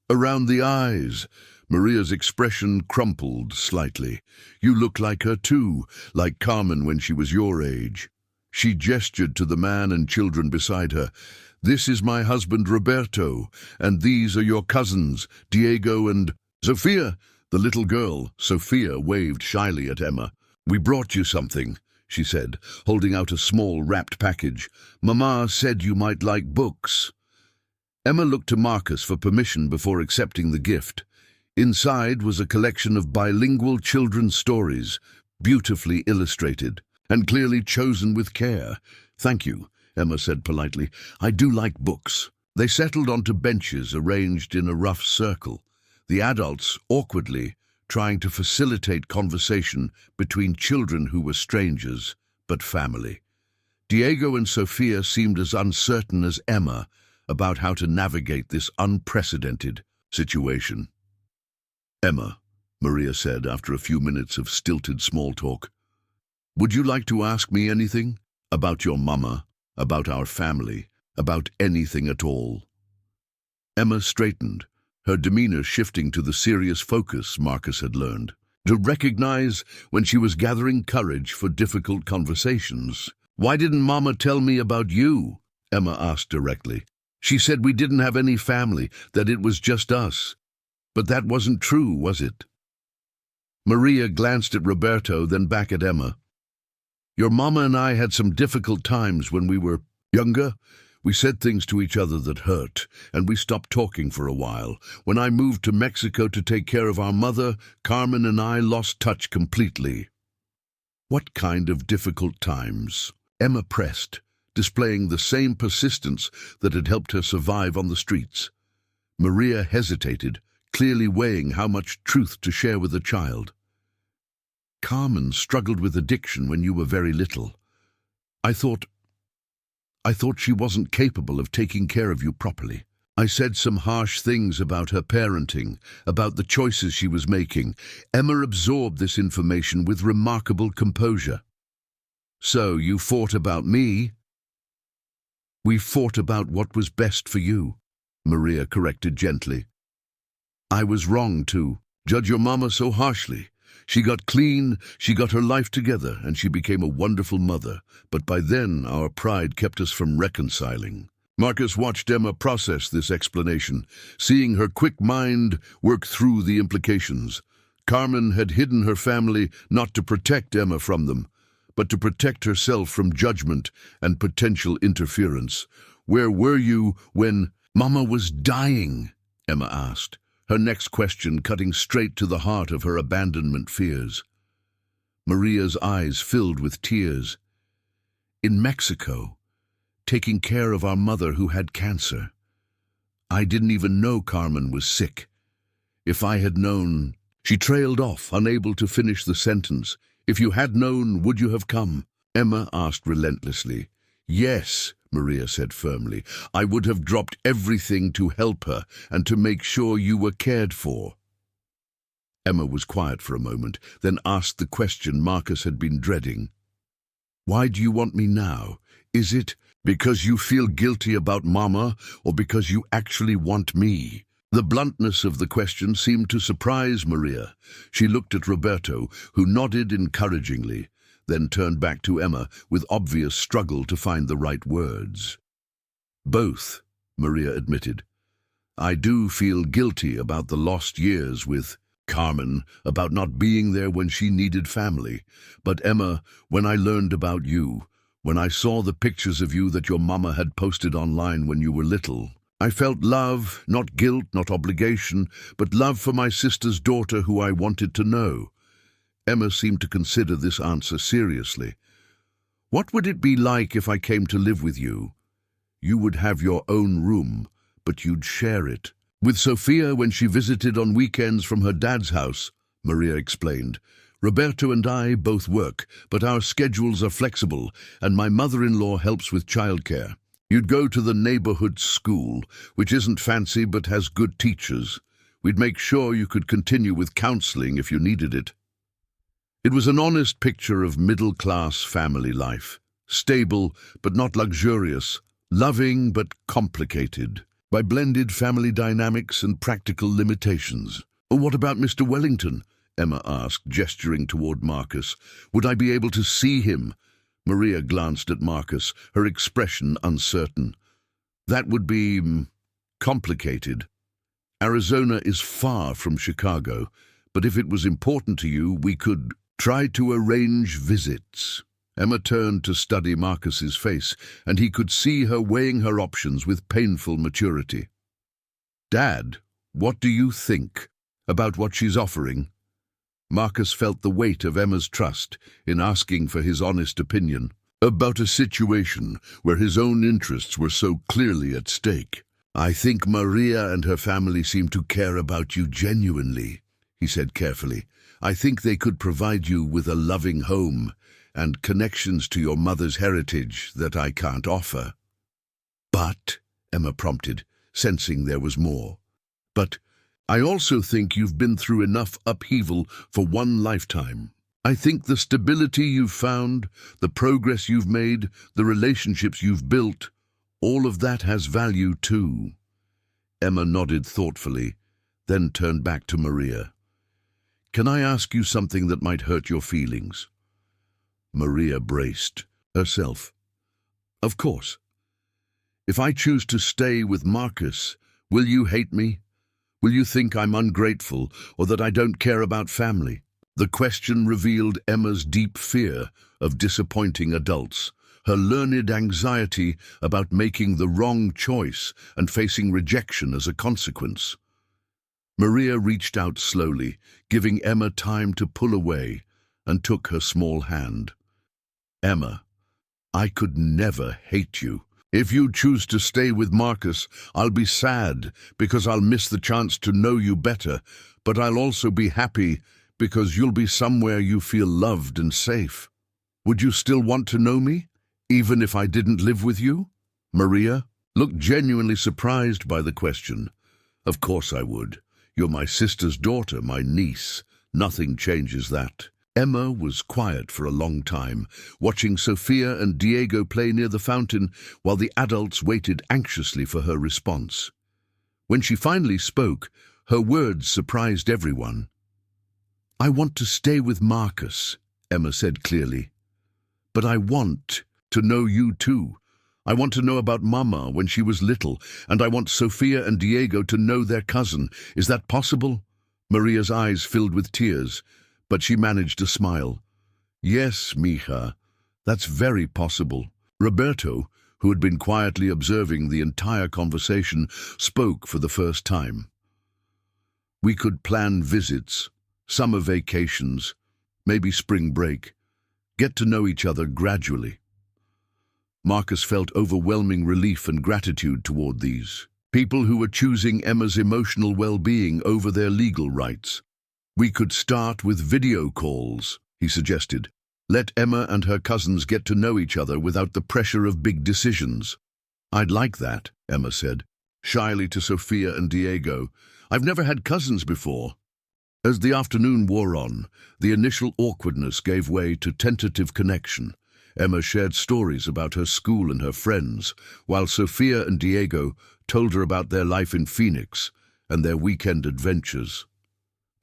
"Around the eyes." Maria's expression crumpled slightly. "You look like her too, like Carmen when she was your age." She gestured to the man and children beside her. "This is my husband Roberto, and these are your cousins, Diego and Sofia." The little girl, Sofia, waved shyly at Emma. "We brought you something," she said, holding out a small wrapped package. "Mama said you might like books." Emma looked to Marcus for permission before accepting the gift. Inside was a collection of bilingual children's stories, beautifully illustrated and clearly chosen with care. "Thank you," Emma said politely. "I do like books." They settled onto benches arranged in a rough circle, the adults awkwardly trying to facilitate conversation between children who were strangers but family. Diego and Sofia seemed as uncertain as Emma about how to navigate this unprecedented situation. "Emma," Maria said after a few minutes of stilted small talk, "would you like to ask me anything? About your mama, about our family, about anything at all?" Emma straightened, her demeanor shifting to the serious focus Marcus had learned to recognize when she was gathering courage for difficult conversations. "Why didn't Mama tell me about you?" Emma asked directly. "She said we didn't have any family, that it was just us. But that wasn't true, was it?" Maria glanced at Roberto, then back at Emma. "Your mama and I had some difficult times when we were younger. We said things to each other that hurt, and we stopped talking for a while. When I moved to Mexico to take care of our mother, Carmen and I lost touch completely." "What kind of difficult times?" Emma pressed, displaying the same persistence that had helped her survive on the streets. Maria hesitated, clearly weighing how much truth to share with a child. "Carmen struggled with addiction when you were very little. I thought she wasn't capable of taking care of you properly. I said some harsh things about her parenting, about the choices she was making." Emma absorbed this information with remarkable composure. "So you fought about me?" "We fought about what was best for you," Maria corrected gently. "I was wrong to judge your mama so harshly. She got clean, she got her life together, and she became a wonderful mother. But by then, our pride kept us from reconciling." Marcus watched Emma process this explanation, seeing her quick mind work through the implications. Carmen had hidden her family not to protect Emma from them, but to protect herself from judgment and potential interference. "Where were you when Mama was dying?" Emma asked, her next question cutting straight to the heart of her abandonment fears. Maria's eyes filled with tears. "In Mexico, taking care of our mother who had cancer. I didn't even know Carmen was sick. If I had known—" She trailed off, unable to finish the sentence. "If you had known, would you have come?" Emma asked relentlessly. "Yes," Maria said firmly. "I would have dropped everything to help her and to make sure you were cared for." Emma was quiet for a moment, then asked the question Marcus had been dreading. "Why do you want me now? Is it because you feel guilty about Mama, or because you actually want me?" The bluntness of the question seemed to surprise Maria. She looked at Roberto, who nodded encouragingly, then turned back to Emma with obvious struggle to find the right words. "Both," Maria admitted. "I do feel guilty about the lost years with Carmen, about not being there when she needed family. But Emma, when I learned about you, when I saw the pictures of you that your mama had posted online when you were little, I felt love, not guilt, not obligation, but love for my sister's daughter who I wanted to know." Emma seemed to consider this answer seriously. "What would it be like if I came to live with you? You would have your own room, but you'd share it with Sophia when she visited on weekends from her dad's house," Maria explained. "Roberto and I both work, but our schedules are flexible, and my mother-in-law helps with childcare. You'd go to the neighborhood school, which isn't fancy but has good teachers. We'd make sure you could continue with counseling if you needed it." It was an honest picture of middle-class family life, stable but not luxurious, loving but complicated by blended family dynamics and practical limitations. "What about Mr. Wellington?" Emma asked, gesturing toward Marcus. "Would I be able to see him?" Maria glanced at Marcus, her expression uncertain. "That would be complicated. Arizona is far from Chicago, but if it was important to you, we could try to arrange visits." Emma turned to study Marcus's face, and he could see her weighing her options with painful maturity. "Dad, what do you think about what she's offering?" Marcus felt the weight of Emma's trust in asking for his honest opinion about a situation where his own interests were so clearly at stake. "I think Maria and her family seem to care about you genuinely," he said carefully. "I think they could provide you with a loving home and connections to your mother's heritage that I can't offer." "But," Emma prompted, sensing there was more. "But I also think you've been through enough upheaval for one lifetime. I think the stability you've found, the progress you've made, the relationships you've built, all of that has value too." Emma nodded thoughtfully, then turned back to Maria. "Can I ask you something that might hurt your feelings?" Maria braced herself. "Of course. If I choose to stay with Marcus, will you hate me? Will you think I'm ungrateful or that I don't care about family?" The question revealed Emma's deep fear of disappointing adults, her learned anxiety about making the wrong choice and facing rejection as a consequence. Maria reached out slowly, giving Emma time to pull away, and took her small hand. "Emma, I could never hate you. If you choose to stay with Marcus, I'll be sad because I'll miss the chance to know you better, but I'll also be happy because you'll be somewhere you feel loved and safe. Would you still want to know me, even if I didn't live with you?" Maria looked genuinely surprised by the question. "Of course I would. You're my sister's daughter, my niece. Nothing changes that." Emma was quiet for a long time, watching Sophia and Diego play near the fountain while the adults waited anxiously for her response. When she finally spoke, her words surprised everyone. "I want to stay with Marcus," Emma said clearly. "But I want to know you too. I want to know about Mama when she was little, and I want Sophia and Diego to know their cousin. Is that possible?" Maria's eyes filled with tears, but she managed to smile. "Yes, mija, that's very possible." Roberto, who had been quietly observing the entire conversation, spoke for the first time. "We could plan visits, summer vacations, maybe spring break. Get to know each other gradually." Marcus felt overwhelming relief and gratitude toward these people who were choosing Emma's emotional well-being over their legal rights. "We could start with video calls," he suggested. "Let Emma and her cousins get to know each other without the pressure of big decisions." "I'd like that," Emma said, shyly to Sophia and Diego. "I've never had cousins before." As the afternoon wore on, the initial awkwardness gave way to tentative connection. Emma shared stories about her school and her friends, while Sophia and Diego told her about their life in Phoenix and their weekend adventures.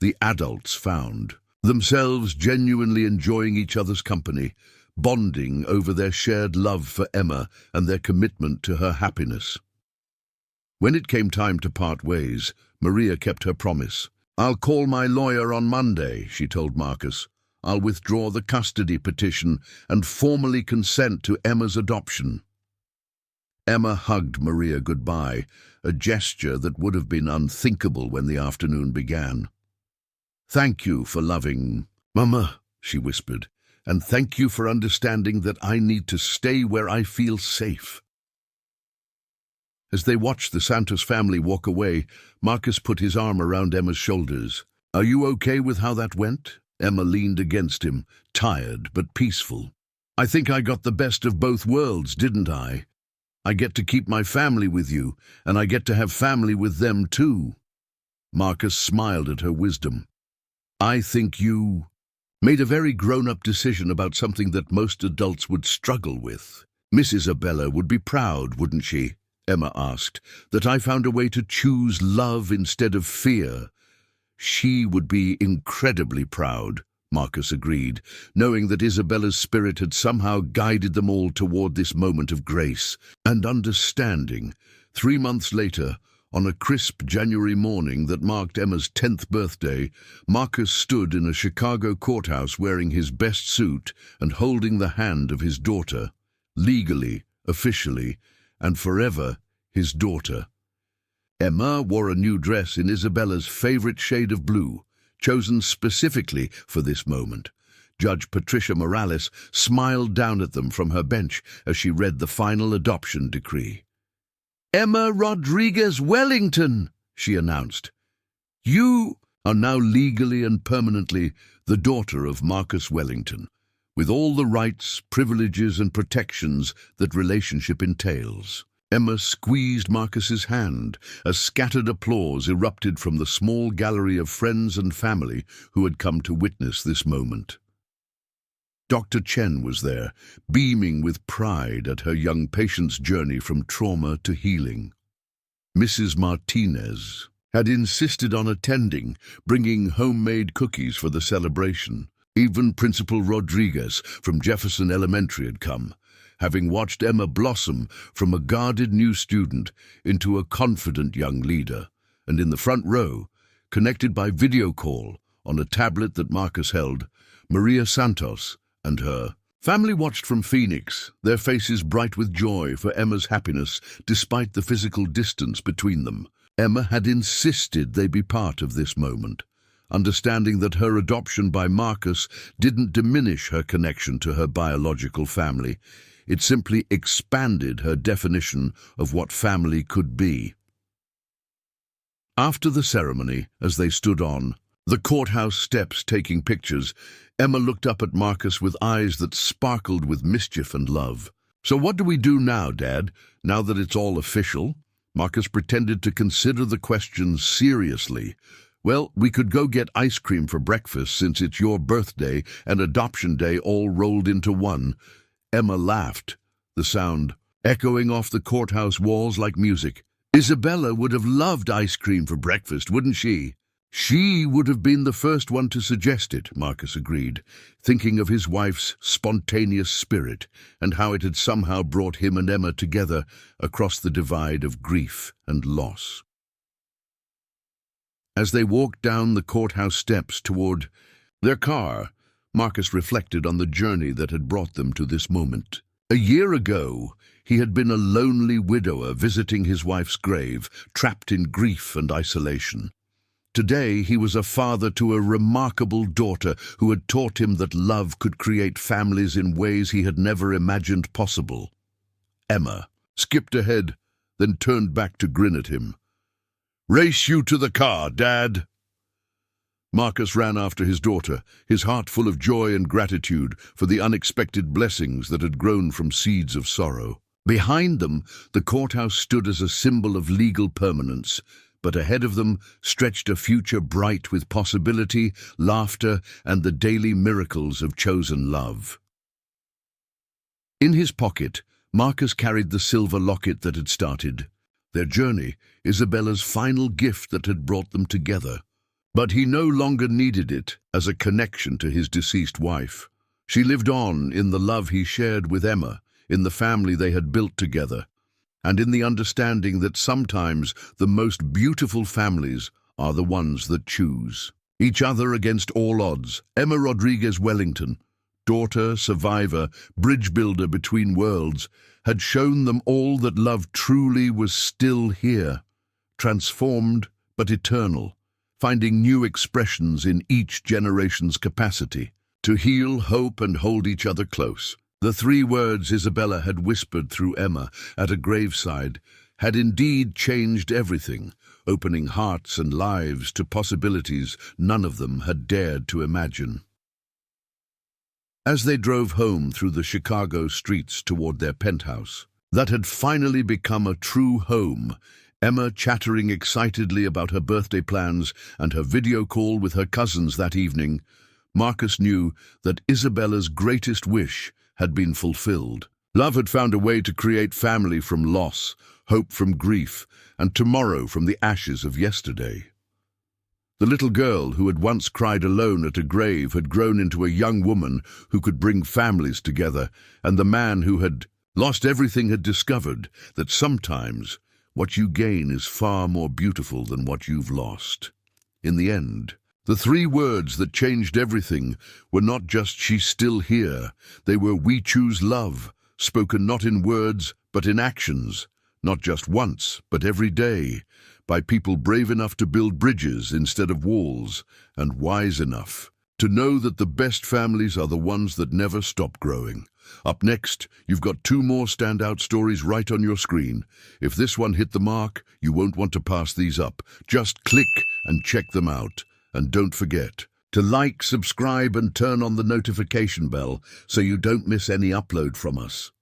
The adults found themselves genuinely enjoying each other's company, bonding over their shared love for Emma and their commitment to her happiness. When it came time to part ways, Maria kept her promise. "I'll call my lawyer on Monday," she told Marcus. "I'll withdraw the custody petition and formally consent to Emma's adoption." Emma hugged Maria goodbye, a gesture that would have been unthinkable when the afternoon began. "Thank you for loving Mama," she whispered, "and thank you for understanding that I need to stay where I feel safe." As they watched the Santos family walk away, Marcus put his arm around Emma's shoulders. "Are you okay with how that went?" Emma leaned against him, tired but peaceful. "I think I got the best of both worlds, didn't I? I get to keep my family with you, and I get to have family with them too." Marcus smiled at her wisdom. "I think you made a very grown-up decision about something that most adults would struggle with." "Miss Isabella would be proud, wouldn't she?" Emma asked, "that I found a way to choose love instead of fear." "She would be incredibly proud," Marcus agreed, knowing that Isabella's spirit had somehow guided them all toward this moment of grace and understanding. 3 months later, on a crisp January morning that marked Emma's 10th birthday, Marcus stood in a Chicago courthouse wearing his best suit and holding the hand of his daughter, legally, officially, and forever his daughter. Emma wore a new dress in Isabella's favorite shade of blue, chosen specifically for this moment. Judge Patricia Morales smiled down at them from her bench as she read the final adoption decree. "Emma Rodriguez Wellington," she announced. "You are now legally and permanently the daughter of Marcus Wellington, with all the rights, privileges, and protections that relationship entails." Emma squeezed Marcus's hand as scattered applause erupted from the small gallery of friends and family who had come to witness this moment. Dr. Chen was there, beaming with pride at her young patient's journey from trauma to healing. Mrs. Martinez, had insisted on attending, bringing homemade cookies for the celebration. Even Principal Rodriguez from Jefferson Elementary had come, having watched Emma blossom from a guarded new student into a confident young leader. And in the front row, connected by video call on a tablet that Marcus held, Maria Santos and her family watched from Phoenix, their faces bright with joy for Emma's happiness despite the physical distance between them. Emma had insisted they be part of this moment, understanding that her adoption by Marcus didn't diminish her connection to her biological family. It simply expanded her definition of what family could be. After the ceremony, as they stood on the courthouse steps taking pictures, Emma looked up at Marcus with eyes that sparkled with mischief and love. "So what do we do now, Dad, now that it's all official?" Marcus pretended to consider the question seriously. "Well, we could go get ice cream for breakfast since it's your birthday and adoption day all rolled into one." Emma laughed, the sound echoing off the courthouse walls like music. "Isabella would have loved ice cream for breakfast, wouldn't she?" "She would have been the first one to suggest it," Marcus agreed, thinking of his wife's spontaneous spirit and how it had somehow brought him and Emma together across the divide of grief and loss. As they walked down the courthouse steps toward their car, Marcus reflected on the journey that had brought them to this moment. A year ago, he had been a lonely widower visiting his wife's grave, trapped in grief and isolation. Today, he was a father to a remarkable daughter who had taught him that love could create families in ways he had never imagined possible. Emma skipped ahead, then turned back to grin at him. "Race you to the car, Dad." Marcus ran after his daughter, his heart full of joy and gratitude for the unexpected blessings that had grown from seeds of sorrow. Behind them, the courthouse stood as a symbol of legal permanence, but ahead of them stretched a future bright with possibility, laughter, and the daily miracles of chosen love. In his pocket, Marcus carried the silver locket that had started their journey, Isabella's final gift that had brought them together. But he no longer needed it as a connection to his deceased wife. She lived on in the love he shared with Emma, in the family they had built together, and in the understanding that sometimes the most beautiful families are the ones that choose each other against all odds. Emma Rodriguez Wellington, daughter, survivor, bridge builder between worlds, had shown them all that love truly was still here, transformed but eternal, finding new expressions in each generation's capacity to heal, hope, and hold each other close. The three words Isabella had whispered through Emma at a graveside had indeed changed everything, opening hearts and lives to possibilities none of them had dared to imagine. As they drove home through the Chicago streets toward their penthouse, that had finally become a true home, Emma chattering excitedly about her birthday plans and her video call with her cousins that evening, Marcus knew that Isabella's greatest wish had been fulfilled. Love had found a way to create family from loss, hope from grief, and tomorrow from the ashes of yesterday. The little girl who had once cried alone at a grave had grown into a young woman who could bring families together, and the man who had lost everything had discovered that sometimes what you gain is far more beautiful than what you've lost. In the end, the three words that changed everything were not just "she's still here," they were "we choose love," spoken not in words but in actions, not just once but every day, by people brave enough to build bridges instead of walls, and wise enough to know that the best families are the ones that never stop growing. Up next, you've got two more standout stories right on your screen. If this one hit the mark, you won't want to pass these up. Just click and check them out. And don't forget to like, subscribe, and turn on the notification bell so you don't miss any upload from us.